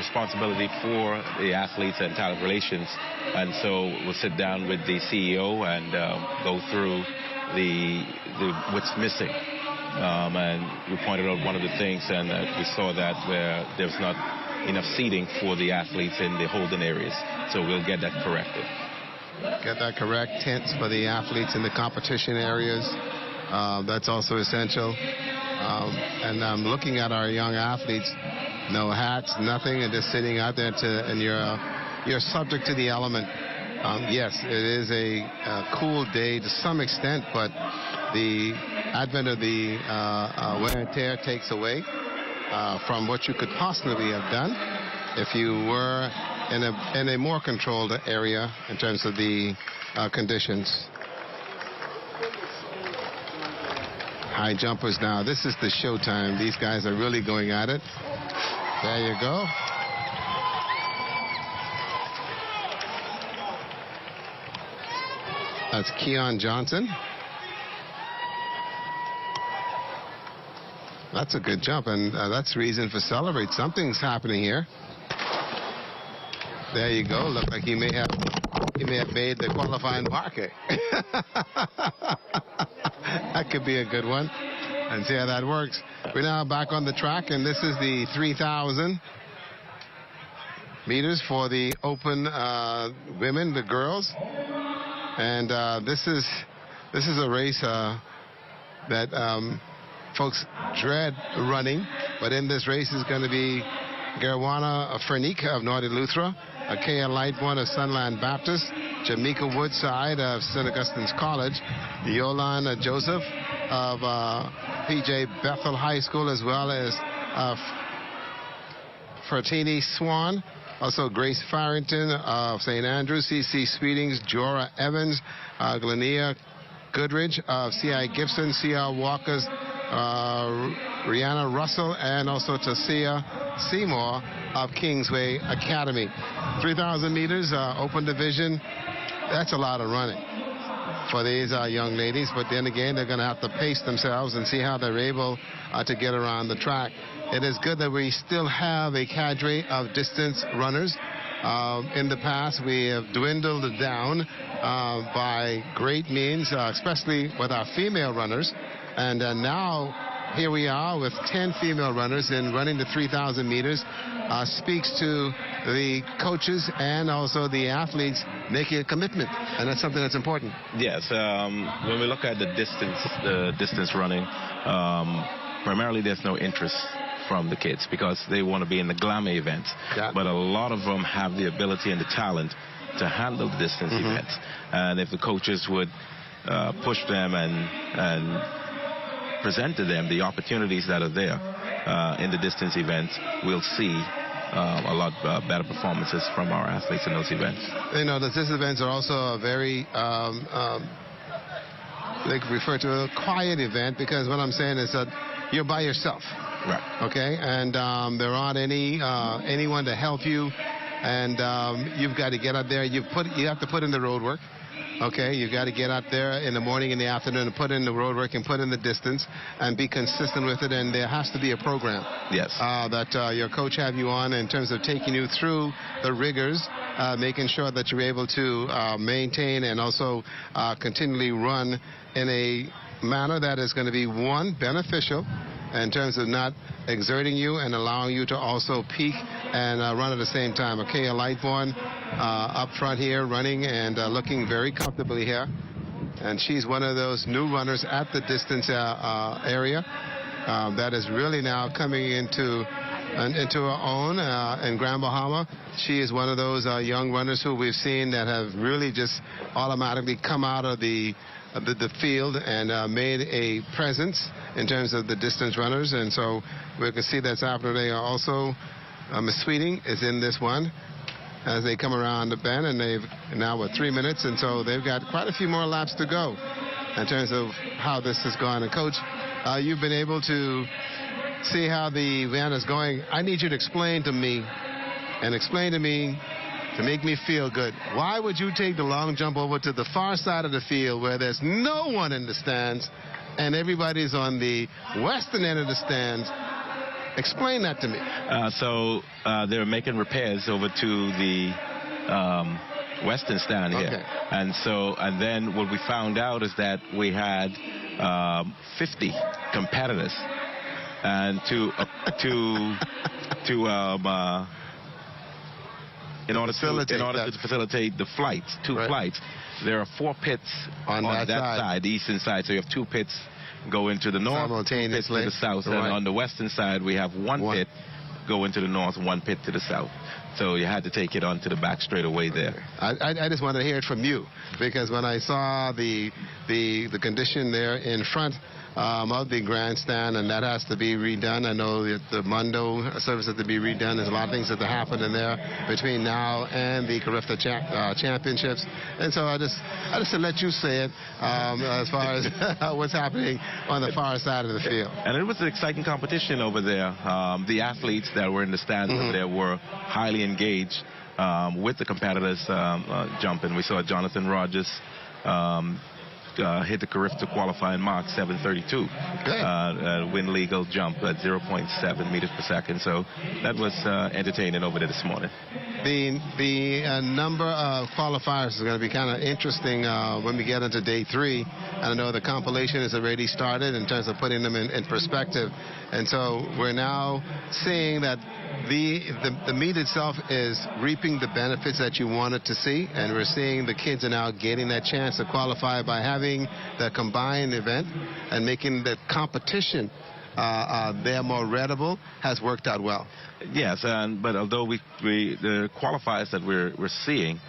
responsibility for the athletes and talent relations. And so we'll sit down with the CEO and go through the what's missing. And we pointed out one of the things, and we saw that where there's not enough seating for the athletes in the holding areas. So we'll get that corrected. Get that correct. Tents for the athletes in the competition areas. That's also essential. And I'm looking at our young athletes. No hats, nothing, and just sitting out there and you're subject to the element. Yes, it is a cool day to some extent, but the advent of the wear and tear takes away from what you could possibly have done if you were in a more controlled area in terms of the conditions. High jumpers now. This is the showtime. These guys are really going at it. There you go. That's Keon Johnson. That's a good jump, and that's reason for celebrate. Something's happening here. There you go. Look like he may have made the qualifying parquet. That could be a good one. And see how that works. We're now back on the track, and this is the 3,000 meters for the open women, the girls. And this is a race that folks dread running, but in this race is going to be Gerwana Fernique of Northern Lutheran, Akea Lightborn of Sunland Baptist, Jamaica Woodside of St. Augustine's College, Yolanda Joseph of PJ Bethel High School, as well as Fertini Swan, also Grace Farrington of St. Andrews, C.C. Sweetings, Jora Evans, Glenia Goodridge of C.I. Gibson, C.R. Walker's Rihanna Russell, and also Tasia Seymour of Kingsway Academy. 3,000 meters, open division. That's a lot of running for these young ladies, but then again, they're going to have to pace themselves and see how they're able to get around the track. It is good that we still have a cadre of distance runners. In the past, we have dwindled down by great means, especially with our female runners. And now here we are with 10 female runners and running the 3,000 meters. Speaks to the coaches and also the athletes making a commitment, and that's something that's important. Yes, when we look at the distance running, primarily there's no interest from the kids because they want to be in the glamour events. Yeah. But a lot of them have the ability and the talent to handle the distance events. And if the coaches would push them and present to them the opportunities that are there in the distance events, we'll see a lot better performances from our athletes in those events. You know, the distance events are also a very, they refer to a quiet event, because what I'm saying is that you're by yourself. Right. Okay, and there aren't anyone to help you, and you've got to get out there. You have to put in the road work. Okay, you've got to get out there in the morning, in the afternoon, and put in the road work and put in the distance and be consistent with it. And there has to be a program. Yes. That your coach have you on in terms of taking you through the rigors, making sure that you're able to maintain and also continually run in a manner that is going to be, one, beneficial in terms of not exerting you and allowing you to also peak and run at the same time. Akea Lightborn up front here running and looking very comfortably here. And she's one of those new runners at the distance area that is really now coming into her own in Grand Bahama. She is one of those young runners who we've seen that have really just automatically come out of the field and made a presence in terms of the distance runners. And so we can see that's after they are also, Miss Sweeting is in this one as they come around the bend, and they've now 3 minutes, and so they've got quite a few more laps to go in terms of how this has gone. And Coach, you've been able to see how the event is going. I need you to explain to me to make me feel good, why would you take the long jump over to the far side of the field where there's no one in the stands and everybody's on the western end of the stands? Explain that to me. So they're making repairs over to the western stand here. Okay. And then what we found out is that we had 50 competitors, and in order to facilitate the flights, two flights, there are 4 pits on that side, the eastern side. So you have 2 pits go into the north, 2 pits to the south, and on the western side we have 1 pit go into the north, 1 pit to the south. So you had to take it onto the back straight away there. I just wanted to hear it from you, because when I saw the condition there in front of the grandstand, and that has to be redone. I know that the Mundo service has to be redone. There's a lot of things that have to happen in there between now and the CARIFTA championships. And so I just to let you say it as far as what's happening on the far side of the field. And it was an exciting competition over there. The athletes that were in the stands over there were highly engaged with the competitors jumping. We saw Jonathan Rogers hit the CARIFTA qualifying mark, 7:32. Win legal jump at 0.7 meters per second. So that was entertaining over there this morning. The number of qualifiers is going to be kind of interesting when we get into day 3. And I know the compilation has already started in terms of putting them in perspective. And so we're now seeing that the meet itself is reaping the benefits that you wanted to see, and we're seeing the kids are now getting that chance to qualify by having the combined event, and making the competition there more readable has worked out well. Yes, but although the qualifiers that we're seeing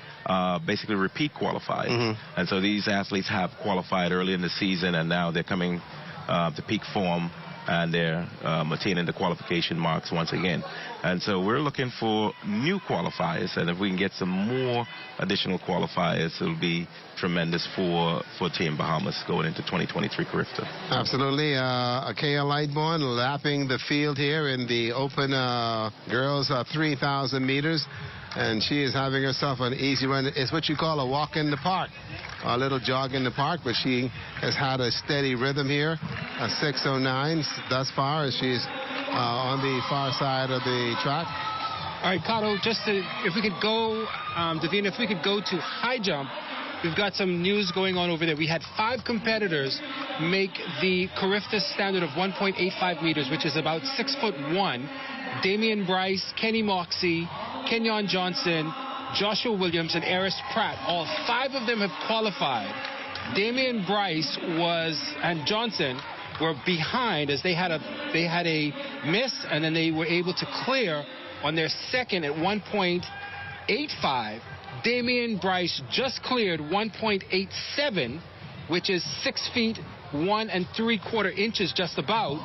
basically repeat qualifiers, and so these athletes have qualified early in the season, and now they're coming to peak form, and they're attaining the qualification marks once again. And so we're looking for new qualifiers, and if we can get some more additional qualifiers, it'll be tremendous for Team Bahamas going into 2023 CARIFTA. Absolutely. Akea Lightborn lapping the field here in the open girls 3,000 meters. And she is having herself an easy run. It's what you call a walk in the park, a little jog in the park, but she has had a steady rhythm here, a 6:09 thus far, as she's on the far side of the track. All right, Kato, if we could go, Davina, if we could go to high jump. We've got some news going on over there. We had 5 competitors make the CARIFTA standard of 1.85 meters, which is about 6'1". Damian Bryce, Kenny Moxie, Kenyon Johnson, Joshua Williams, and Eris Pratt. All 5 of them have qualified. Damian Bryce and Johnson were behind, as they had a miss, and then they were able to clear on their second at 1.85. Damian Bryce just cleared 1.87, which is 6 feet 1 3/4 just about.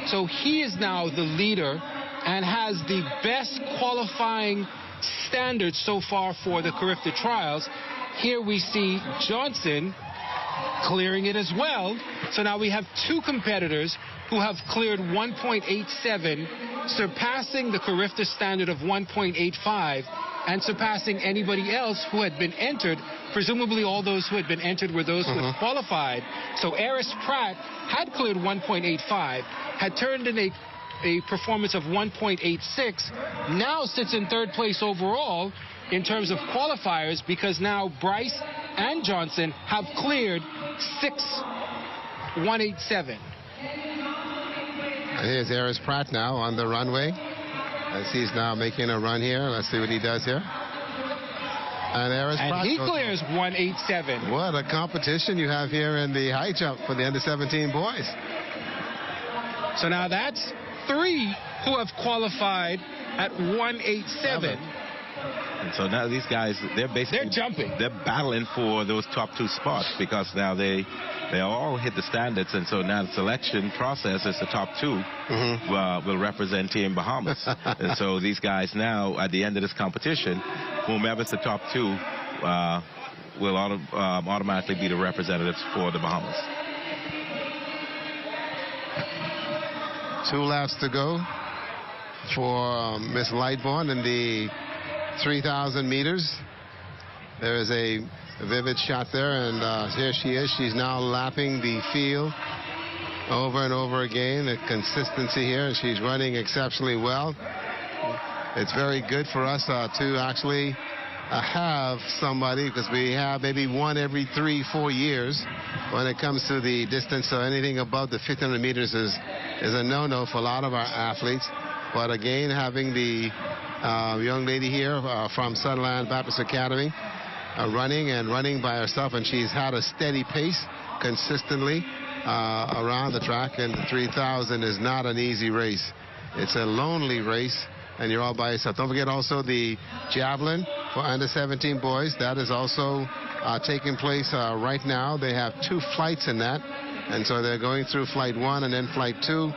So he is now the leader and has the best qualifying standard so far for the CARIFTA trials. Here we see Johnson clearing it as well. So now we have 2 competitors who have cleared 1.87, surpassing the CARIFTA standard of 1.85, and surpassing anybody else who had been entered. Presumably all those who had been entered were those who had qualified. So Eris Pratt had cleared 1.85, had turned in a performance of 1.86, now sits in 3rd place overall in terms of qualifiers, because now Bryce and Johnson have cleared 6.187. Here's Eris Pratt now on the runway, as he's now making a run here. Let's see what he does here. And Eris Pratt, he clears 1.87. What a competition you have here in the high jump for the under-17 boys. So now that's 3 who have qualified at 1.87. And so now these guys, they're jumping. They're battling for those top 2 spots, because now they all hit the standards, and so now the selection process is the top 2 will represent Team Bahamas. And so these guys now, at the end of this competition, whomever's the top 2 will automatically be the representatives for the Bahamas. 2 laps to go for Miss Lightborn in the 3,000 meters. There is a vivid shot there, and here she is. She's now lapping the field over and over again. The consistency here, and she's running exceptionally well. It's very good for us to actually have somebody, because we have maybe one every 3-4 years when it comes to the distance. So anything above the 1,500 meters is a no-no for a lot of our athletes. But again, having the young lady here from Sunland Baptist Academy running by herself, and she's had a steady pace consistently around the track, and the 3,000 is not an easy race. It's a lonely race, and you're all by yourself. Don't forget also the javelin for under 17 boys. That is also taking place right now. They have 2 flights in that, and so they're going through flight 1 and then flight 2.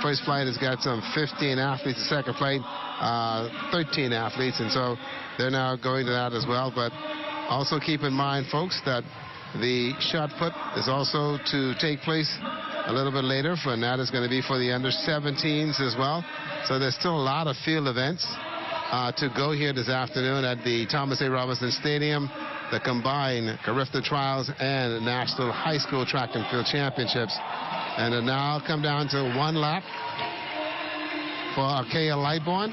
First flight has got some 15 athletes. The second flight, 13 athletes, and so they're now going to that as well. But also keep in mind, folks, that the shot put is also to take place a little bit later, and that is going to be for the under 17s as well. So there's still a lot of field events to go here this afternoon at the Thomas A. Robinson Stadium, the combined CARIFTA Trials and National High School Track and Field Championships. And it now come down to 1 lap for Arkea Lightbourne.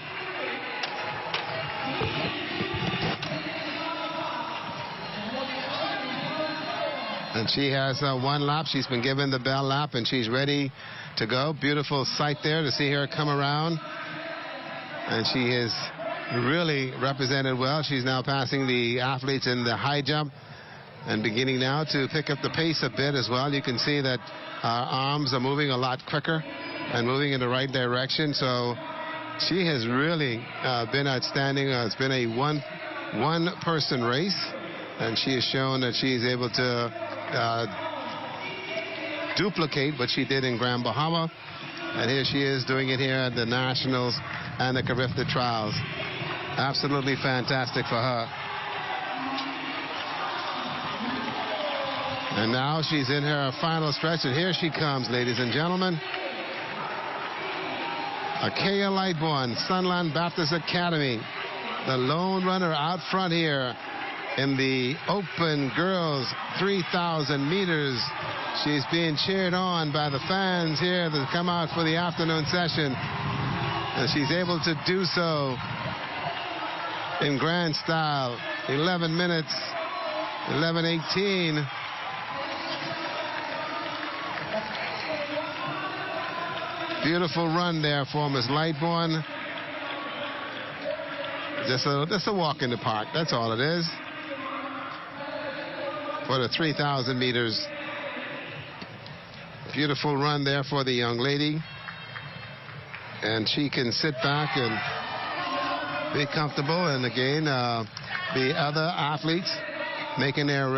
And she has 1 lap. She's been given the bell lap, and she's ready to go. Beautiful sight there to see her come around. And she is really represented well. She's now passing the athletes in the high jump and beginning now to pick up the pace a bit as well. You can see that arms are moving a lot quicker and moving in the right direction. So she has really been outstanding. It's been a one-person race, and she has shown that she's able to duplicate what she did in Grand Bahama, and here she is doing it here at the Nationals and the CARIFTA Trials. Absolutely fantastic for her. And now she's in her final stretch, and here she comes, ladies and gentlemen. Arkea Lightbourne, Sunland Baptist Academy, the lone runner out front here in the open girls 3,000 meters. She's being cheered on by the fans here that come out for the afternoon session. And she's able to do so in grand style. 11 minutes, 11:18. Beautiful run there for Miss Lightbourne. Just a walk in the park. That's all it is. For the 3,000 meters. Beautiful run there for the young lady. And she can sit back and be comfortable. And again, the other athletes making their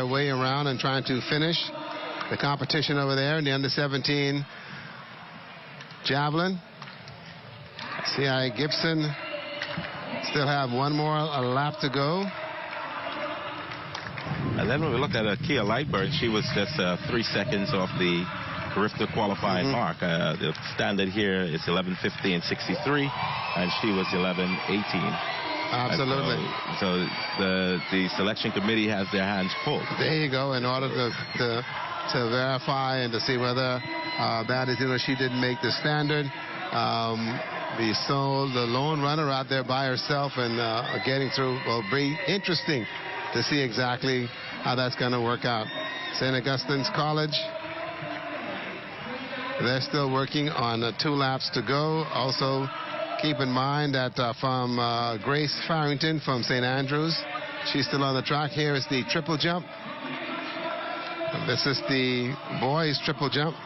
way around and trying to finish the competition over there in the under 17 javelin. C.I. Gibson still have one more lap to go. And then when we look at Kia Lightbourne, she was just 3 seconds off the CARIFTA qualifying mark. The standard here is 11:15.63, and she was 11:18. Absolutely. So the selection committee has their hands full. There you go. In order to verify and to see whether that is, she didn't make the standard. The lone runner out there by herself and getting through will be interesting to see exactly how that's going to work out. St. Augustine's College, they're still working on 2 laps to go. Also, keep in mind that from Grace Farrington from St. Andrews, she's still on the track. Here is the triple jump. This is the boys' triple jump.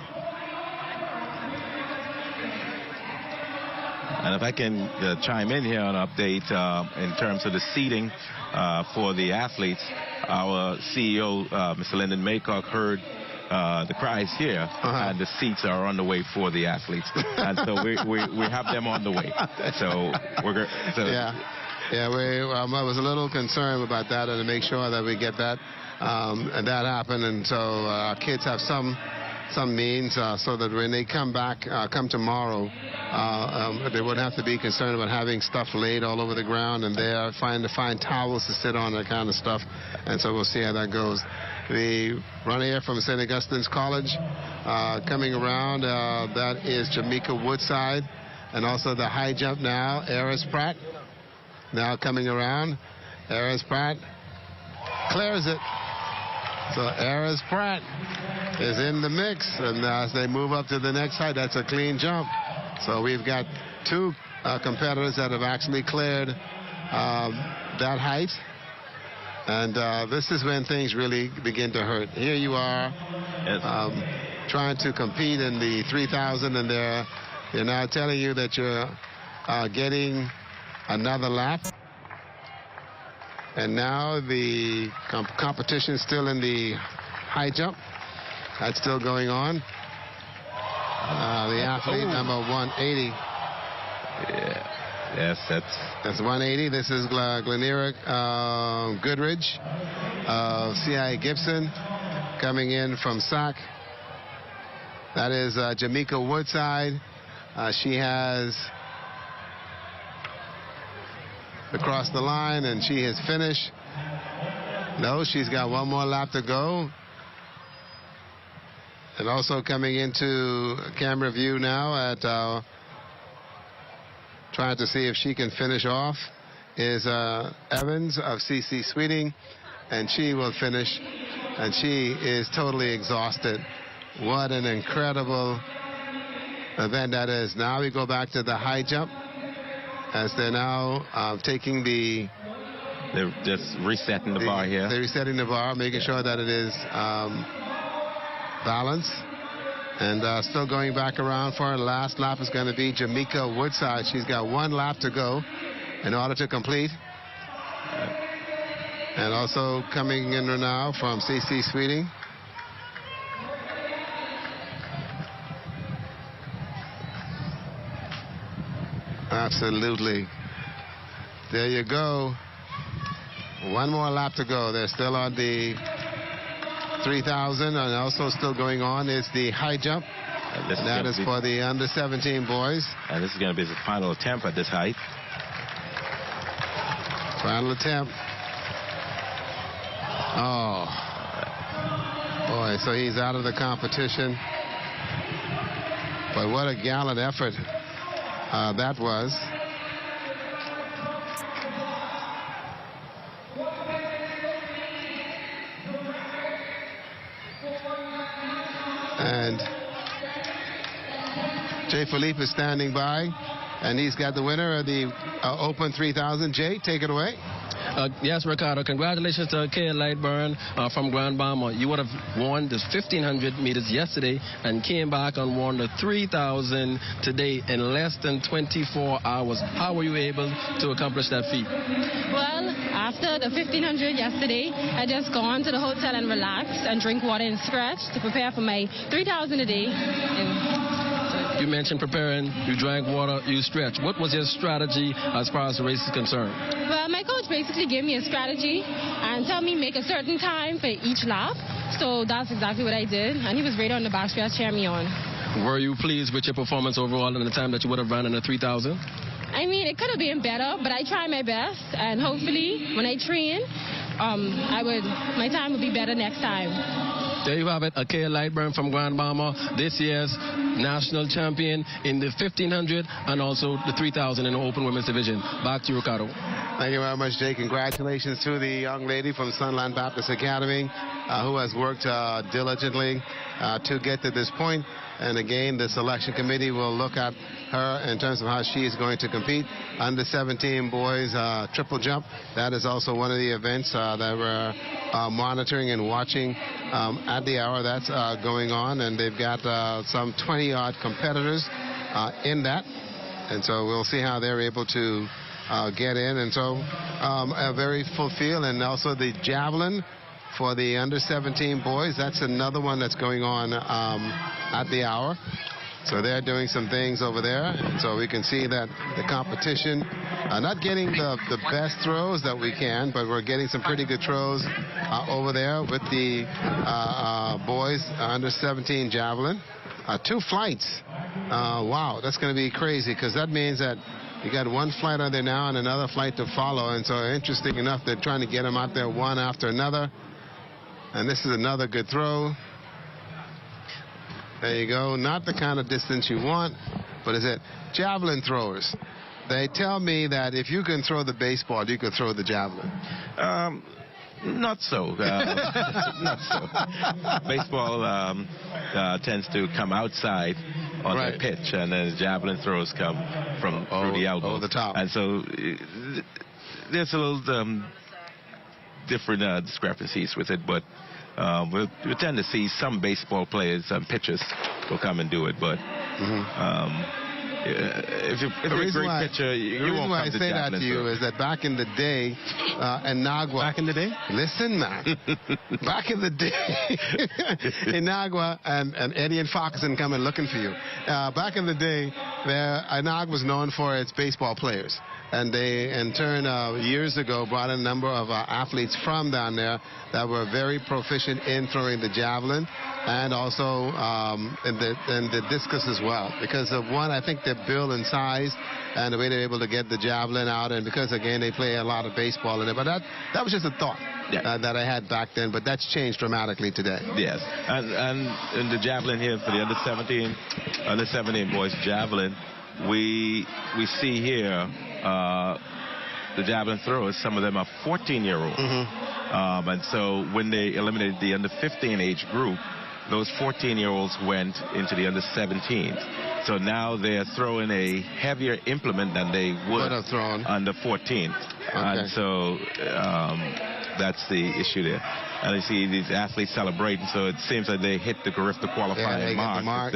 And if I can chime in here on an update in terms of the seating for the athletes, our CEO, Mr. Lyndon Maycock, heard the cries here, and the seats are on the way for the athletes. And so we have them on the way. So we're Yeah, I was a little concerned about that, and to make sure that we get that and that happen. And so our kids have some some means so that when they come back, come tomorrow, they wouldn't have to be concerned about having stuff laid all over the ground and they are trying to find towels to sit on, that kind of stuff. And so we'll see how that goes. The runner here from St. Augustine's College coming around, that is Jamaica Woodside. And also the high jump now, Eris Pratt. Now coming around, Eris Pratt clears it. So Eris Pratt is in the mix, and as they move up to the next height, that's a clean jump. So we've got two competitors that have actually cleared that height. And this is when things really begin to hurt. Here you are trying to compete in the 3,000, and they're now telling you that you're getting another lap. And now the competition still in the high jump. That's still going on. The athlete number 180. Yeah. Yes, that's 180. This is Glenera Goodridge of C.I. Gibson coming in from SAC. That is Jamaica Woodside. She has across the line, and she has finished. No, she's got one more lap to go. And also coming into camera view now at trying to see if she can finish off is Evans of C.C. Sweeting, and she will finish, and she is totally exhausted. What an incredible event that is. Now we go back to the high jump, as they're now taking the... They're just resetting the bar here. They're resetting the bar, making sure that it is balanced. And still going back around for her. Last lap is going to be Jamaica Woodside. She's got one lap to go in order to complete. And also coming in now from C.C. Sweeting. Absolutely. There you go. One more lap to go. They're still on the 3,000, and also still going on is the high jump. And that is for the under 17 boys. And this is going to be the final attempt at this height. Final attempt. Oh. Boy, so he's out of the competition. But what a gallant effort that was. And Jay Philippe is standing by, and he's got the winner of the Open 3000. Jay, take it away. Yes, Ricardo, congratulations to Kay Lightburn from Grand Bahama. You would have won the 1,500 meters yesterday and came back and won the 3,000 today in less than 24 hours. How were you able to accomplish that feat? Well, after the 1,500 yesterday, I just gone to the hotel and relaxed and drink water and stretch to prepare for my 3,000 a day. You mentioned preparing, you drank water, you stretched. What was your strategy as far as the race is concerned? Well, my coach basically gave me a strategy and told me make a certain time for each lap. So that's exactly what I did. And he was right on the back stretch, cheering me on. Were you pleased with your performance overall in the time that you would have run in the 3,000? I mean, it could have been better, but I tried my best. And hopefully, when I train, my time will be better next time. There you have it, Akea Lightburn from Grand Bahama, this year's national champion in the 1,500 and also the 3,000 in the Open Women's Division. Back to you, Ricardo. Thank you very much, Jay. Congratulations to the young lady from Sunland Baptist Academy who has worked diligently to get to this point. And again, the selection committee will look at her in terms of how she is going to compete. Under 17 boys triple jump. That is also one of the events that we're monitoring and watching at the hour. That's going on, and they've got some 20-odd competitors in that. And so we'll see how they're able to get in. And so a very full field. And also the javelin for the under 17 boys. That's another one that's going on at the hour. So they're doing some things over there. So we can see that the competition, not getting the best throws that we can, but we're getting some pretty good throws over there with the boys under 17 javelin. 2 flights. Wow, that's going to be crazy, because that means that you got 1 flight on there now and another flight to follow. And so interesting enough, they're trying to get them out there one after another. And this is another good throw. There you go. Not the kind of distance you want, but is it javelin throwers? They tell me that if you can throw the baseball, you can throw the javelin. Not so. Not so. Baseball tends to come outside on the pitch, and then javelin throws come from through the elbow. Over the top. And so there's a little different discrepancies with it, but we tend to see some baseball players and pitchers will come and do it, but if you're a great pitcher, you won't come to javelin. The reason why I say that to you is that back in the day, in Nagua. Back in the day? Listen, man. Back in the day, in Nagua, and Eddie and Foxen coming looking for you. Back in the day, Nagua was known for its baseball players. And they, in turn, years ago, brought a number of athletes from down there that were very proficient in throwing the javelin and also in the discus as well. Because of one, I think their build and size and the way they're able to get the javelin out, and because, again, they play a lot of baseball in it. But that was just a thought that I had back then, but that's changed dramatically today. Yes, and in the javelin here for the under 17 boys javelin, we see here the javelin throwers, some of them are 14-year-olds. And so when they eliminated the under 15 age group, those 14-year-olds went into the under 17s. So now they're throwing a heavier implement than they would have thrown under 14. And so that's the issue there. And you see these athletes celebrating, so it seems like they hit the CARIFTA qualifying mark.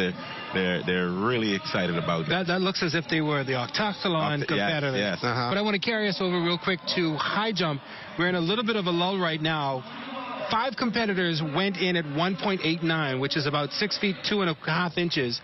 They're really excited about it. That looks as if they were the Octathlon competitors. Yes. But I want to carry us over real quick to high jump. We're in a little bit of a lull right now. 5 competitors went in at 1.89, which is about 6 feet 2.5 inches.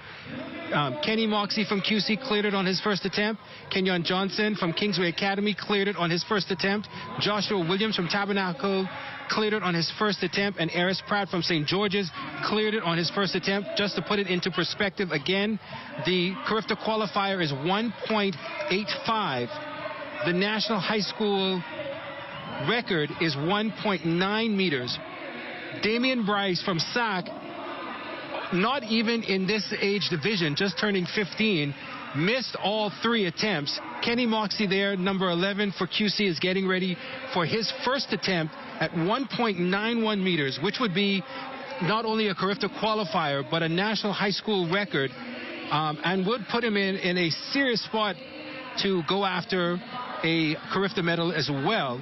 Kenny Moxie from QC cleared it on his first attempt. Kenyon Johnson from Kingsway Academy cleared it on his first attempt. Joshua Williams from Tabernacle cleared it on his first attempt, and Eris Pratt from St. George's cleared it on his first attempt. Just to put it into perspective, again, the CARIFTA qualifier is 1.85. The national high school record is 1.9 meters. Damian Bryce from SAC, not even in this age division, just turning 15, missed all 3 attempts. Kenny Moxie there, number 11 for QC, is getting ready for his first attempt at 1.91 meters, which would be not only a CARIFTA qualifier, but a national high school record, and would put him in a serious spot to go after a CARIFTA medal as well.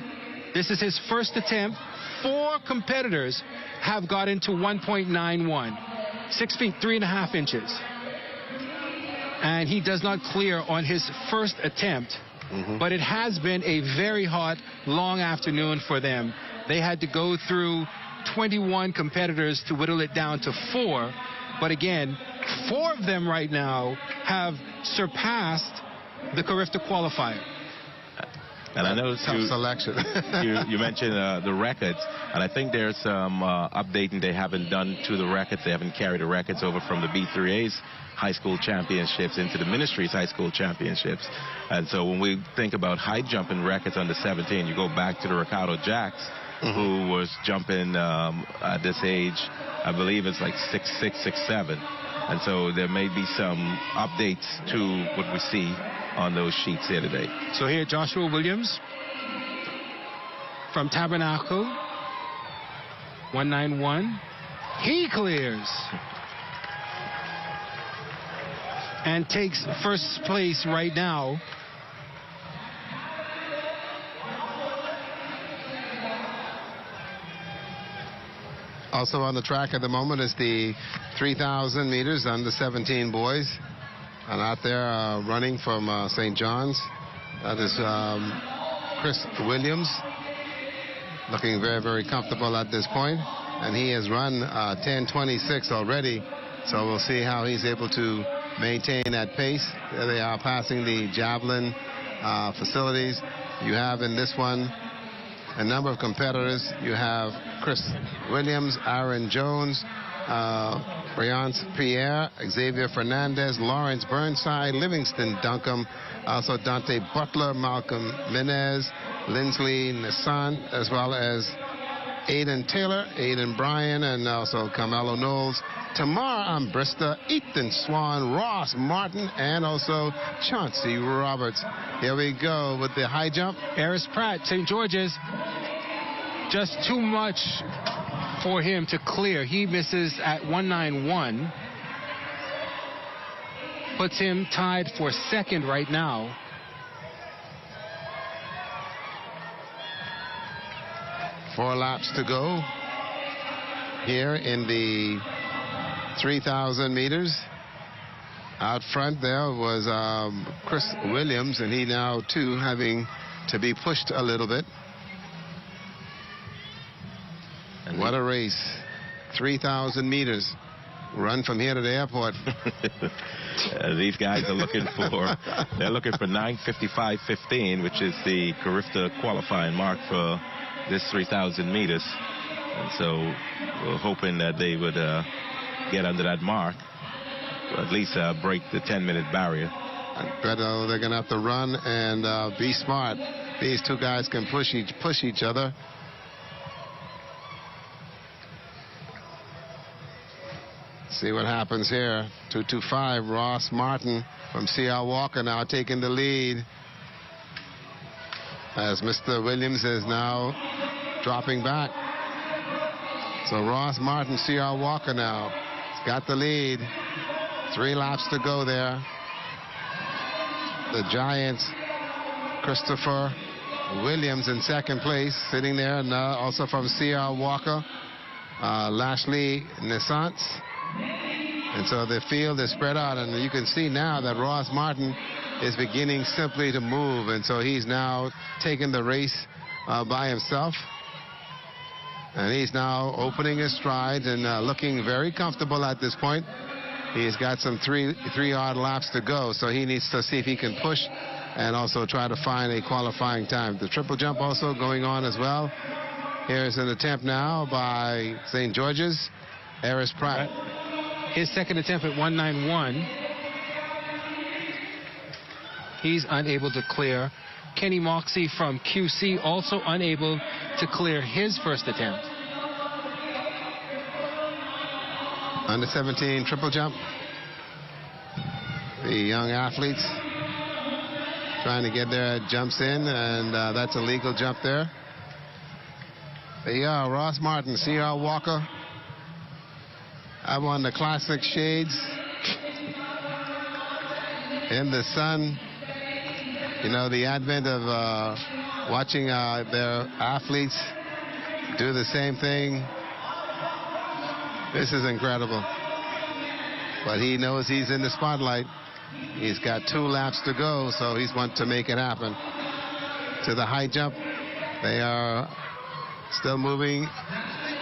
This is his first attempt. 4 competitors have got into 1.91, 6 feet 3.5 inches. And he does not clear on his first attempt. But it has been a very hot, long afternoon for them. They had to go through 21 competitors to whittle it down to 4. But again, 4 of them right now have surpassed the CARIFTA qualifier. And I know selection. you mentioned the records, and I think there's some updating they haven't done to the records. They haven't carried the records over from the B3A's high school championships into the ministry's high school championships. And so when we think about high jumping records under 17, you go back to the Ricardo Jacks, who was jumping at this age, I believe it's like 6'6", 6'7". And so there may be some updates to what we see on those sheets here today. So here, Joshua Williams from Tabernacle, 191. He clears and takes first place right now. Also on the track at the moment is the 3,000 meters under 17 boys. And out there running from St. John's, that is Chris Williams, looking very, very comfortable at this point. And he has run 10:26 already. So we'll see how he's able to maintain that pace. There they are passing the javelin facilities. You have in this one a number of competitors. You have Chris Williams, Aaron Jones, Briance Pierre, Xavier Fernandez, Lawrence Burnside, Livingston Duncombe, also Dante Butler, Malcolm Menez, Lindsley Nissan, as well as Aiden Taylor, Aiden Bryan, and also Carmelo Knowles, Tamar Ambrista, Ethan Swan, Ross Martin, and also Chauncey Roberts. Here we go with the high jump. Eris Pratt, St. George's. Just too much for him to clear. He misses at 191. Puts him tied for second right now. Four laps to go here in the 3,000 meters. Out front there was Chris Williams, and he now too having to be pushed a little bit. And what a race. 3,000 meters. Run from here to the airport. These guys are looking for, they're looking for 9:55.15, which is the CARIFTA qualifying mark for this 3,000 meters. And so we're hoping that they would get under that mark, or at least break the 10-minute barrier. But they're going to have to run and be smart. These two guys can push each other. See what happens here. 2:25. Ross Martin from C.R. Walker now taking the lead, as Mr. Williams is now dropping back. So Ross Martin, C.R. Walker now has got the lead. 3 laps to go there. The Giants, Christopher Williams in second place, sitting there, and also from C.R. Walker, Lashley Nissance. And so the field is spread out, and you can see now that Ross Martin is beginning simply to move, and so he's now taking the race by himself. And he's now opening his strides and looking very comfortable at this point. He's got some three odd laps to go, so he needs to see if he can push and also try to find a qualifying time. The triple jump also going on as well. Here's an attempt now by St. George's, Eris Pratt. His second attempt at 191. He's unable to clear. Kenny Moxie from QC also unable to clear his first attempt. Under 17 triple jump. The young athletes trying to get their jumps in, and that's a legal jump there. There you are, Ross Martin, C.R. Walker. I'm on the classic shades in the sun. You know, the advent of watching their athletes do the same thing. This is incredible. But he knows he's in the spotlight. He's got 2 laps to go, so he's want to make it happen. To the high jump, they are still moving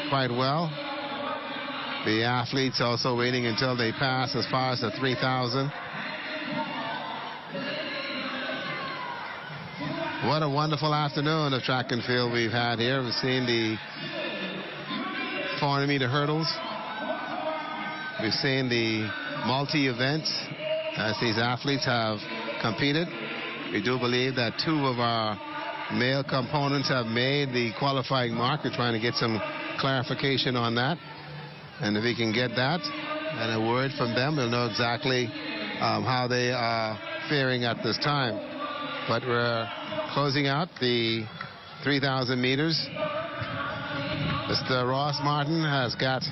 quite well. The athletes also waiting until they pass as far as the 3,000. What a wonderful afternoon of track and field we've had here. We've seen the 400-meter hurdles. We've seen the multi-events as these athletes have competed. We do believe that 2 of our male components have made the qualifying mark. We're trying to get some clarification on that. And if we can get that and a word from them, we'll know exactly how they are faring at this time. But we're closing out the 3,000 meters. Mr. Ross Martin has got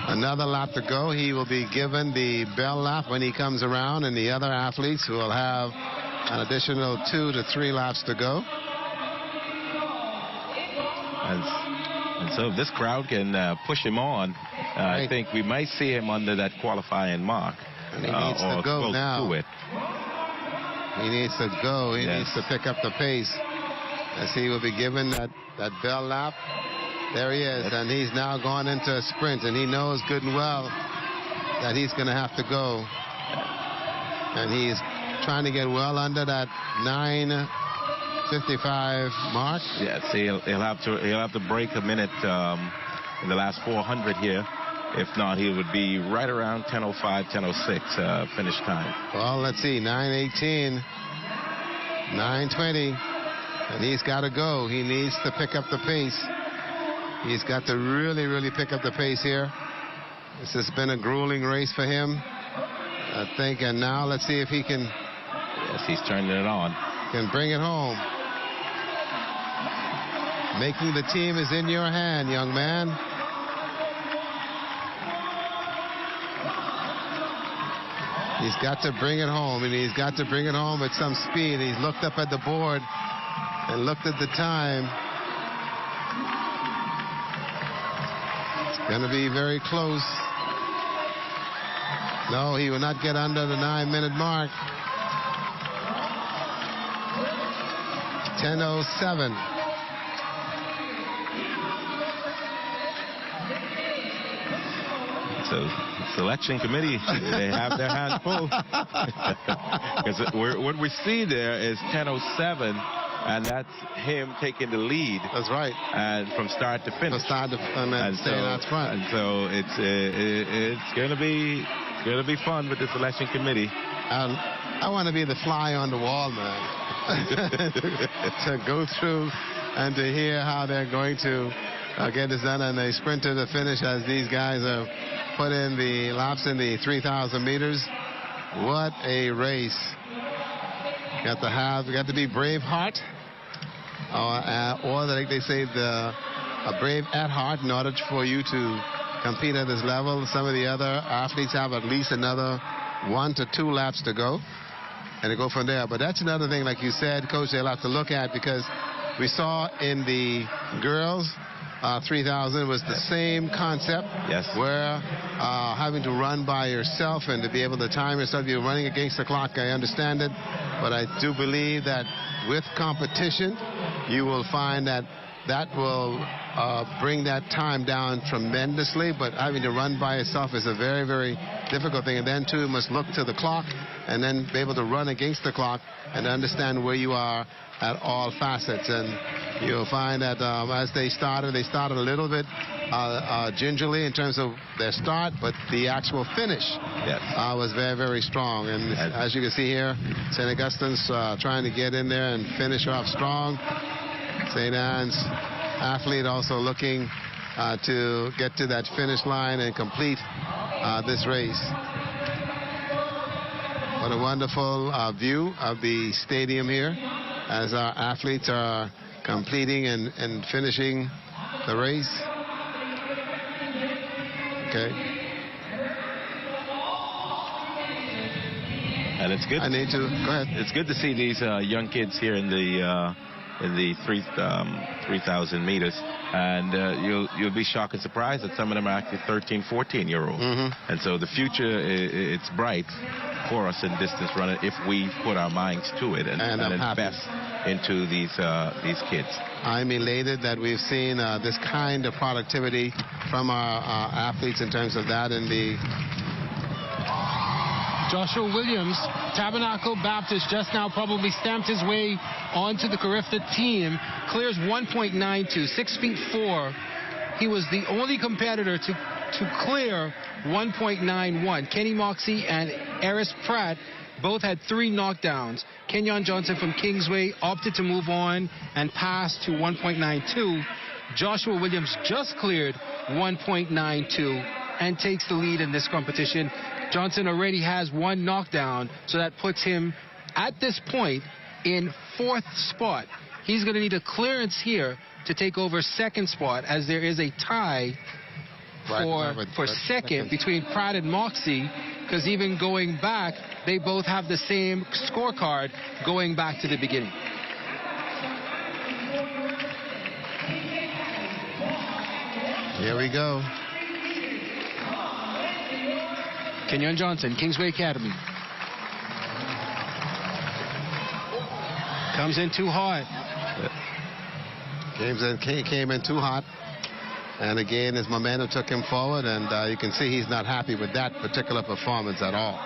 another lap to go. He will be given the bell lap when he comes around, and the other athletes will have an additional 2 to 3 laps to go. And so if this crowd can push him on, I think we might see him under that qualifying mark. And he needs to go now. He needs to go. He needs to pick up the pace, as he will be given that bell lap. There he is, and he's now gone into a sprint, and he knows good and well that he's going to have to go. And he's trying to get well under that 9:55 mark. Yes, he'll have to break a minute in the last 400 here. If not, he would be right around 10:05, 10:06 finish time. Well, let's see, 9:18, 9:20, and he's got to go. He needs to pick up the pace. He's got to really, really pick up the pace here. This has been a grueling race for him, I think, and now let's see if he can. Yes, he's turning it on. Can bring it home. Making the team is in your hand, young man. He's got to bring it home, and he's got to bring it home at some speed. He's looked up at the board and looked at the time. It's going to be very close. No, he will not get under the 9-minute mark. 10:07. So, selection committee, they have their hands full. Because what we see there is 10:07, and that's him taking the lead. That's right. And from start to finish. From start to and staying out front. And so it's going to be fun with the selection committee. I want to be the fly on the wall, man. To go through and to hear how they're going to get this done, and they sprint to the finish as these guys have put in the laps in the 3,000 meters. What a race. You got to be brave heart, or like they say, a brave at heart in order for you to compete at this level. Some of the other athletes have at least another 1 to 2 laps to go, and to go from there. But that's another thing, like you said, Coach, they'll have to look at, because we saw in the girls 3,000 was the same concept. Yes. Where having to run by yourself and to be able to time yourself, you're running against the clock. I understand it, but I do believe that with competition, you will find that will bring that time down tremendously. But having to run by yourself is a very, very difficult thing. And then, too, you must look to the clock and then be able to run against the clock and understand where you are at all facets. And you'll find that as they started a little bit gingerly in terms of their start, but the actual finish was very, very strong. And as you can see here, St. Augustine's trying to get in there and finish off strong. St. Anne's athlete also looking to get to that finish line and complete this race. What a wonderful view of the stadium here as our athletes are completing and finishing the race. Okay. And it's good. Go ahead. It's good to see these young kids here in the 3,000 meters, and you'll be shocked and surprised that some of them are actually 13, 14-year-olds. And so the future, it's bright for us in distance running if we put our minds to it and invest into these kids. I'm elated that we've seen this kind of productivity from our athletes in terms of that. In the Joshua Williams, Tabernacle Baptist, just now probably stamped his way onto the CARIFTA team. Clears 1.92, 6'4". He was the only competitor to clear 1.91. Kenny Moxie and Eris Pratt both had 3 knockdowns. Kenyon Johnson from Kingsway opted to move on and pass to 1.92. Joshua Williams just cleared 1.92 and takes the lead in this competition. Johnson already has 1 knockdown, so that puts him at this point in 4th spot. He's going to need a clearance here to take over 2nd spot, as there is a tie for second between Pratt and Moxie, because even going back, they both have the same scorecard going back to the beginning. Here we go. Kenyon Johnson, Kingsway Academy. Comes in too hot. Came in too hot. And again, his momentum took him forward, and you can see he's not happy with that particular performance at all.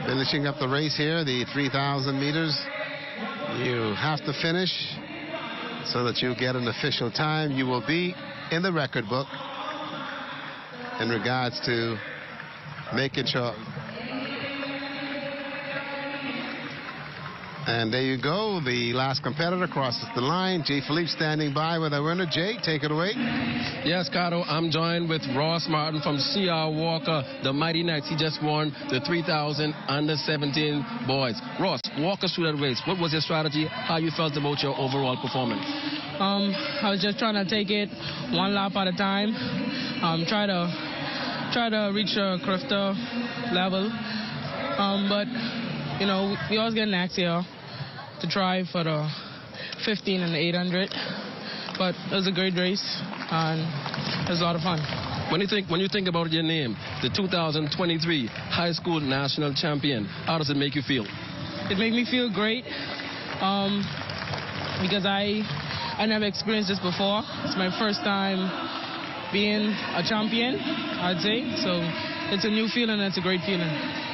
Finishing up the race here, the 3,000 meters. You have to finish so that you get an official time. You will be in the record book in regards to making sure. And there you go. The last competitor crosses the line. Jay Philippe standing by with our winner. Jay, take it away. Yes, Cardo, I'm joined with Ross Martin from C.R. Walker, the Mighty Knights. He just won the 3,000 under-17 boys. Ross, walk us through that race. What was your strategy? How you felt about your overall performance? I was just trying to take it one lap at a time. Try to reach a CARIFTA level. But you know, we always get next year to try for the 15 and the 800. But it was a great race, and it was a lot of fun. When you think about your name, the 2023 High School National Champion, how does it make you feel? It made me feel great because I never experienced this before. It's my first time being a champion, I'd say. So it's a new feeling, and it's a great feeling.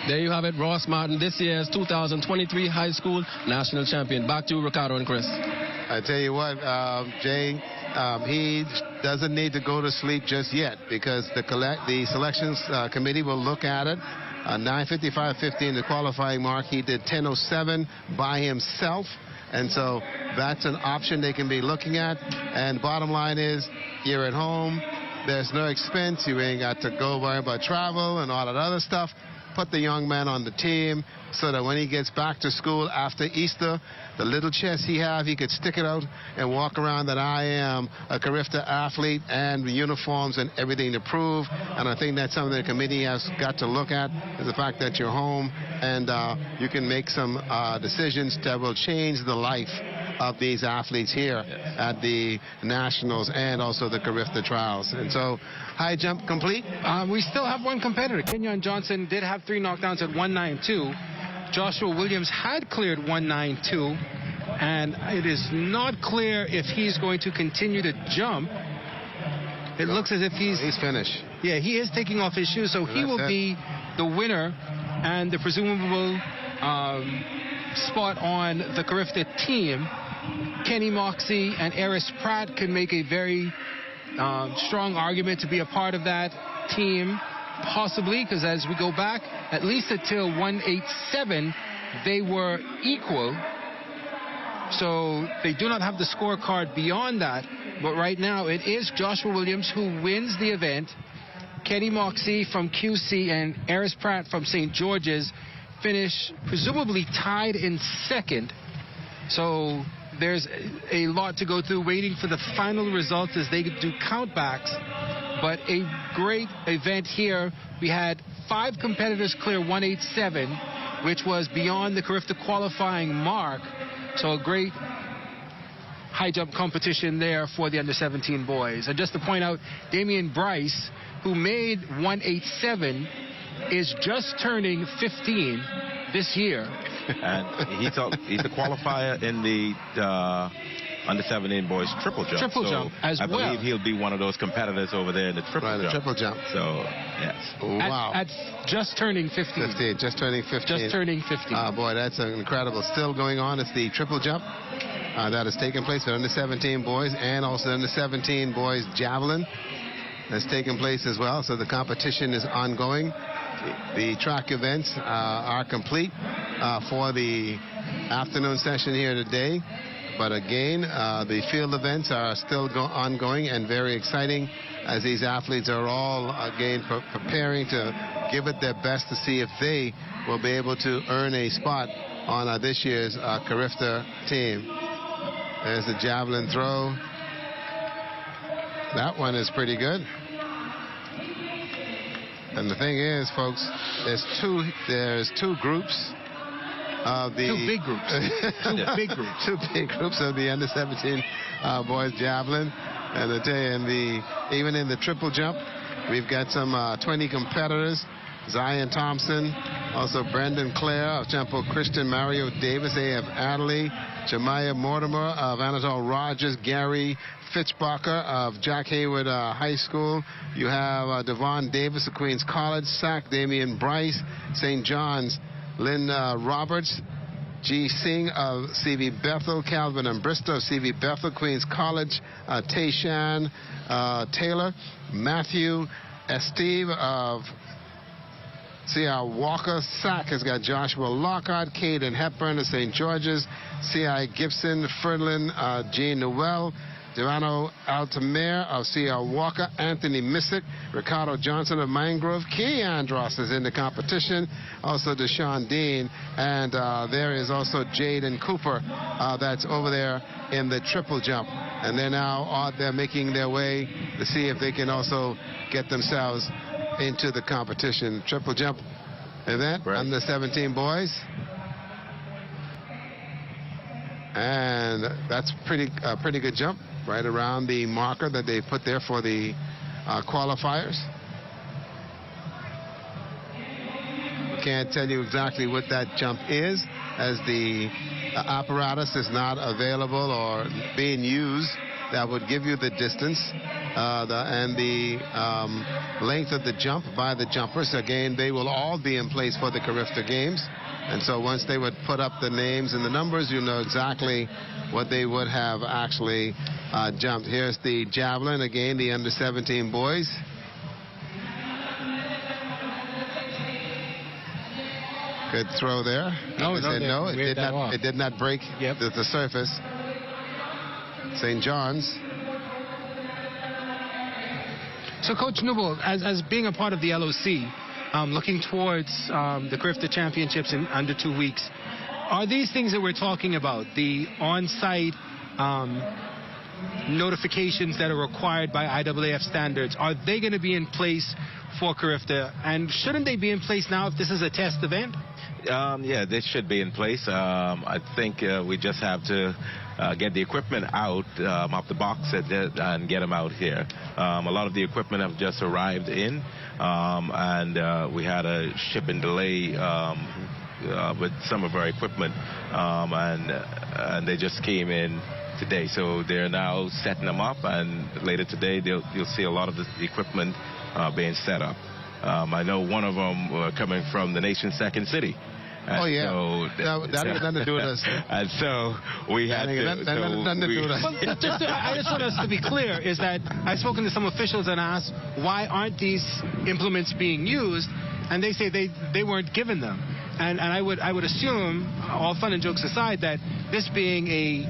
There you have it, Ross Martin, this year's 2023 High School National Champion. Back to you, Ricardo and Chris. I tell you what, Jay, he doesn't need to go to sleep just yet because the selections committee will look at it. 9:55.15, the qualifying mark. He did 10:07 by himself. And so that's an option they can be looking at. And bottom line is, you're at home. There's no expense. You ain't got to go worry about travel and all that other stuff. Put the young man on the team so that when he gets back to school after Easter, the little chest he have, he could stick it out and walk around that I am a CARIFTA athlete and the uniforms and everything to prove. And I think that's something the committee has got to look at, is the fact that you're home and you can make some decisions that will change the life of these athletes here at the Nationals and also the CARIFTA trials. And so, high jump complete. We still have one competitor. Kenyon Johnson did have 3 knockdowns at 192. Joshua Williams had cleared 192, and it is not clear if he's going to continue to jump. It looks as if he's finished. Yeah, he is taking off his shoes, so he will be the winner and the presumable spot on the CARIFTA team. Kenny Moxie and Eris Pratt can make a very strong argument to be a part of that team, possibly, because as we go back, at least until 187, they were equal. So they do not have the scorecard beyond that. But right now, it is Joshua Williams who wins the event. Kenny Moxie from QC and Eris Pratt from St. George's finish presumably tied in second. So there's a lot to go through, waiting for the final results as they do countbacks. But a great event here. We had 5 competitors clear 187, which was beyond the CARIFTA qualifying mark. So a great high jump competition there for the under-17 boys. And just to point out, Damian Bryce, who made 187, is just turning 15 this year. And he's a qualifier in the under-17 boys triple jump. Triple jump as well. I believe he'll be one of those competitors over there in the triple jump. Triple jump. So, yes. Wow. At just turning 15. Just turning 15. Just turning 15. Boy, that's incredible. Still going on. It's the triple jump that has taken place for under-17 boys and also under-17 boys javelin has taken place as well. So the competition is ongoing. The track events are complete for the afternoon session here today. But again, the field events are still ongoing and very exciting as these athletes are all, again, preparing to give it their best to see if they will be able to earn a spot on this year's CARIFTA team. There's the javelin throw. That one is pretty good. And the thing is, folks, there's two groups of the 2 big groups. 2 big groups. 2 big groups of the under-17 boys javelin. And I tell you, even in the triple jump, we've got some 20 competitors. Zion Thompson, also Brendan Clare of Temple Christian, Mario Davis, A.F. Adderley, Jemiah Mortimer of Anatole Rogers, Gary Fitzbacher of Jack Hayward High School. You have Devon Davis of Queens College, Sac Damian Bryce, St. John's Lynn Roberts, G. Singh of CV Bethel, Calvin and Bristow of CV Bethel, Queens College, Tayshan Taylor, Matthew Esteve of C.I. Walker. Sack has got Joshua Lockhart, Caden Hepburn of St. George's, C.I. Gibson, Ferdinand Jean Noel, Delano Altamere of C.R. Walker, Anthony Missick, Ricardo Johnson of Mangrove, Key Andros is in the competition, also Deshaun Dean, and there is also Jaden Cooper that's over there in the triple jump. And they're now they're making their way to see if they can also get themselves into the competition. Triple jump event, right. Under 17 boys. And that's pretty good jump, right around the marker that they put there for the qualifiers. Can't tell you exactly what that jump is, as the apparatus is not available or being used that would give you the distance and the length of the jump by the jumpers. Again, they will all be in place for the CARIFTA games. And so once they would put up the names and the numbers, you know exactly what they would have actually jumped. Here's the javelin, again, the under 17 boys. Good throw there. It did not break the surface. St. John's. So, Coach Newell, as being a part of the LOC, looking towards the CARIFTA Championships in under 2 weeks, are these things that we're talking about, the on-site notifications that are required by IAAF standards, are they going to be in place for CARIFTA? And shouldn't they be in place now if this is a test event? Yeah, this should be in place. I think we just have to get the equipment out off the box and get them out here. A lot of the equipment have just arrived in, and we had a shipping delay with some of our equipment, and they just came in today. So they're now setting them up, and later today you'll see a lot of the equipment being set up. I know one of them were coming from the nation's second city. Oh, yeah. So that has nothing to do with us. And so we had to... Nothing to do with us. I just want us to be clear, is that I've spoken to some officials and asked, why aren't these implements being used? And they say they weren't given them. And I would assume, all fun and jokes aside, that this being a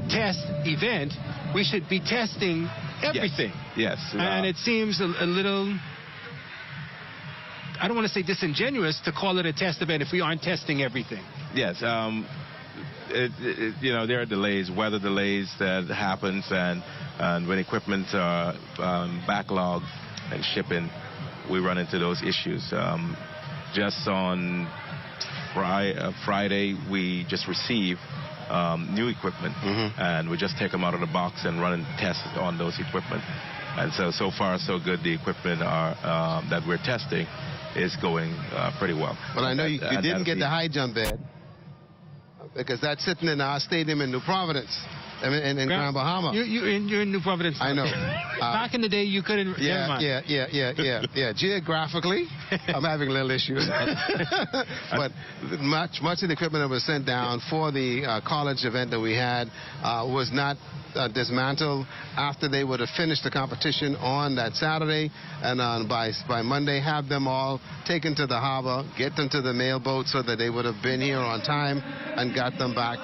test event, we should be testing everything. Yes. And it seems a little... I don't want to say disingenuous to call it a test event if we aren't testing everything. Yes. You know, there are delays, weather delays that happens, and when equipment are backlogged and shipping, we run into those issues. Just on Friday, we just received new equipment, and we just take them out of the box and run and test on those equipment. And so far, so good. The equipment that we're testing is going pretty well. Well, I know you didn't get the high jump bed, because that's sitting in our stadium in New Providence, in Grand Bahama. You're in New Providence. I know. Back in the day, you couldn't. Yeah. Geographically, I'm having little issues. But much of the equipment that was sent down for the college event that we had was not dismantled after they would have finished the competition on that Saturday, and by Monday have them all taken to the harbor, get them to the mail boat so that they would have been here on time and got them back,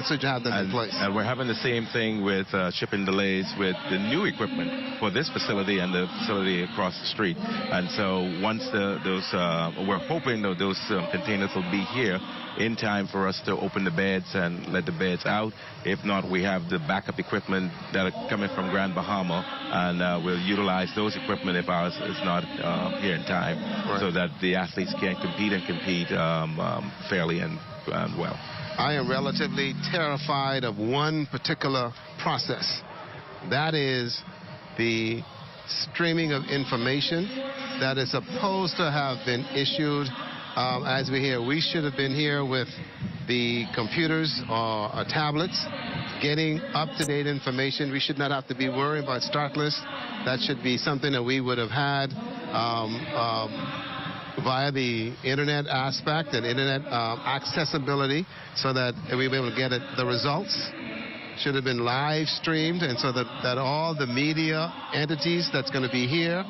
so to have them in place. And we're having the same thing with shipping delays with the new equipment for this facility and the facility across the street. And so once we're hoping that those containers will be here in time for us to open the beds and let the beds out. If not, we have the backup equipment that are coming from Grand Bahama, and we'll utilize those equipment if ours is not here in time, so that the athletes can compete fairly and well. I am relatively terrified of one particular process. That is the streaming of information that is supposed to have been issued. As we hear, we should have been here with the computers or tablets getting up-to-date information. We should not have to be worried about start lists. That should be something that we would have had via the internet aspect and internet accessibility, so that we'll be able to get the results. Should have been live streamed, and so that all the media entities that's going to be here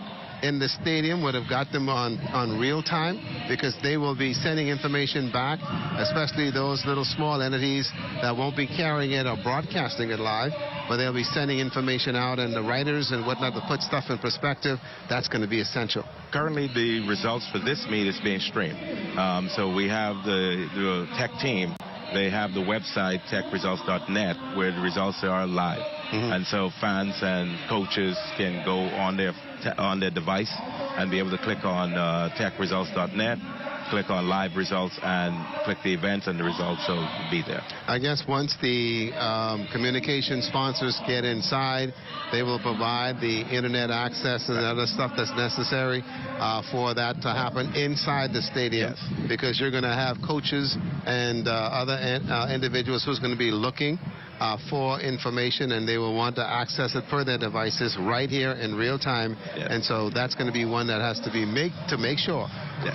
in the stadium would have got them on real time, because they will be sending information back, especially those little small entities that won't be carrying it or broadcasting it live, but they'll be sending information out, and the writers and whatnot to put stuff in perspective. That's going to be essential. Currently, the results for this meet is being streamed. So we have the tech team. They have the website techresults.net, where the results are live. And so fans and coaches can go on their device and be able to click on techresults.net, click on live results, and click the events, and the results will be there. I guess once the communication sponsors get inside, they will provide the internet access and other stuff that's necessary for that to happen inside the stadium. Yes. Because you're going to have coaches and other individuals who's going to be looking for information, and they will want to access it per their devices right here in real time. Yeah. And so that's going to be one that has to be make sure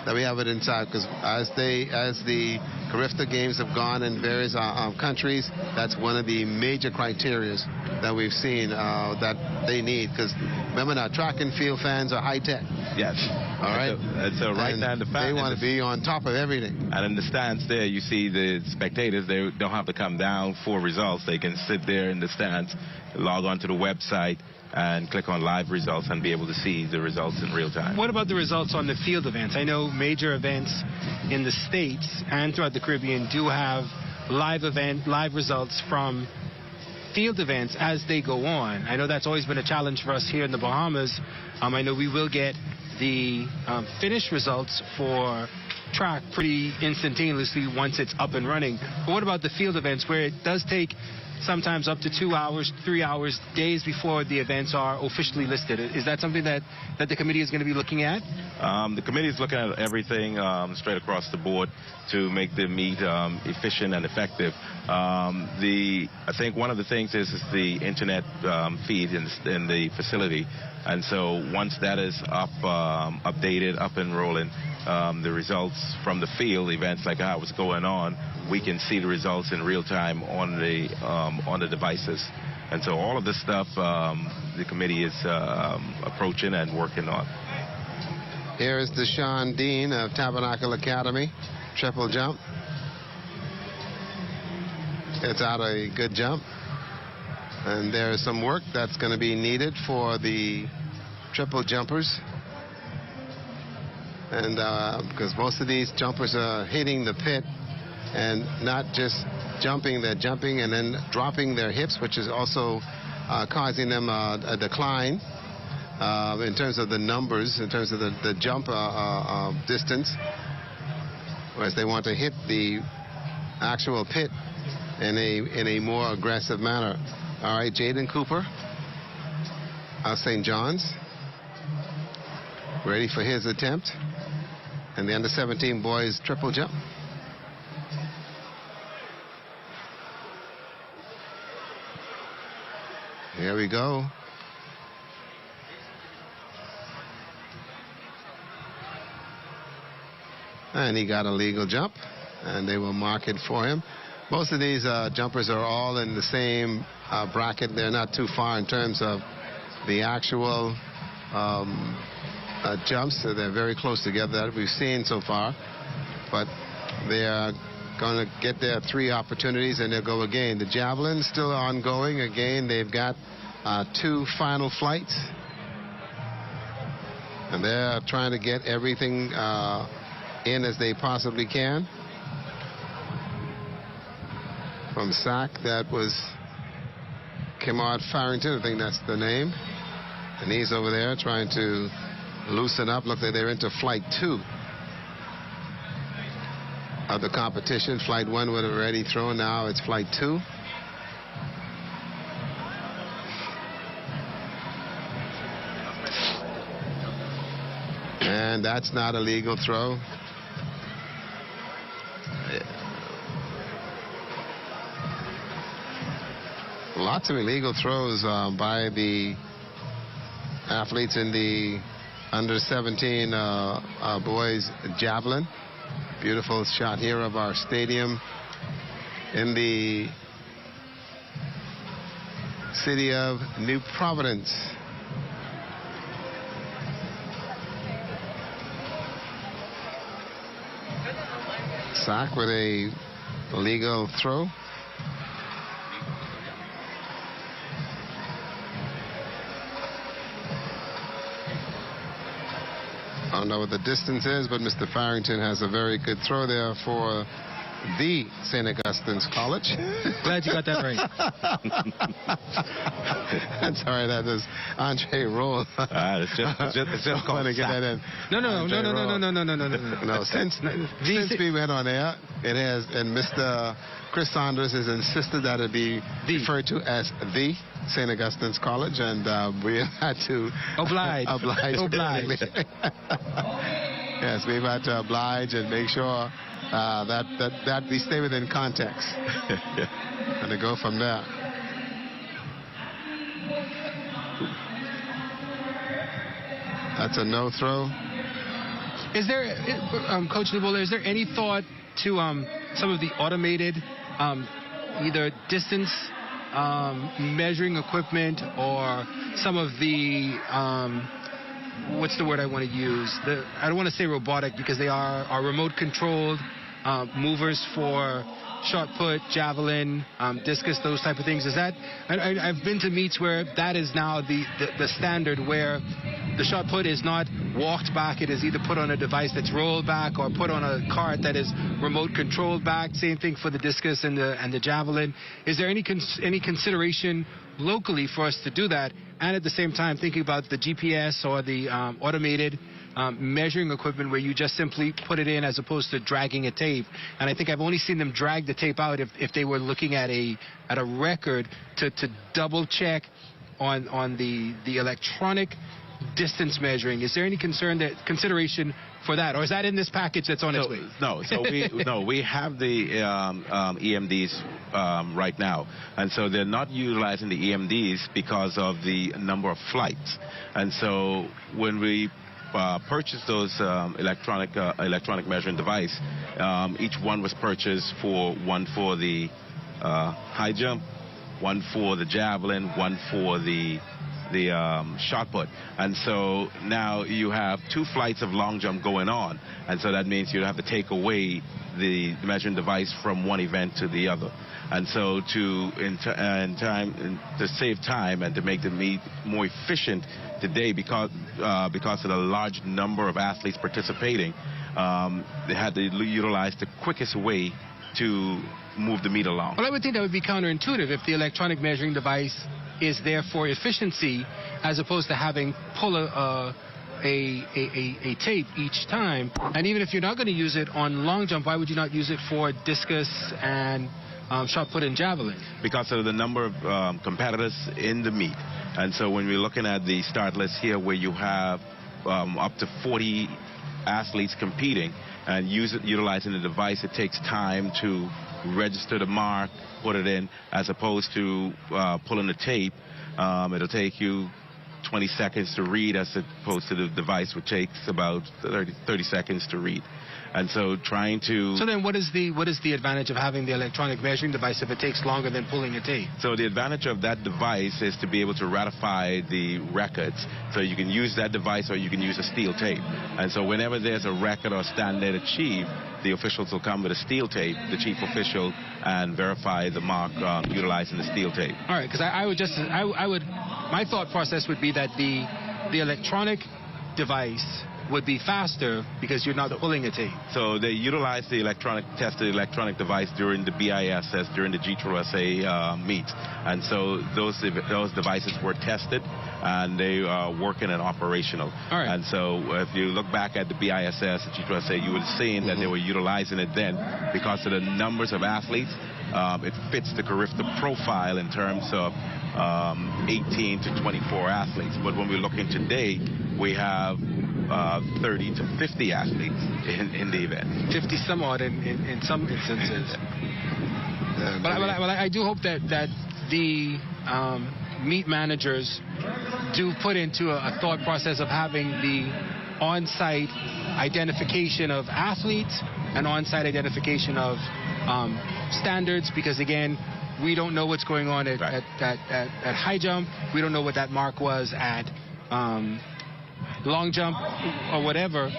that we have it inside, because as the CARIFTA games have gone in various countries, that's one of the major criteria that we've seen that they need, because remember now, track and field fans are high tech. Yes. All right. And so right now they want to be on top of everything. And in the stands there, you see the spectators. They don't have to come down for results. They can sit there in the stands, log on to the website, and click on live results and be able to see the results in real time. What about the results on the field events? I know major events in the States and throughout the Caribbean do have live results from field events as they go on. I know that's always been a challenge for us here in the Bahamas. I know we will get the finished results for track pretty instantaneously once it's up and running. But what about the field events, where it does take sometimes up to 2 hours, 3 hours, days before the events are officially listed? Is that something that the committee is going to be looking at? The committee is looking at everything straight across the board to make the meet efficient and effective. I think one of the things is the internet feed in the facility. And so once that is updated, up and rolling, the results from the field events, like how it's going on, we can see the results in real time on the devices. And so all of this stuff the committee is approaching and working on. Here is Deshaun Dean of Tabernacle Academy, triple jump. It's out a good jump. And there's some work that's going to be needed for the triple jumpers. And because most of these jumpers are hitting the pit and not just jumping, they're jumping and then dropping their hips, which is also causing them a decline in terms of the numbers, in terms of the jump distance, whereas they want to hit the actual pit in a more aggressive manner. All right, Jaden Cooper of St. John's, ready for his attempt. And the under-17 boys triple jump. Here we go. And he got a legal jump, and they will mark it for him. Most of these jumpers are all in the same bracket. They're not too far in terms of the actual jumps, so they're very close together that we've seen so far. But they are going to get their 3 opportunities, and they'll go again. The javelin's still ongoing. Again, they've got 2 final flights, and they're trying to get everything in as they possibly can. From SAC, that was Kimard Farrington, I think that's the name. And he's over there trying to loosen up. Look, they're into flight 2 of the competition. Flight 1 would have already thrown. Now it's flight 2. And that's not a legal throw. Lots of illegal throws by the athletes in the under 17 boys javelin. Beautiful shot here of our stadium in the city of New Providence. Sack with a legal throw. I don't know what the distance is, but Mr. Farrington has a very good throw there for the St. Augustine's College. Glad you got that right. That's all right. That is Andre Roll. It's just going to get that in. No. Since we went on air, it has, and Mr. Chris Saunders has insisted that it be referred to as the St. Augustine's College, and we have had to oblige. Yes, we've had to oblige and make sure that we stay within context. And to go from there. That's a no throw. Is there, Coach Nibola, is there any thought to some of the automated either distance measuring equipment or some of the what's the word I want to use? I don't want to say robotic because they are remote controlled movers for shot put, javelin, discus, those type of things. Is that, I've been to meets where that is now the standard, where the shot put is not walked back. It is either put on a device that's rolled back or put on a cart that is remote controlled back. Same thing for the discus and the javelin. Is there any consideration locally for us to do that? And at the same time, thinking about the GPS or the automated measuring equipment where you just simply put it in as opposed to dragging a tape. And I think I've only seen them drag the tape out if they were looking at a record to double check on the electronic distance measuring. Is there any consideration for that, or is that in this package that's on its way? No, so we have the EMDs right now, and so they're not utilizing the EMDs because of the number of flights. And so when we purchased those electronic measuring device, each one was purchased one for the high jump, one for the javelin, one for the shot put. And so now you have 2 flights of long jump going on, and so that means you have to take away the measuring device from one event to the other. And so to save time and to make the meet more efficient today, because of the large number of athletes participating, they had to utilize the quickest way to move the meet along. Well, I would think that would be counterintuitive if the electronic measuring device is there for efficiency, as opposed to having pull a tape each time. And even if you're not going to use it on long jump, why would you not use it for discus and shot put and javelin? Because of the number of competitors in the meet. And so when we're looking at the start list here, where you have up to 40 athletes competing and utilizing the device, it takes time to register the mark, put it in, as opposed to pulling the tape. It'll take you 20 seconds to read, as opposed to the device, which takes about 30 seconds to read. And so trying to... So then what is the advantage of having the electronic measuring device if it takes longer than pulling a tape? So the advantage of that device is to be able to ratify the records. So you can use that device or you can use a steel tape. And so whenever there's a record or standard achieved, the officials will come with a steel tape, the chief official, and verify the mark utilizing the steel tape. All right, because my thought process would be that the electronic device would be faster because you're not pulling a tape. So they utilize the tested electronic device during the BISS, during the G2SA meet. And so those devices were tested and they are working and operational. All right. And so if you look back at the BISS, the G2SA, you would have seen that they were utilizing it then because of the numbers of athletes. It fits the CARIFTA profile in terms of 18 to 24 athletes. But when we're looking today, we have 30 to 50 athletes in the event. 50 some odd in some instances. But I do hope that the meet managers do put into a thought process of having the on-site identification of athletes and on-site identification of standards, because again, we don't know what's going on at high jump. We don't know what that mark was at long jump or whatever.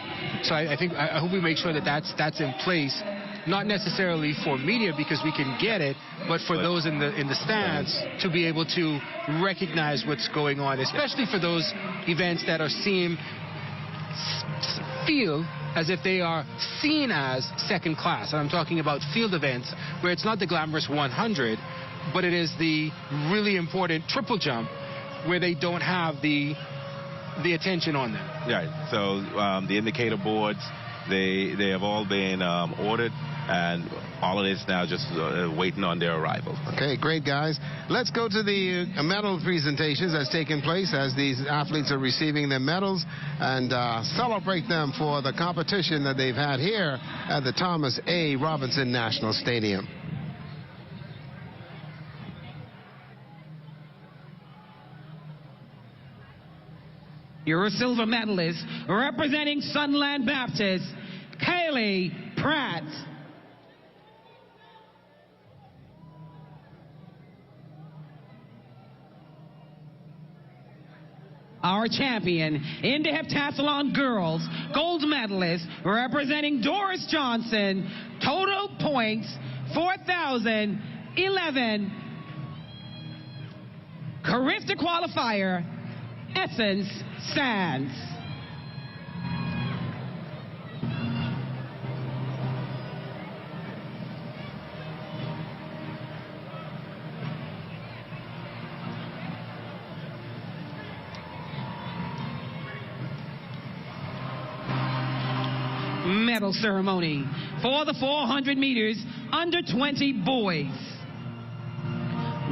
So I hope we make sure that that's in place, not necessarily for media because we can get it, but for those in the stands to be able to recognize what's going on, especially for those events that feel as if they are seen as second class. And I'm talking about field events where it's not the glamorous 100, but it is the really important triple jump where they don't have the attention on them. Right. So the indicator boards, they have all been ordered, and all of this now just waiting on their arrival. Okay, great, guys. Let's go to the medal presentations that's taking place as these athletes are receiving their medals and celebrate them for the competition that they've had here at the Thomas A. Robinson National Stadium. You're a silver medalist representing Sunland Baptist, Kaylee Pratt. Our champion in the heptathlon girls, gold medalist representing Doris Johnson, total points 4,011. CARIFTA qualifier, Essence Sands. Medal ceremony for the 400 meters under 20 boys.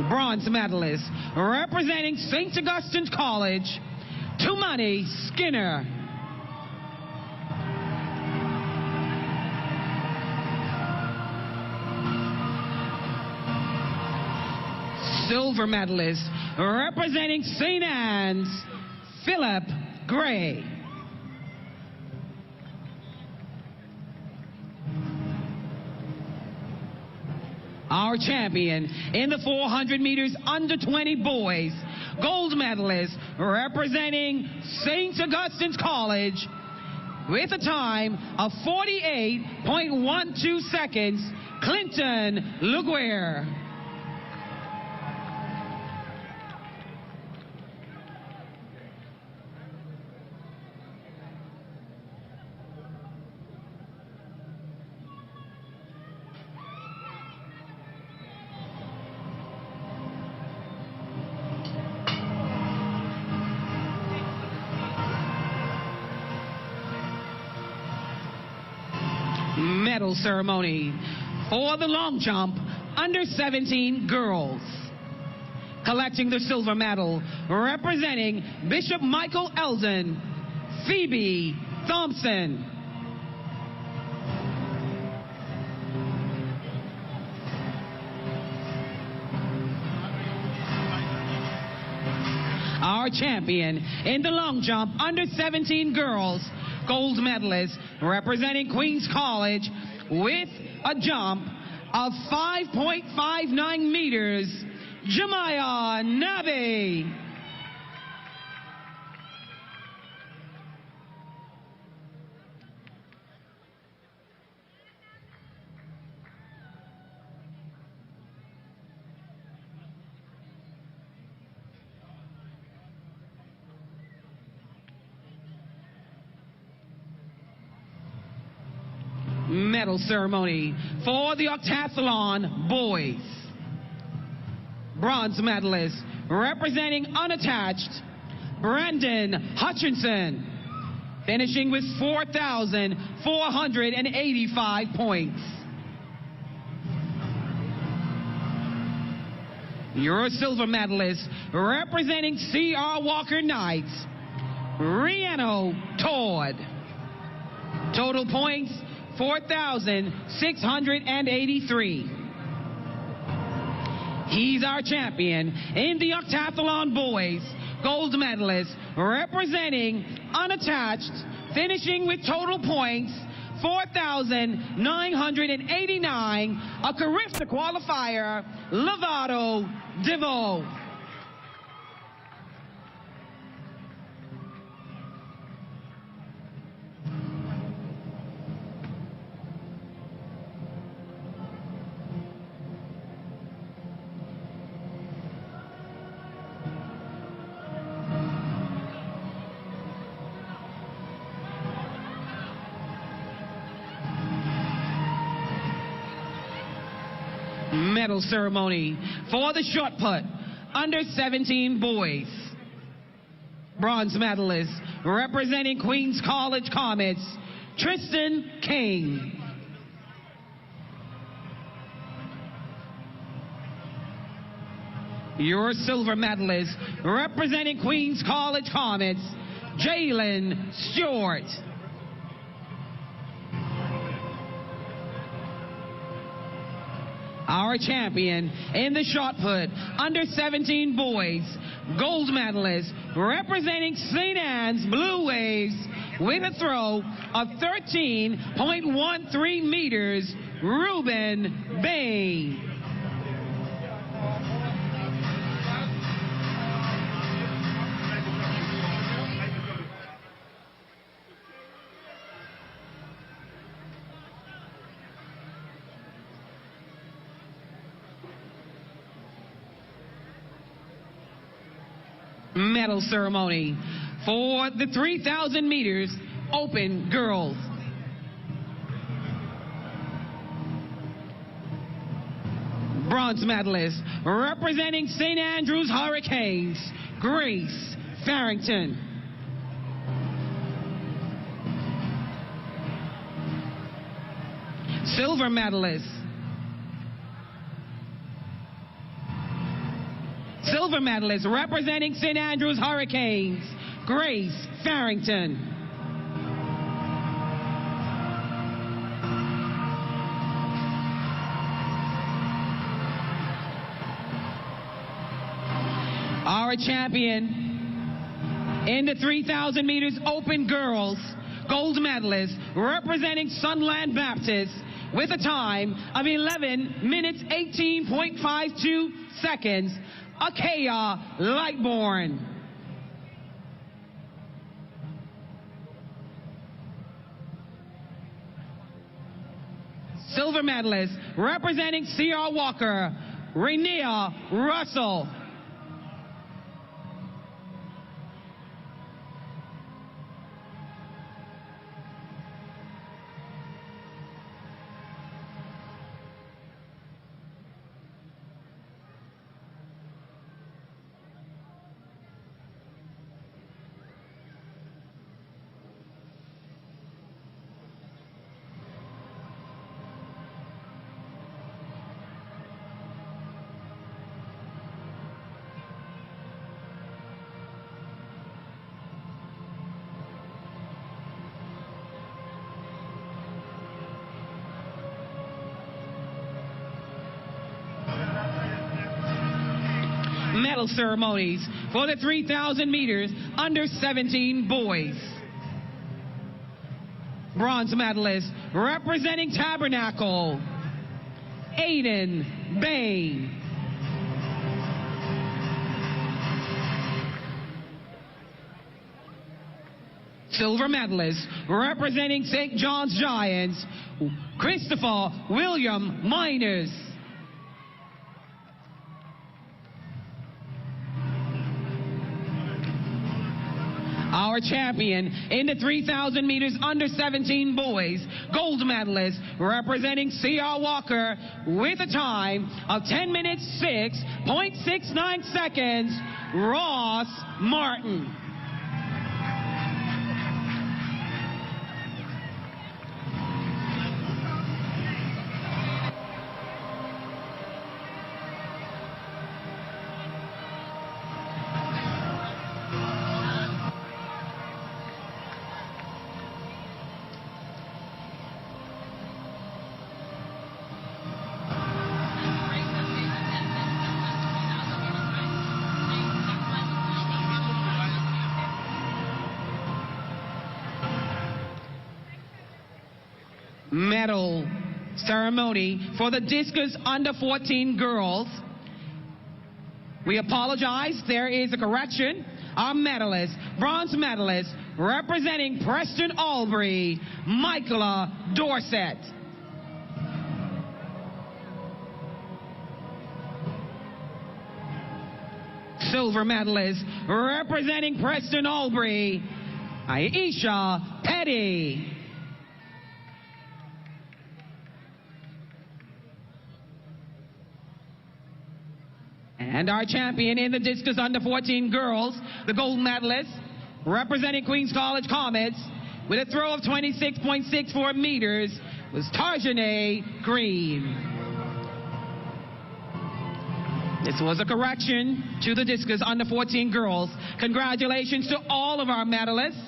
Bronze medalist representing St. Augustine's College, Tumani Skinner. Silver medalist representing St. Anne's, Philip Gray. Our champion in the 400 meters under 20 boys, gold medalist representing St. Augustine's College with a time of 48.12 seconds, Clinton Luguer. Medal ceremony for the long jump under 17 girls. Collecting the silver medal representing Bishop Michael Eldon, Phoebe Thompson. Our champion in the long jump under 17 girls, gold medalist representing Queens College with a jump of 5.59 meters, Jemiah Nabi. Medal ceremony for the Octathlon boys. Bronze medalist representing unattached, Brandon Hutchinson, finishing with 4,485 points. You're a silver medalist representing C.R. Walker Knights, Riano Todd. Total points 4,683. He's our champion in the Octathlon boys, gold medalist, representing unattached, finishing with total points 4,989, a CARIFTA qualifier, Lovato DeVoe. Medal ceremony for the shot put, under 17 boys. Bronze medalist, representing Queens College Comets, Tristan King. Your silver medalist, representing Queens College Comets, Jalen Stewart. Our champion in the shot put, under 17 boys, gold medalist, representing St. Anne's Blue Waves, with a throw of 13.13 meters, Ruben Bain. Medal ceremony for the 3,000 meters open girls. Bronze medalist, representing St. Andrews Hurricanes, Grace Farrington. Silver medalist, representing St. Andrews Hurricanes, Grace Farrington. Our champion in the 3,000 meters open girls, gold medalist, representing Sunland Baptist, with a time of 11 minutes 18.52 seconds, Akea Lightborn. Silver medalist, representing C.R. Walker, Rainier Russell. Medal ceremonies for the 3,000 meters under 17 boys. Bronze medalist, representing Tabernacle, Aiden Bain. Silver medalist, representing St. John's Giants, Christopher William Miners. Our champion in the 3,000 meters under 17 boys, gold medalist, representing C.R. Walker, with a time of 10 minutes 6.69 seconds, Ross Martin. medal ceremony for the discus under 14 girls. We apologize. There is a correction. Our medalist, bronze medalist, representing Preston Albury, Michaela Dorset. Silver medalist, representing Preston Albury, Aisha Petty. And our champion in the discus under 14 girls, the gold medalist, representing Queens College Comets, with a throw of 26.64 meters, was Tarjane Green. This was a correction to the discus under 14 girls. Congratulations to all of our medalists,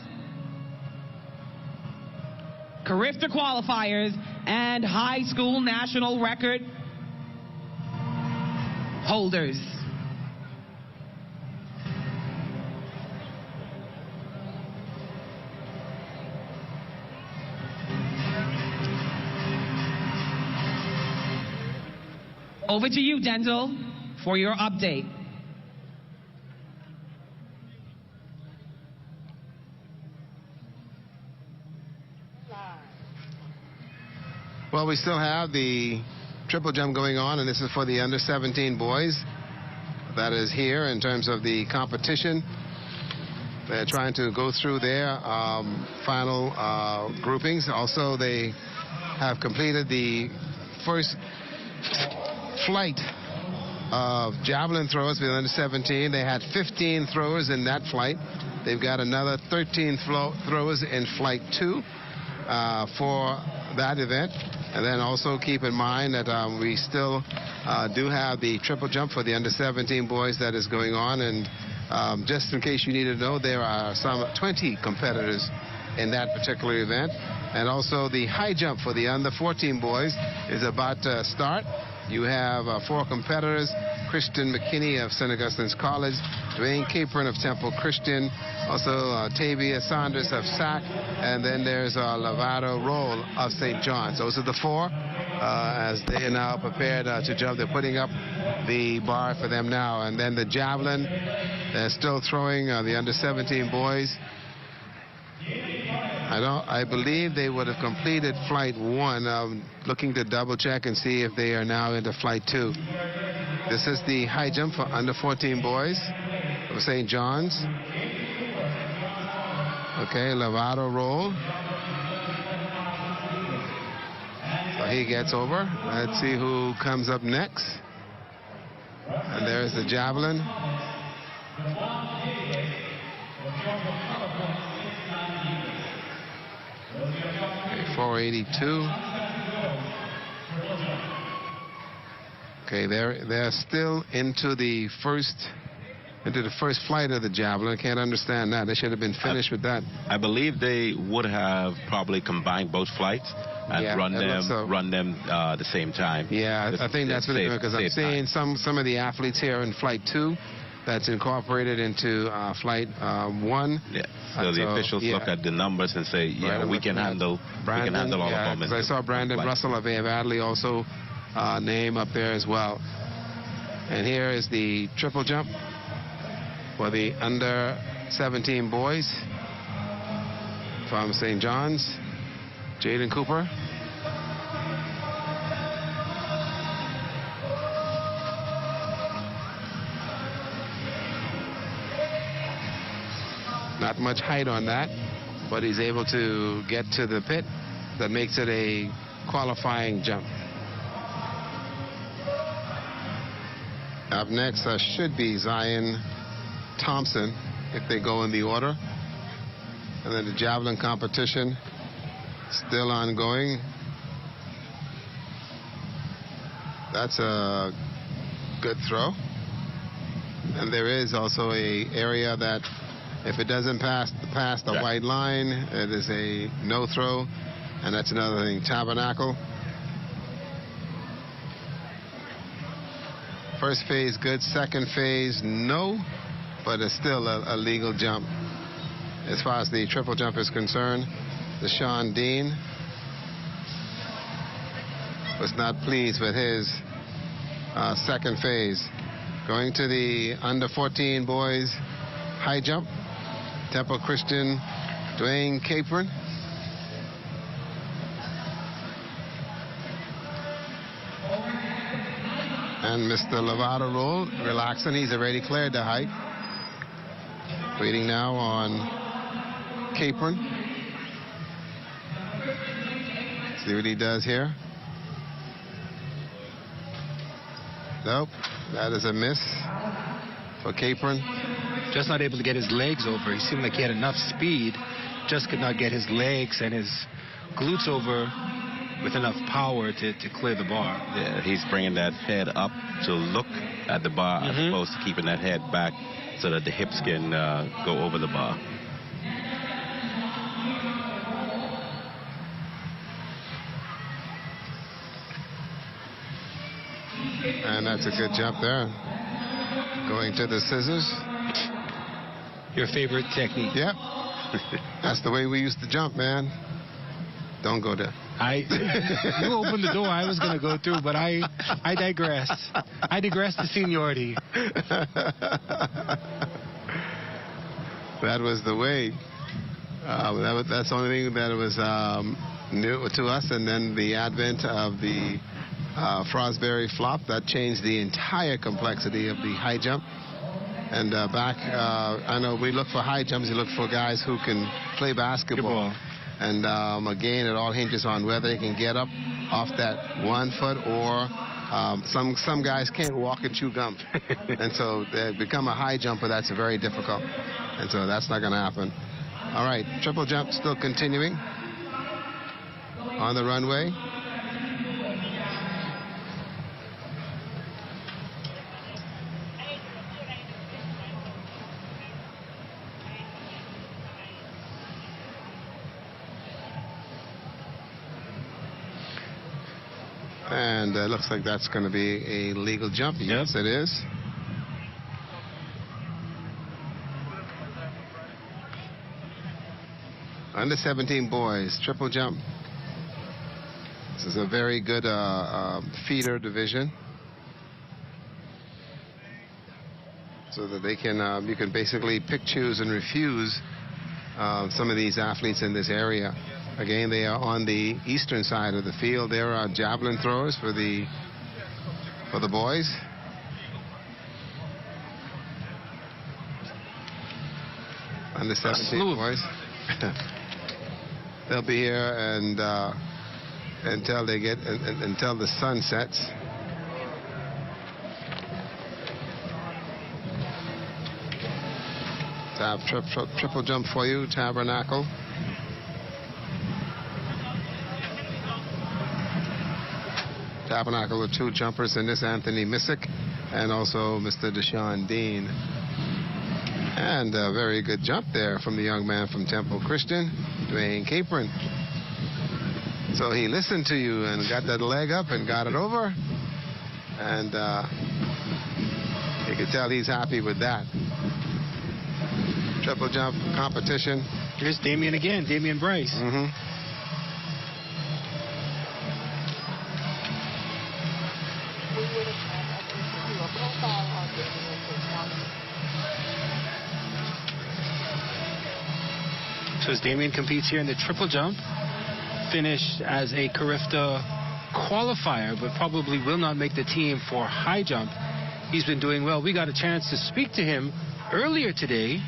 CARIFTA qualifiers, and high school national record holders. Over to you, Denzel, for your update. Well, we still have the triple jump going on, and this is for the under 17 boys. That is here in terms of the competition. They're trying to go through their final groupings. Also, they have completed the first flight of javelin throwers with under 17. They had 15 throwers in that flight. They've got another 13 throwers in flight 2 for that event. And then also keep in mind that we still do have the triple jump for the under 17 boys that is going on. And just in case you need to know, there are some 20 competitors in that particular event. And also the high jump for the under 14 boys is about to start. You have 4 competitors: Christian McKinney of St. Augustine's College, Dwayne Capron of Temple Christian, also Tavia Saunders of SAC, and then there's Lovato Roll of St. John's. Those are the 4 as they are now prepared to jump. They're putting up the bar for them now. And then the javelin, they're still throwing the under 17 boys. I believe they would have completed flight 1. Looking to double check and see if they are now into flight 2. This is the high jump for under 14 boys of St. John's. Okay, Lovato Roll. So he gets over. Let's see who comes up next. And there's the javelin. 482. Okay, they're still into the first flight of the javelin. I can't understand that. They should have been finished with that. I believe they would have probably combined both flights and run them the same time. Yeah, I think that's what they're doing, because I'm seeing some of the athletes here in flight 2 that's incorporated into flight 1. Yeah. So the officials look at the numbers and say, yeah, we can handle all of them. I saw Brandon Russell of A.M. Adley also name up there as well. And here is the triple jump for the under 17 boys from St. John's. Jaden Cooper. Not much height on that, but he's able to get to the pit. That makes it a qualifying jump. Up next should be Zion Thompson, if they go in the order. And then the javelin competition still ongoing. That's a good throw. And there is also an area that if it doesn't pass the white line, it is a no throw. And that's another thing. Tabernacle. First phase good, second phase no, but it's still a legal jump. As far as the triple jump is concerned, Deshaun Dean. was not pleased with his second phase. Going to the under 14 boys high jump. Temple Christian, Dwayne Capron. And Mr. Lovato roll, relaxing. He's already cleared the height. Waiting now on Capron. See what he does here. Nope, that is a miss for Capron. Just not able to get his legs over. He seemed like he had enough speed, just could not get his legs and his glutes over with enough power to clear the bar. Yeah, he's bringing that head up to look at the bar as opposed to keeping that head back so that the hips can go over the bar. And that's a good jump there. Going to the scissors. Your favorite technique. Yep. That's the way we used to jump, man. Don't go there. You opened the door I was going to go through, but I digress. I digress to seniority. That was the way. That's the only thing that was new to us. And then the advent of the Frosberry flop, that changed the entire complexity of the high jump. And back, I know we look for high jumps. You look for guys who can play basketball. And again, it all hinges on whether they can get up off that 1 foot or some guys can't walk and chew gum. And so they become a high jumper. That's very difficult. And so that's not going to happen. All right, triple jump still continuing on the runway. And looks like that's going to be a legal jump. Yes, it is. Under 17 boys, triple jump. This is a very good feeder division. So that they can, you can basically pick, choose, and refuse some of these athletes in this area. Again, they are on the eastern side of the field. There are javelin throwers for the boys. Under 17 boys. They'll be here and until they get until the sun sets. Triple jump for you, Tabernacle. Tabernacle with two jumpers in this, Anthony Missick and also Mr. Deshaun Dean. And a very good jump there from the young man from Temple Christian, Dwayne Capron. So he listened to you and got that leg up and got it over. And you can tell he's happy with that. Triple jump competition. Here's Damian again, Damian Bryce. So as Damian competes here in the triple jump, finished as a CARIFTA qualifier, but probably will not make the team for high jump. He's been doing well. We got a chance to speak to him earlier today.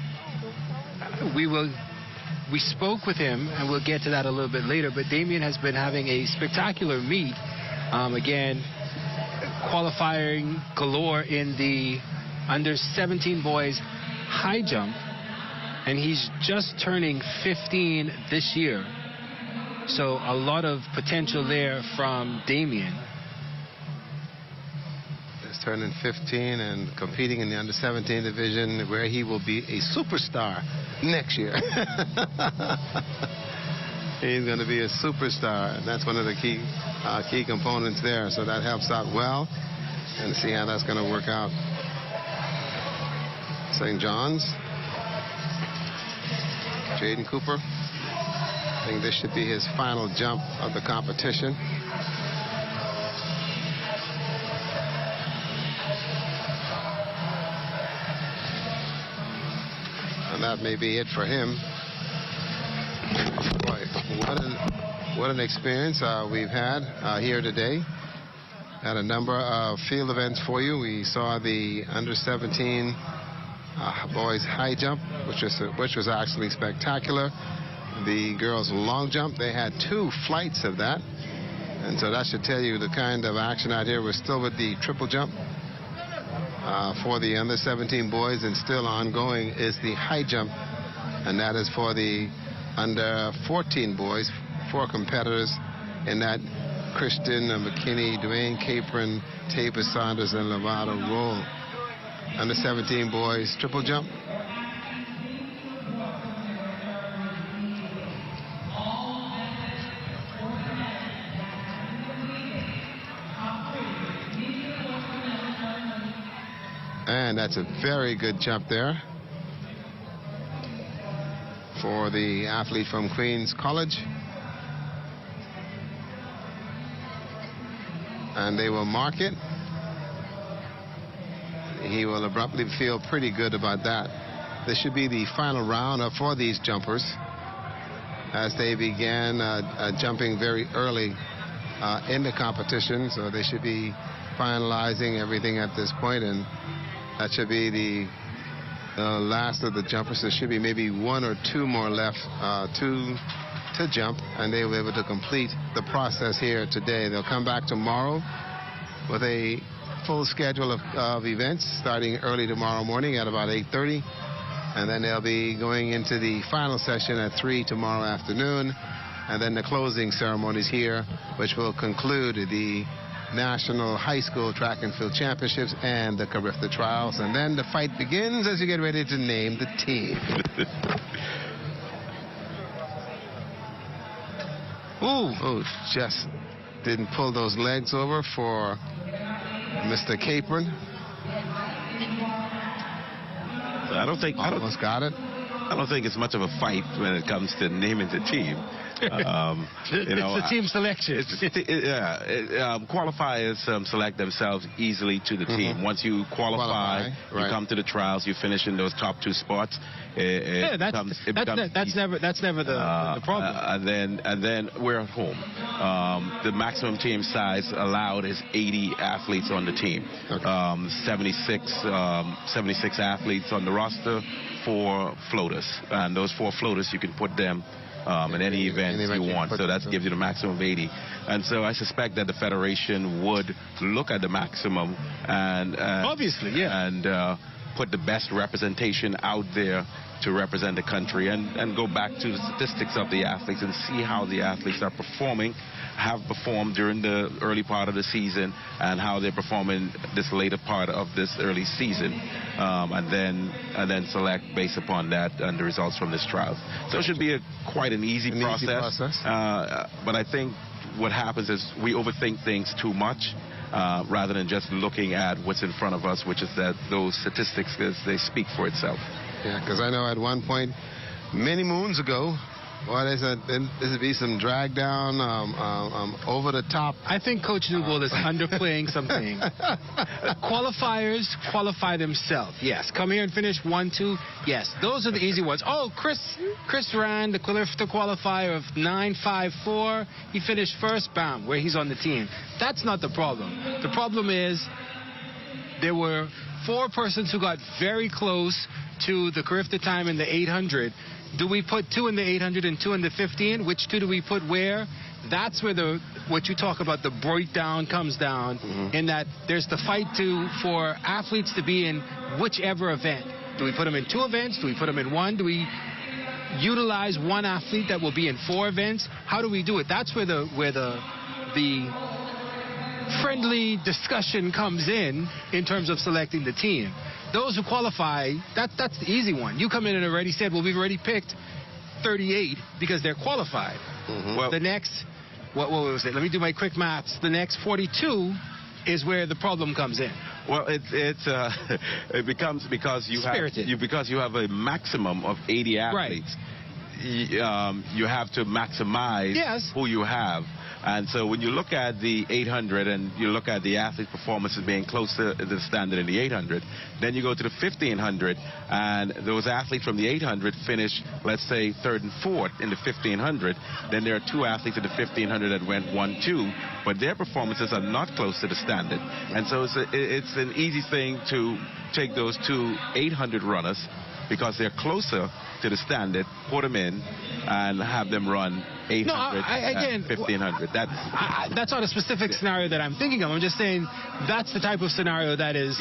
We spoke with him, and we'll get to that a little bit later, but Damian has been having a spectacular meet. Again, qualifying galore in the under 17 boys high jump. And he's just turning 15 this year. So a lot of potential there from Damian. He's turning 15 and competing in the under 17 division where he will be a superstar next year. He's going to be a superstar. And that's one of the key components there. So that helps out well. And see how that's going to work out. St. John's. Jaden Cooper. I think this should be his final jump of the competition. that may be it for him. Boy, what an experience we've had here today. Had a number of field events for you. We saw the under-17 boys high jump, which was actually spectacular. The girls long jump, they had 2 flights of that. And so that should tell you the kind of action out here. We're still with the triple jump for the under-17 boys, and still ongoing is the high jump, and that is for the under-14 boys. 4 competitors in that: Christian McKinney, Dwayne Capron, Tabor Saunders, and Lovato Roll. Under-17 boys triple jump. And that's a very good jump there for the athlete from Queens College. And they will mark it. He will abruptly feel pretty good about that. This should be the final round for these jumpers, as they began jumping very early in the competition. So they should be finalizing everything at this point, and that should be the last of the jumpers. There should be maybe 1 or 2 more left to jump, and they will be able to complete the process here today. They'll come back tomorrow with a full schedule of events starting early tomorrow morning at about 8:30, and then they'll be going into the final session at 3 tomorrow afternoon, and then the closing ceremonies here, which will conclude the National High School Track and Field Championships and the CARIFTA trials. And then the fight begins as you get ready to name the team. Ooh, just didn't pull those legs over for Mr. Capron. Almost got it. I don't think it's much of a fight when it comes to naming the team. It's the team selection. Qualifiers select themselves easily to the team. Once you qualify, you come to the trials, you finish in those top 2 spots. That's never the problem. And then we're at home. The maximum team size allowed is 80 athletes on the team. 76 athletes on the roster, 4 floaters, and those 4 floaters you can put them in any event you want. So that gives you the maximum of 80. And so I suspect that the Federation would look at the maximum and obviously, yeah, and put the best representation out there to represent the country, and go back to the statistics of the athletes and see how the athletes are performing, have performed during the early part of the season, and how they're performing this later part of this early season, and then select based upon that and the results from this trial. So it should be quite an easy process. But I think what happens is we overthink things too much, rather than just looking at what's in front of us, which is that those statistics, they speak for itself. Yeah, because I know at one point, many moons ago, there'd be some drag down over the top. I think Coach Newbold is underplaying something. Qualifiers qualify themselves. Yes. Come here and finish 1, 2. Yes. Those are the easy ones. Oh, Chris ran the CARIFTA qualifier of 9.54. He finished first. Bam, where he's on the team. That's not the problem. The problem is there were 4 persons who got very close to the CARIFTA time in the 800. Do we put 2 in the 800 and 2 in the 15? Which 2 do we put where? That's where what you talk about, the breakdown comes down, in that there's the fight for athletes to be in whichever event. Do we put them in 2 events? Do we put them in 1? Do we utilize 1 athlete that will be in 4 events? How do we do it? That's where the friendly discussion comes in terms of selecting the team. Those who qualify, that's the easy one. You come in and already said, well, we've already picked 38 because they're qualified. Well, the next, what was it? Let me do my quick maths. The next 42 is where the problem comes in. Well, it becomes because you have a maximum of 80 athletes. Right. you have to maximize who you have. And so when you look at the 800 and you look at the athlete's performances being closer to the standard in the 800, then you go to the 1500, and those athletes from the 800 finish, let's say, 3rd and 4th in the 1500. Then there are 2 athletes in the 1500 that went 1-2, but their performances are not close to the standard. And so it's an easy thing to take those 2 800 runners, because they're closer to the standard, put them in, and have them run 800 and 1500. That's not a specific scenario that I'm thinking of. I'm just saying that's the type of scenario that is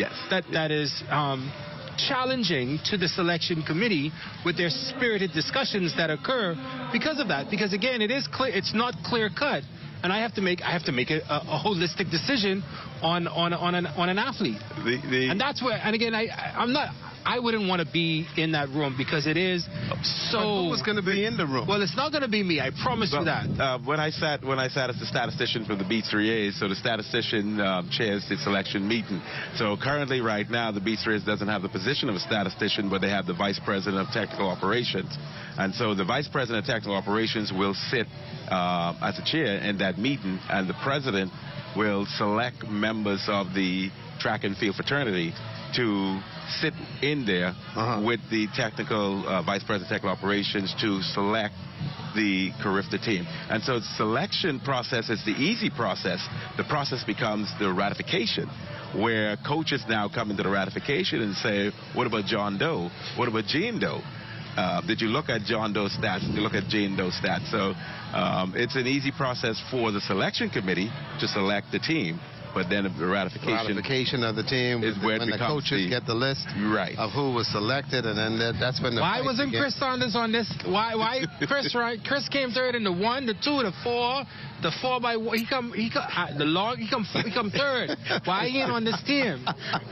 challenging to the selection committee with their spirited discussions that occur because of that. Because again, it is clear, it's not clear cut, and I have to make a holistic decision on an athlete. And that's where, and again, I wouldn't want to be in that room, because it is so. But who was going to be in the room? Well, it's not going to be me. I promise you that. When I sat as the statistician for the B3As, so the statistician chairs the selection meeting. So currently, right now, the B3As doesn't have the position of a statistician, but they have the vice president of technical operations. And so the vice president of technical operations will sit as a chair in that meeting, and the president will select members of the track and field fraternity to sit in there with the technical vice president of technical operations to select the CARIFTA team. And so the selection process is the easy process. The process becomes the ratification, where coaches now come into the ratification and say, what about John Doe? What about Jane Doe? Did you look at John Doe's stats? Did you look at Jane Doe's stats? So it's an easy process for the selection committee to select the team. But then the ratification of the team is where when the coaches get the list of who was selected, and then that's when the Why wasn't Chris Saunders on this? Why Chris? Right? Chris came 3rd in the 1, the 2, the 4, the 4x1. He come 3rd. Why he ain't on this team?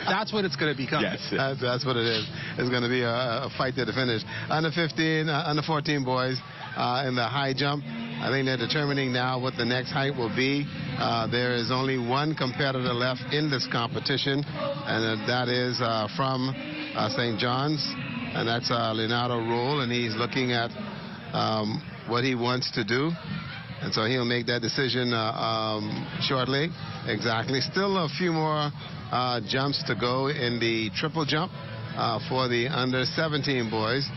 That's what it's going to become. Yes, that's what it is. It's going to be a fight to the finish. Under 15, under 14 boys in the high jump. I think they're determining now what the next height will be. There is only one competitor left in this competition, and that is from St. John's, and that's Leonardo Roll, and he's looking at what he wants to do. And so he'll make that decision shortly. Exactly. Still a few more jumps to go in the triple jump for the under 17 boys.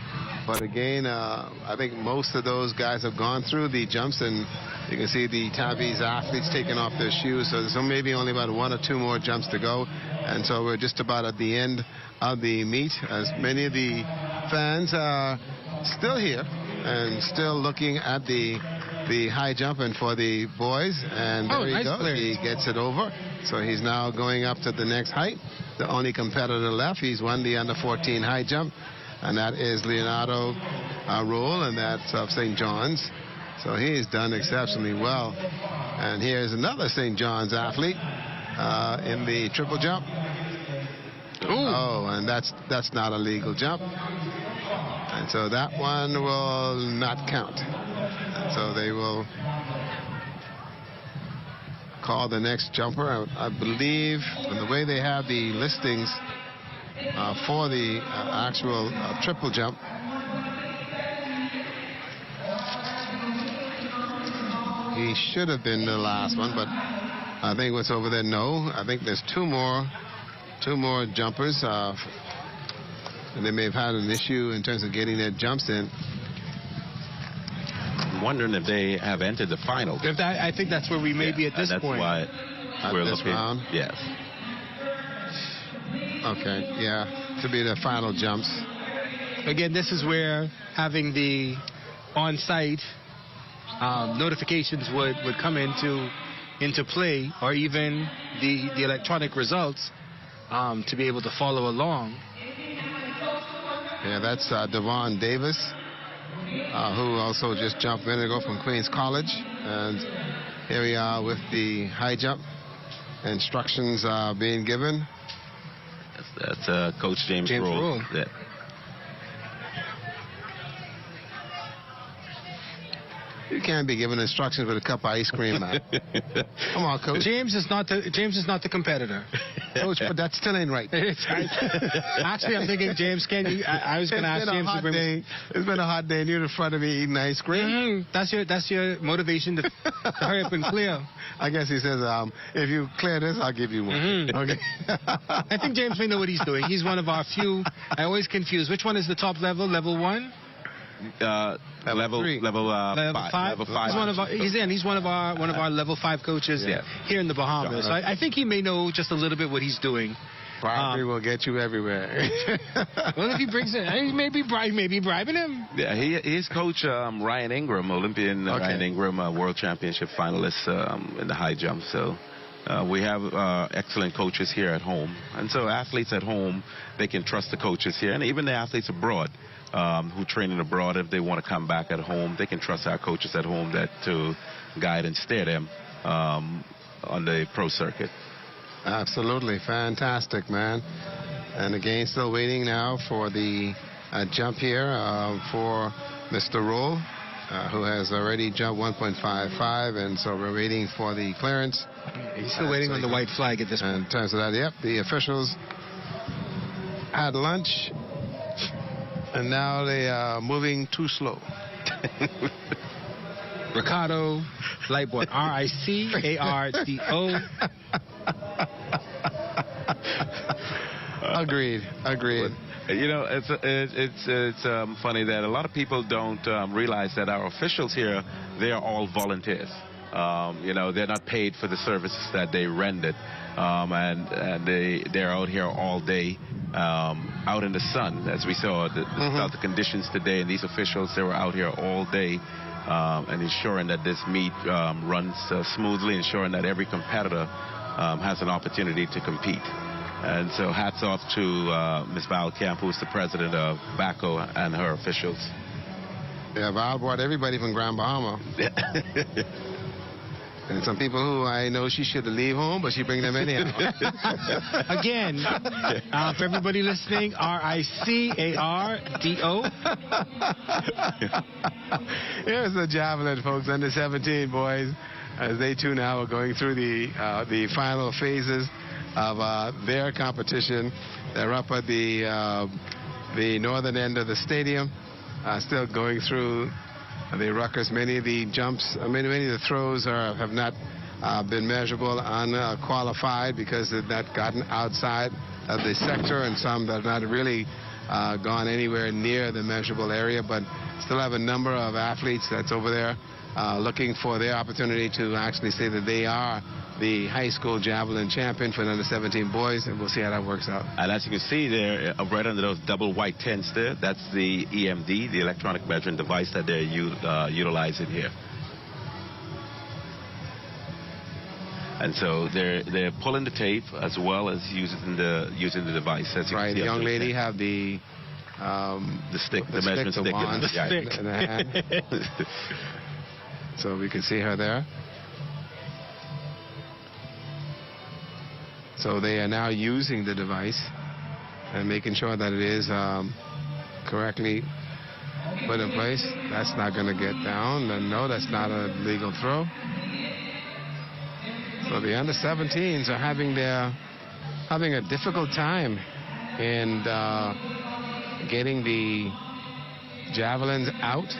But again, I think most of those guys have gone through the jumps, and you can see the Tabby's athletes taking off their shoes. So there's maybe only about 1 or 2 more jumps to go. And so we're just about at the end of the meet, as many of the fans are still here and still looking at the high jump. And for the boys, and there he goes. He gets it over. So he's now going up to the next height. The only competitor left. He's won the under 14 high jump. And that is Leonardo Roll, and that's of St. John's. So he's done exceptionally well. And here's another St. John's athlete in the triple jump. Ooh. Oh, and that's not a legal jump. And so that one will not count. And so they will call the next jumper. I believe, from the way they have the listings for the actual triple jump, he should have been the last one, but I think what's over there, no. I think there's two more jumpers. And they may have had an issue in terms of getting their jumps in. I'm wondering if they have entered the final. I think that's where we may be at this point. That's why we're looking. Round? Yes. Okay, yeah, to be the final jumps. Again, this is where having the on-site notifications would come into play, or even the electronic results to be able to follow along. Yeah, that's Devon Davis, who also just jumped a minute ago from Queens College. And here we are with the high jump. Instructions are being given. That's Coach James Rule. Yeah. You can't be given instructions with a cup of ice cream, man. Come on, Coach. James is not the competitor. Coach, but that still ain't right. Actually, I'm thinking, James, I was going to ask James to bring me. It's been a hot day, and you're in front of me eating ice cream. That's your motivation to hurry up and clear. I guess he says, if you clear this, I'll give you one. Okay. I think James may know what he's doing. He's one of our few. I always confuse. Which one is the top level? Level 1? Level 5. Level 5. He's one of our level 5 coaches here in the Bahamas. So I think he may know just a little bit what he's doing. Probably will get you everywhere. Well, if he brings it, he may be bribing him. Yeah, he's coach Ryan Ingram, Olympian Ryan Ingram, world championship finalist in the high jump. So we have excellent coaches here at home. And so athletes at home, they can trust the coaches here. And even the athletes abroad who training abroad, if they want to come back at home, they can trust our coaches at home to guide and steer them on the pro circuit. Absolutely. Fantastic, man. And again, still waiting now for the jump here for Mr. Roll, who has already jumped 1.55, and so we're waiting for the clearance. He's still waiting on the white flag at this point. In terms of that, yep, the officials had lunch, and now they are moving too slow. Ricardo, Lightboard, RICARDO. Agreed. You know, it's funny that a lot of people don't realize that our officials here, they are all volunteers. You know, they're not paid for the services that they rendered, and they're out here all day, out in the sun, as we saw the conditions today. And these officials, they were out here all day, and ensuring that this meet runs smoothly, ensuring that every competitor has an opportunity to compete. And so hats off to Ms. Val Camp, who's the president of BACO, and her officials. Yeah, Val brought everybody from Grand Bahama. And some people who I know she should leave home, but she bring them anyhow. Again, for everybody listening, RICARDO. Here's the javelin, folks, under 17 boys, as they too now are going through the final phases of their competition. They're up at the northern end of the stadium, still going through the ruckers. Many of the jumps, many of the throws have not been measurable, unqualified, because they've not gotten outside of the sector, and some that have not really gone anywhere near the measurable area, but still have a number of athletes that's over there looking for their opportunity to actually say that they are the high school javelin champion for the under 17 boys, and we'll see how that works out. And as you can see there, right under those double white tents there, that's the EMD, the electronic measuring device that they're utilizing here. And so they're pulling the tape as well as using the device. As you right, the young lady have the stick, the measurement stick, in the hand. So we can see her there. So they are now using the device and making sure that it is correctly put in place. That's not going to get down. And no, that's not a legal throw. So the under 17s are having a difficult time in getting the javelins out.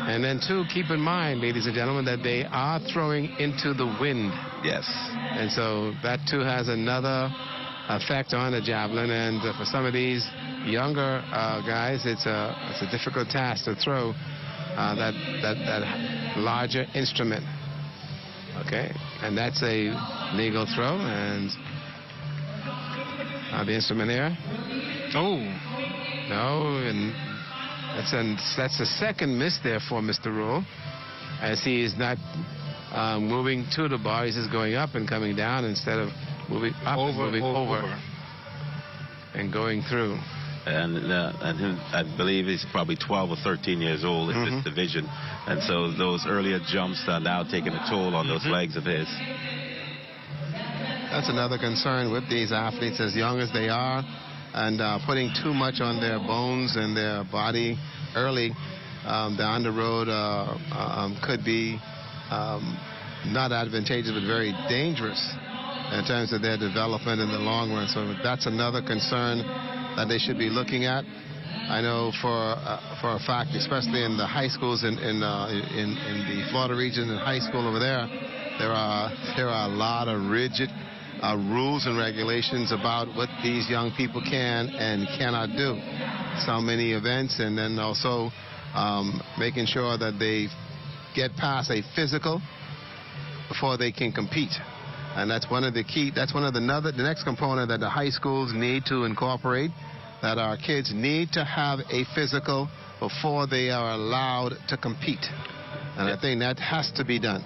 And then, too, keep in mind, ladies and gentlemen, that they are throwing into the wind. Yes. And so that, too, has another effect on the javelin. And for some of these younger guys, it's a difficult task to throw that larger instrument. Okay? And that's a legal throw. And the instrument here. Oh. No, and that's a second miss there for Mr. Rule, as he is not moving to the bar. He's just going up and coming down instead of moving up and moving over and going through. And I believe he's probably 12 or 13 years old in this division. And so those earlier jumps are now taking a toll on those legs of his. That's another concern with these athletes, as young as they are, and putting too much on their bones and their body early down the road could be not advantageous, but very dangerous in terms of their development in the long run. So that's another concern that they should be looking at. I know for a fact, especially in the high schools in the Florida region and high school over there, there are a lot of rigid rules and regulations about what these young people can and cannot do. So many events, and then also making sure that they get past a physical before they can compete. And that's one of the key, that's one of the next component that the high schools need to incorporate, that our kids need to have a physical before they are allowed to compete. And I think that has to be done.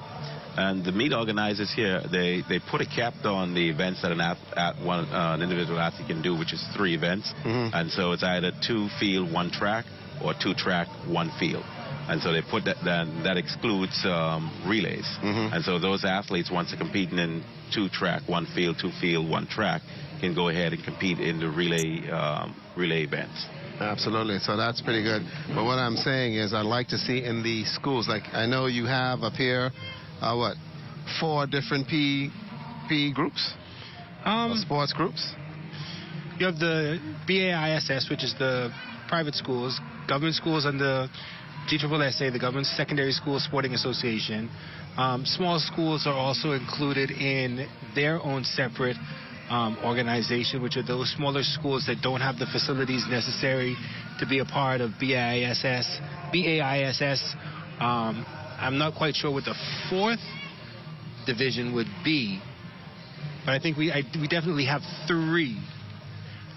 And the meet organizers here, they put a cap on the events that an individual athlete can do, which is 3 events. And so it's either 2 field, 1 track, or 2 track, 1 field. And so they put that excludes relays. And so those athletes, once they're competing in 2 track, 1 field, 2 field, 1 track, can go ahead and compete in the relay events. Absolutely. So that's pretty good. But what I'm saying is I'd like to see in the schools, like I know you have up here, 4 different PE groups? Sports groups? You have the BAISS, which is the private schools, government schools under GSSA, the Government Secondary School Sporting Association. Small schools are also included in their own separate organization, which are those smaller schools that don't have the facilities necessary to be a part of BAISS. I'm not quite sure what the 4th division would be, but I think we definitely have 3.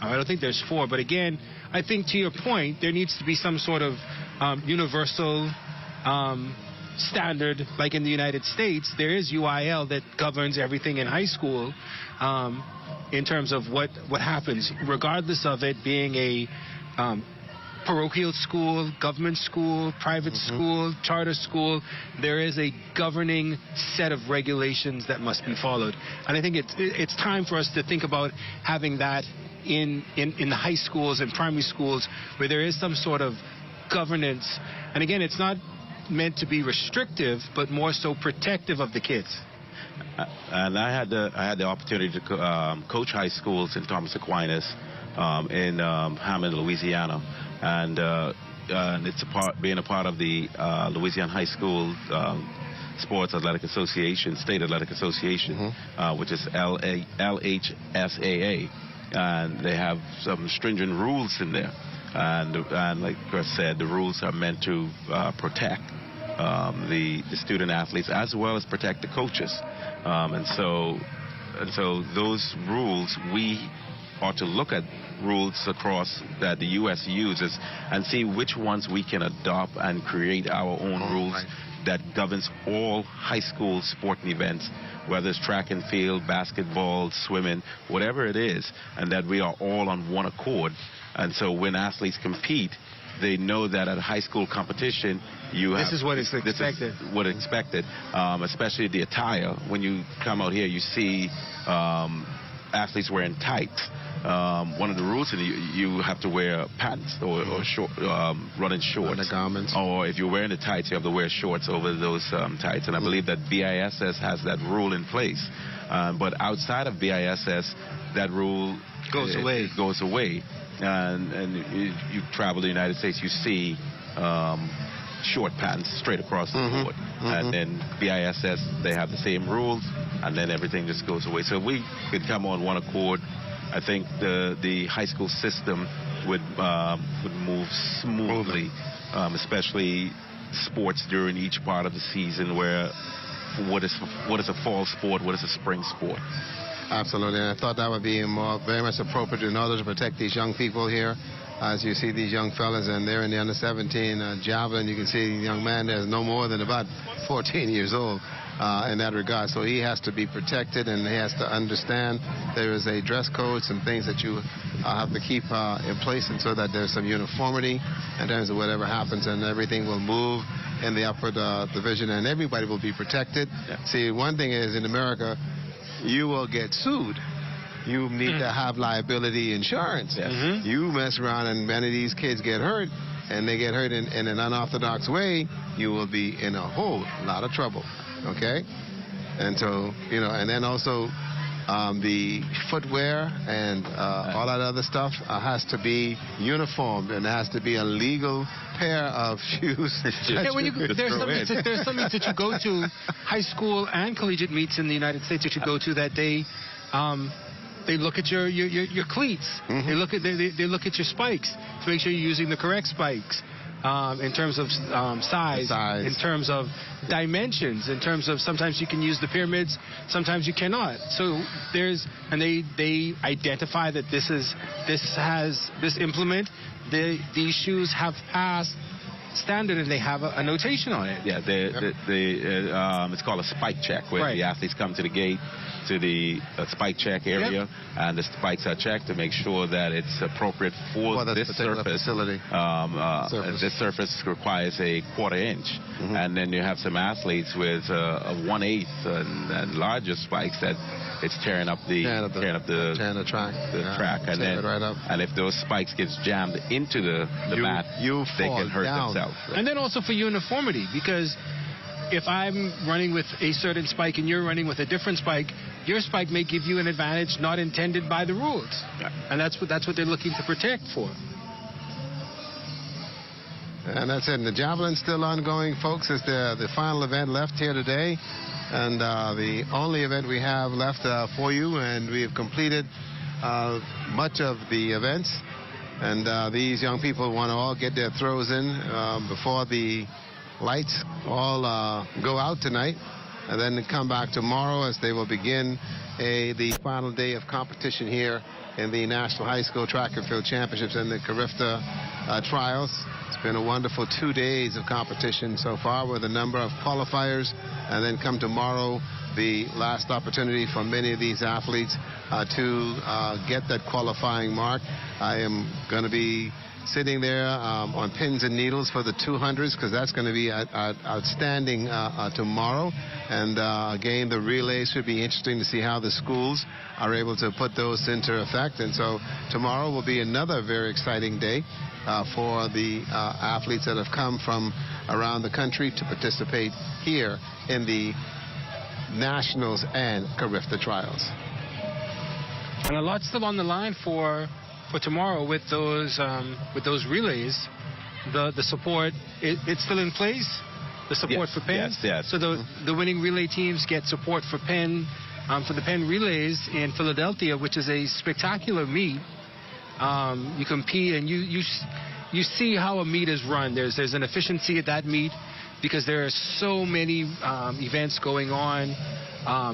I don't think there's 4, but again, I think to your point, there needs to be some sort of universal standard, like in the United States. There is UIL that governs everything in high school in terms of what happens, regardless of it being a parochial school, government school, private school, charter school. There is a governing set of regulations that must be followed. And I think it's time for us to think about having that in the high schools and primary schools, where there is some sort of governance. And again, it's not meant to be restrictive, but more so protective of the kids. And I had the opportunity to coach high schools in Thomas Aquinas in Hammond, Louisiana, and it's being a part of the Louisiana High School Sports Athletic Association, State Athletic Association, which is LHSAA, and they have some stringent rules in there, and like Chris said, the rules are meant to protect the student athletes as well as protect the coaches, and so those rules, we ought to look at rules across that the U.S. uses and see which ones we can adopt and create our own rules that governs all high school sporting events, whether it's track and field, basketball, swimming, whatever it is, and that we are all on one accord. And so when athletes compete, they know that at a high school competition, this is what is expected. This is what is expected, especially the attire. When you come out here, you see athletes wearing tights. One of the rules is you have to wear pants or short, running shorts. Undergarments. Or if you're wearing the tights, you have to wear shorts over those tights. And I believe that BISS has that rule in place. But outside of BISS, that rule goes away. And you travel the United States, you see short pants straight across the board. And then BISS, they have the same rules, and then everything just goes away. So we could come on one accord. I think the high school system would move smoothly, especially sports during each part of the season, where what is a fall sport, what is a spring sport. Absolutely, and I thought that would be very much appropriate in order to protect these young people here. As you see these young fellas, and they're in the under-17 javelin, you can see the young man there's no more than about 14 years old in that regard. So he has to be protected, and he has to understand there is a dress code, some things that you have to keep in place, and so that there's some uniformity in terms of whatever happens, and everything will move in the upper division, and everybody will be protected. Yeah. See, one thing is in America, you will get sued. You need to have liability insurance. Yes. You mess around and many of these kids get hurt, and they get hurt in an unorthodox way, you will be in a whole lot of trouble, okay? And so, and then also the footwear and all that other stuff has to be uniformed, and it has to be a legal pair of shoes. Yeah, there's some meets that you go to, high school and collegiate meets in the United States that you go to that they look at your cleats. They look at your spikes to make sure you're using the correct spikes. In terms of size, in terms of dimensions, in terms of sometimes you can use the pyramids, sometimes you cannot. So they identify that this implement, these shoes have passed standard, and they have a notation on it. Yeah, it's called a spike check, where the athletes come to the gate, to the spike check area, and the spikes are checked to make sure that it's appropriate for this surface. Facility. This surface requires a 1/4 inch, and then you have some athletes with a 1/8 and larger spikes that it's tearing up the track, and then and if those spikes gets jammed into the mat, they can hurt themselves. And then also for uniformity, because if I'm running with a certain spike and you're running with a different spike, your spike may give you an advantage not intended by the rules. Yeah. And that's what they're looking to protect for. And that's it. And the javelin's still ongoing, folks. It's the final event left here today. And the only event we have left for you. And we have completed much of the events. And these young people want to all get their throws in before the lights all go out tonight, and then come back tomorrow as they will begin the final day of competition here in the National High School Track and Field Championships and the CARIFTA trials. It's been a wonderful 2 days of competition so far with a number of qualifiers, and then come tomorrow the last opportunity for many of these athletes to get that qualifying mark. I am going to be sitting there on pins and needles for the 200s, because that's going to be outstanding tomorrow. And again, the relays should be interesting to see how the schools are able to put those into effect. And so tomorrow will be another very exciting day for the athletes that have come from around the country to participate here in the Nationals and CARIFTA trials. And a lot's still on the line for tomorrow with those relays. The support, it's still in place. The support for pen. Yes. So the winning relay teams get support for pen, for the pen relays in Philadelphia, which is a spectacular meet. You compete and you see how a meet is run. There's an efficiency at that meet, because there are so many events going on,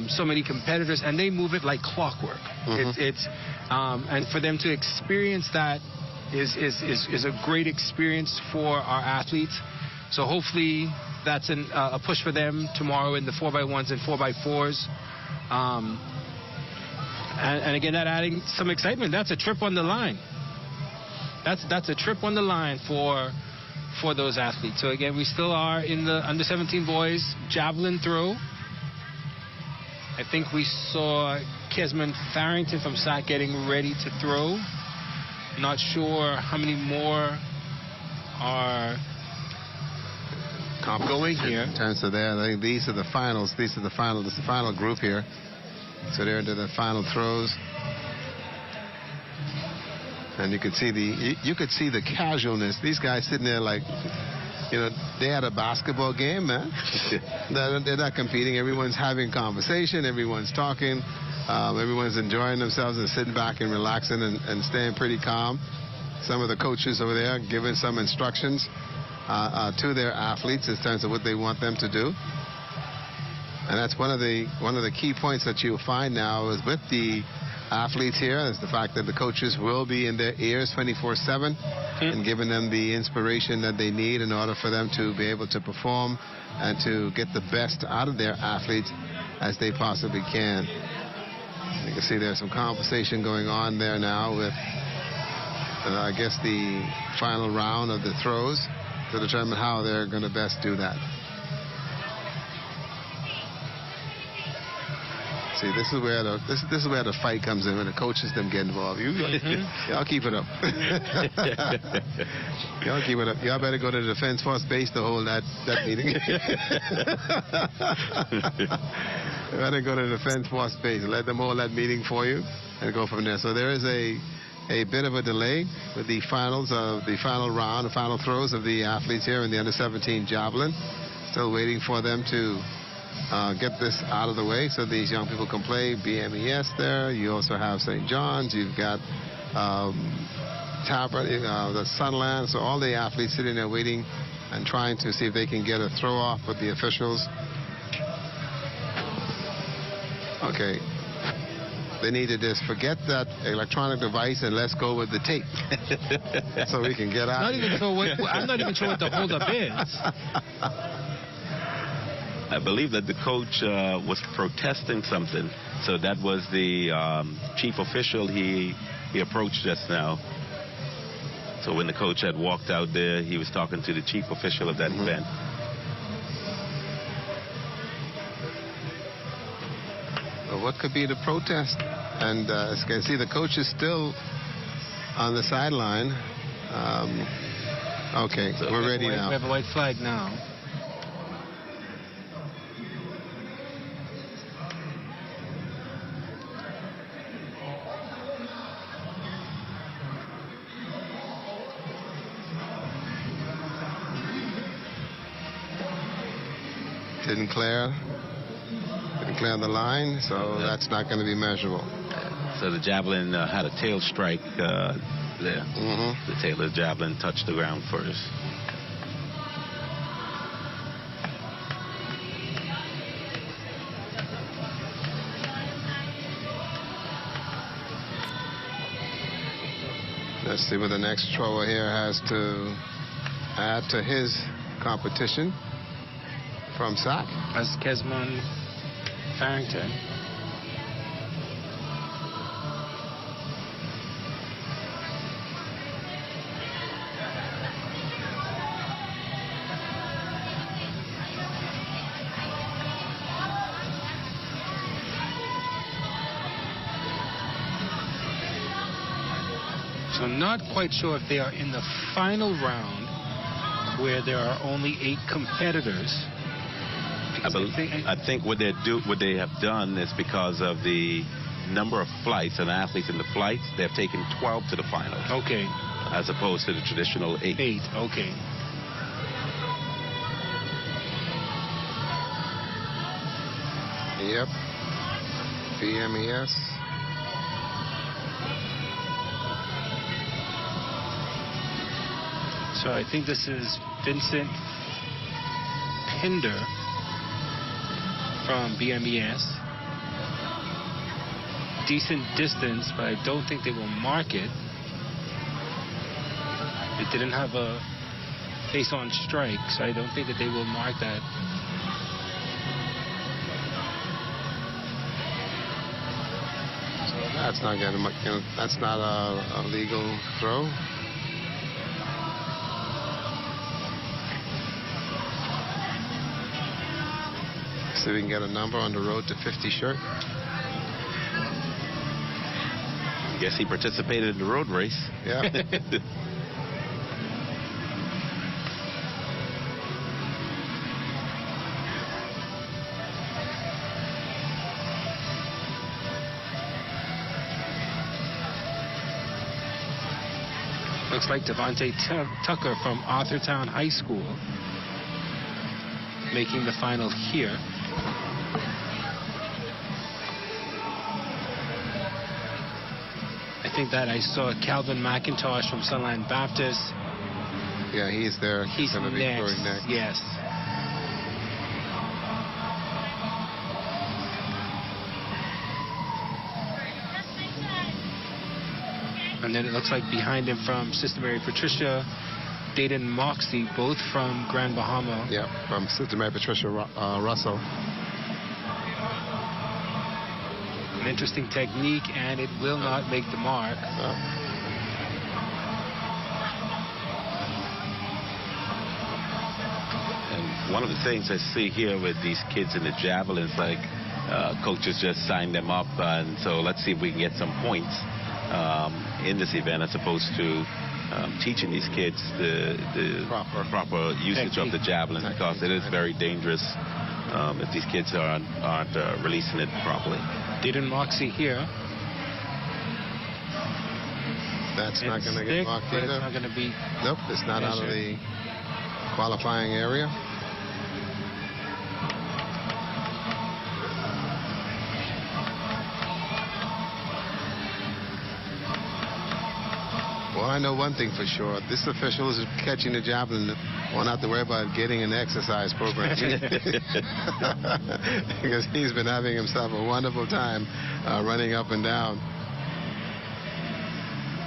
so many competitors, and they move it like clockwork. And for them to experience that is a great experience for our athletes. So hopefully that's a push for them tomorrow in the 4x1s and 4x4s. And again, that adding some excitement. That's a trip on the line. That's a trip on the line for those athletes. So again, we still are in the under 17 boys javelin throw. I think we saw Kesmond Farrington from SAC getting ready to throw. Not sure how many more are going here. In terms of that, I think these are the finals. This is the final group here. So they're into the final throws. And you could see the casualness. These guys sitting there like, they had a basketball game, man. They're not competing. Everyone's having conversation. Everyone's talking. Everyone's enjoying themselves and sitting back and relaxing and staying pretty calm. Some of the coaches over there giving some instructions to their athletes in terms of what they want them to do. And that's one of the key points that you'll find now is with the athletes here is the fact that the coaches will be in their ears 24/7 and giving them the inspiration that they need in order for them to be able to perform and to get the best out of their athletes as they possibly can. You can see there's some conversation going on there now with I guess the final round of the throws to determine how they're going to best do that. See, this is where the fight comes in when the coaches them get involved. Y'all keep it up. Y'all keep it up. Y'all better go to the Defense Force Base to hold that meeting. Better go to the Defense Force base. Let them hold that meeting for you and go from there. So there is a bit of a delay with the finals of the final round, the final throws of the athletes here in the under-17 javelin. Still waiting for them to get this out of the way so these young people can play BMES there. You also have St. John's. You've got the Sunland. So all the athletes sitting there waiting and trying to see if they can get a throw off with the officials. Okay. They need to just forget that electronic device and let's go with the tape. So we can get out. I'm not even sure what the holdup is. I believe that the coach was protesting something. So that was the chief official he approached just now. So when the coach had walked out there, he was talking to the chief official of that event. Well, what could be the protest? And as you can see, the coach is still on the sideline. Okay, so we're ready now. We have a white flag now. Didn't clear the line, so that's not going to be measurable. So the javelin had a tail strike there. The tail of the javelin touched the ground first. Let's see what the next thrower here has to add to his competition. From SAC. That's Kesmond Farrington. So not quite sure if they are in the final round where there are only 8 competitors. I think what they have done is because of the number of flights and athletes in the flights, they have taken 12 to the final. Okay. As opposed to the traditional 8. 8, okay. Yep. BMES. So I think this is Vincent Pinder from BMES. Decent distance, but I don't think they will mark it. It didn't have a face-on strike, so I don't think that they will mark that. So that's not going to, that's not a legal throw. See if we can get a number on the road to 50 shirt. Guess he participated in the road race. Yeah. Looks like Devontae Tucker from Arthurtown High School making the final here. I think that I saw Calvin McIntosh from Sunland Baptist. Yeah, he's there. He's going to be next. next. Yes. And then it looks like behind him from Sister Mary Patricia, Dayton Moxie, both from Grand Bahama. Yep, from Sister Mary Patricia Russell. An interesting technique, and it will not make the mark. And one of the things I see here with these kids in the javelin is like coaches just sign them up, and so let's see if we can get some points in this event as opposed to teaching these kids the proper usage of the javelin, because it is very dangerous if these kids aren't releasing it properly. Didn't Moxie here. That's not going to get marked either. It's not going to be. Nope, it's not out of the qualifying area. Well, I know one thing for sure. This official is catching the javelin. Won't have to worry about getting an exercise program. Because he's been having himself a wonderful time running up and down.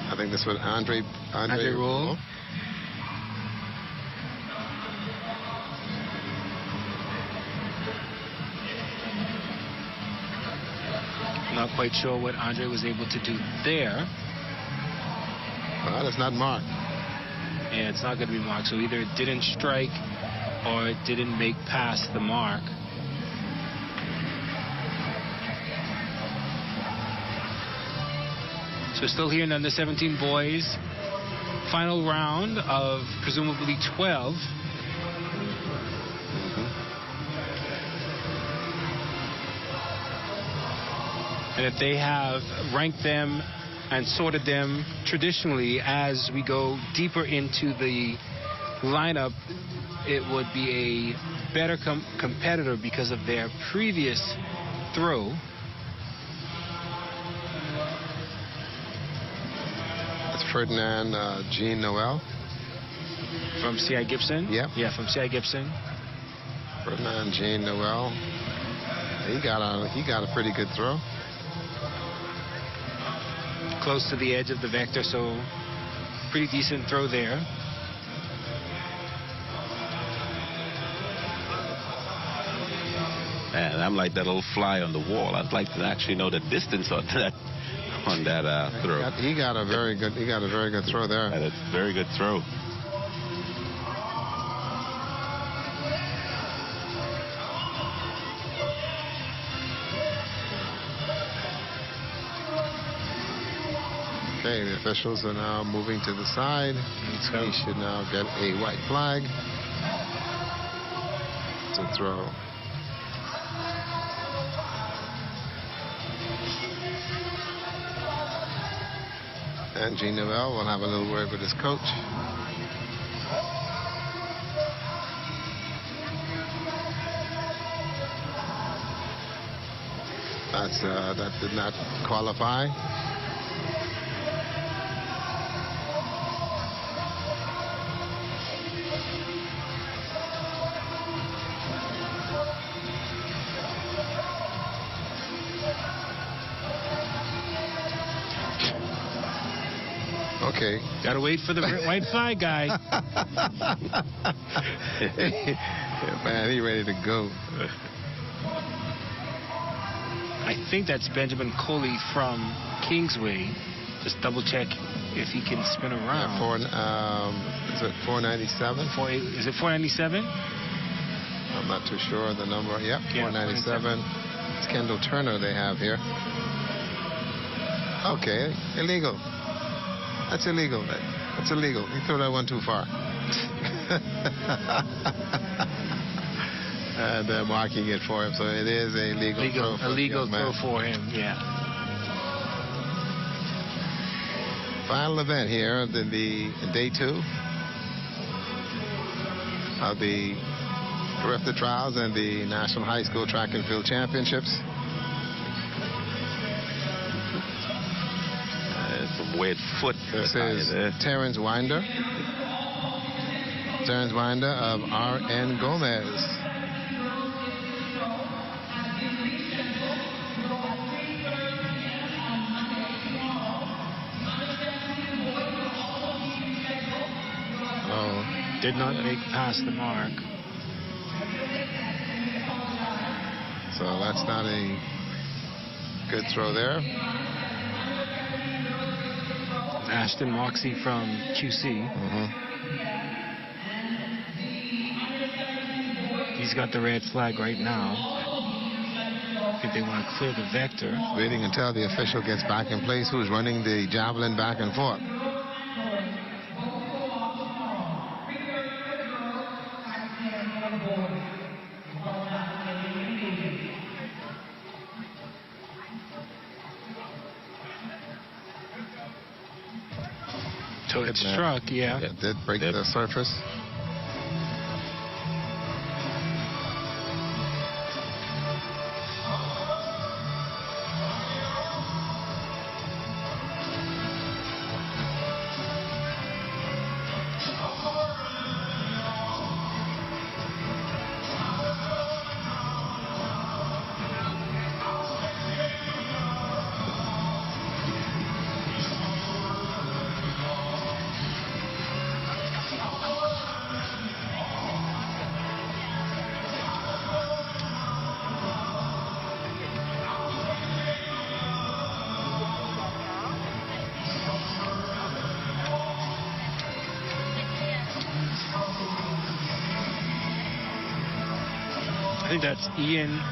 I think this was Andre Rule. Not quite sure what Andre was able to do there. Well, it's not marked. Yeah, it's not going to be marked. So either it didn't strike or it didn't make past the mark. So still here in under 17 boys. Final round of presumably 12. And if they have ranked them and sorted them traditionally as we go deeper into the lineup, it would be a better competitor because of their previous throw. That's Ferdinand Jean Noel. From C.I. Gibson? Yep. Yeah, from C.I. Gibson. Ferdinand Jean Noel. He got a pretty good throw. Close to the edge of the vector, so pretty decent throw there. Man, I'm like that little fly on the wall. I'd like to actually know the distance on that throw. He got a very good throw there. That's a very good throw. Okay, the officials are now moving to the side. He should now get a white flag to throw. And Jean Noel will have a little word with his coach. That did not qualify. Okay. Gotta wait for the white flag guy. Yeah, man, he ready to go. I think that's Benjamin Coley from Kingsway. Just double check if he can spin around. Yeah, is it 497? Is it 497? I'm not too sure of the number. Yep, yeah, 497. It's Kendall Turner they have here. Okay, illegal. That's illegal. That's illegal. He threw that one too far. And they're marking it for him, so it is a legal throw. A legal throw for him, yeah. Final event here, the day 2 of the CARIFTA trials and the National High School Track and Field Championships. Some weird foot. This is Terrence Winder. Terrence Winder of R.N. Gomez. Did not make past the mark. So that's not a good throw there. Ashton Moxie from QC. He's got the red flag right now. I think they want to clear the vector. Waiting until the official gets back in place who's running the javelin back and forth. So it struck, yeah. It did break the surface. I think that's Ian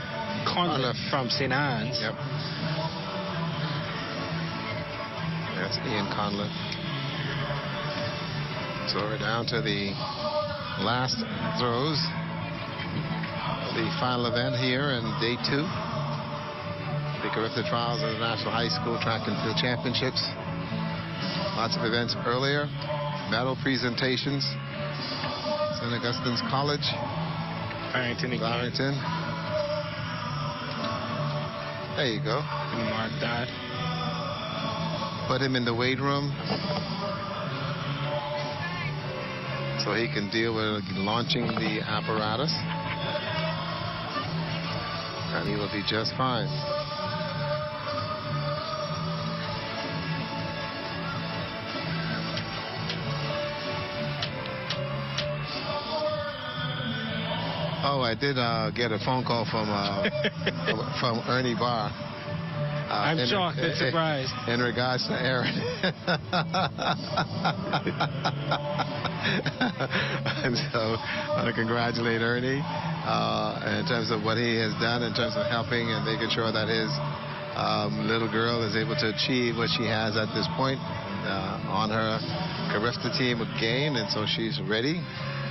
Conliffe from St. Anne's. Yep. That's Ian Conliffe. So we're down to the last throws of the final event here in day 2. The CARIFTA Trials of the National High School Track and Field Championships. Lots of events earlier. Medal presentations. St. Augustine's College. Farrington again. Farrington. There you go. Mark that. Put him in the weight room so he can deal with launching the apparatus. And he will be just fine. Oh, I did get a phone call from Ernie Barr. I'm shocked and surprised. In regards to Aaron. And so I want to congratulate Ernie in terms of what he has done in terms of helping and making sure that his little girl is able to achieve what she has at this point on her CARIFTA team again. And so she's ready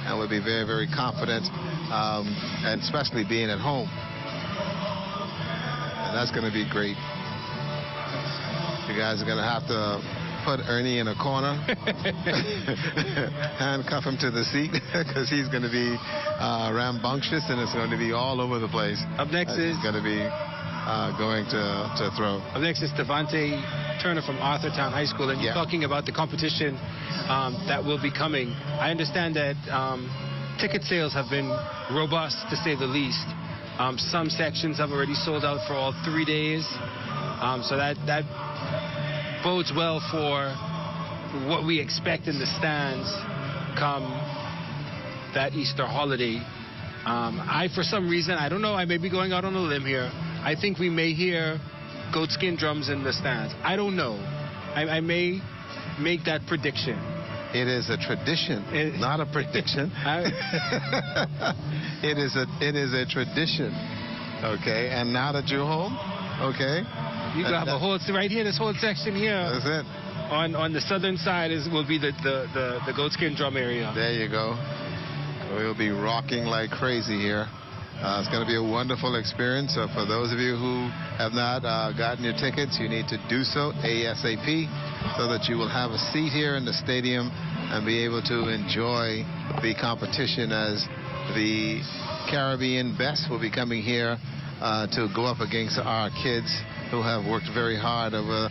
and will be very, very confident, and especially being at home. And that's going to be great. You guys are going to have to put Ernie in a corner, handcuff him to the seat, because he's going to be rambunctious and it's going to be all over the place. Up next is going to be going to throw. Up next is Devontae Turner from Arthurtown High School, and you're talking about the competition that will be coming. I understand that ticket sales have been robust, to say the least. Some sections have already sold out for all 3 days, so that bodes well for what we expect in the stands come that Easter holiday. For some reason, I don't know, I may be going out on a limb here, I think we may hear goatskin drums in the stands. I don't know. I may make that prediction. It is a tradition, not a prediction. It is a tradition, okay? And now that you're home, okay? You have a whole, right here, this whole section here. That's it. On the southern side will be the goatskin drum area. There you go. We'll be rocking like crazy here. It's going to be a wonderful experience. So for those of you who have not gotten your tickets, you need to do so ASAP so that you will have a seat here in the stadium and be able to enjoy the competition, as the Caribbean best will be coming here to go up against our kids who have worked very hard over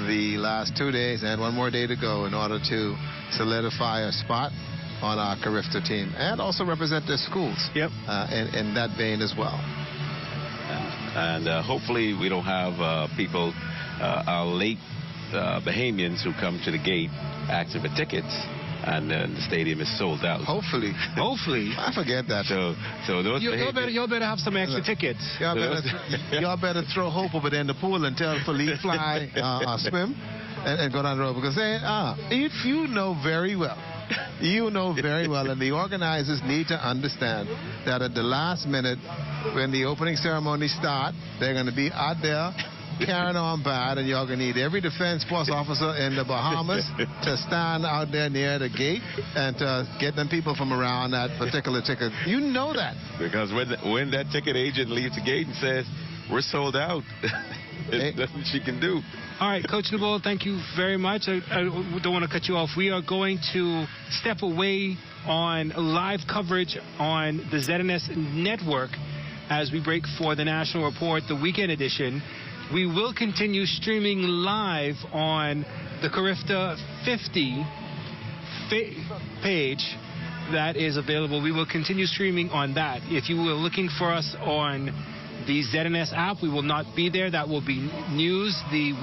the last 2 days and one more day to go in order to solidify a spot on our CARIFTA team and also represent their schools. Yep. In that vein as well. And hopefully we don't have people, our late Bahamians who come to the gate asking for tickets, and then the stadium is sold out. Hopefully. I forget that. So those y'all better have some extra tickets. Y'all better throw hope over there in the pool and tell Philippe fly swim and go down the road, because if you know very well, and the organizers need to understand that at the last minute, when the opening ceremony starts, they're going to be out there carrying on bad, and y'all going to need every defense force officer in the Bahamas to stand out there near the gate and to get them people from around that particular ticket. You know that. Because when that ticket agent leaves the gate and says, we're sold out. There's nothing she can do. All right, Coach Naboul, thank you very much. I don't want to cut you off. We are going to step away on live coverage on the ZNS network as we break for the National Report, the weekend edition. We will continue streaming live on the CARIFTA 50 page that is available. We will continue streaming on that. If you were looking for us on the ZNS app, we will not be there. That will be news. The weekend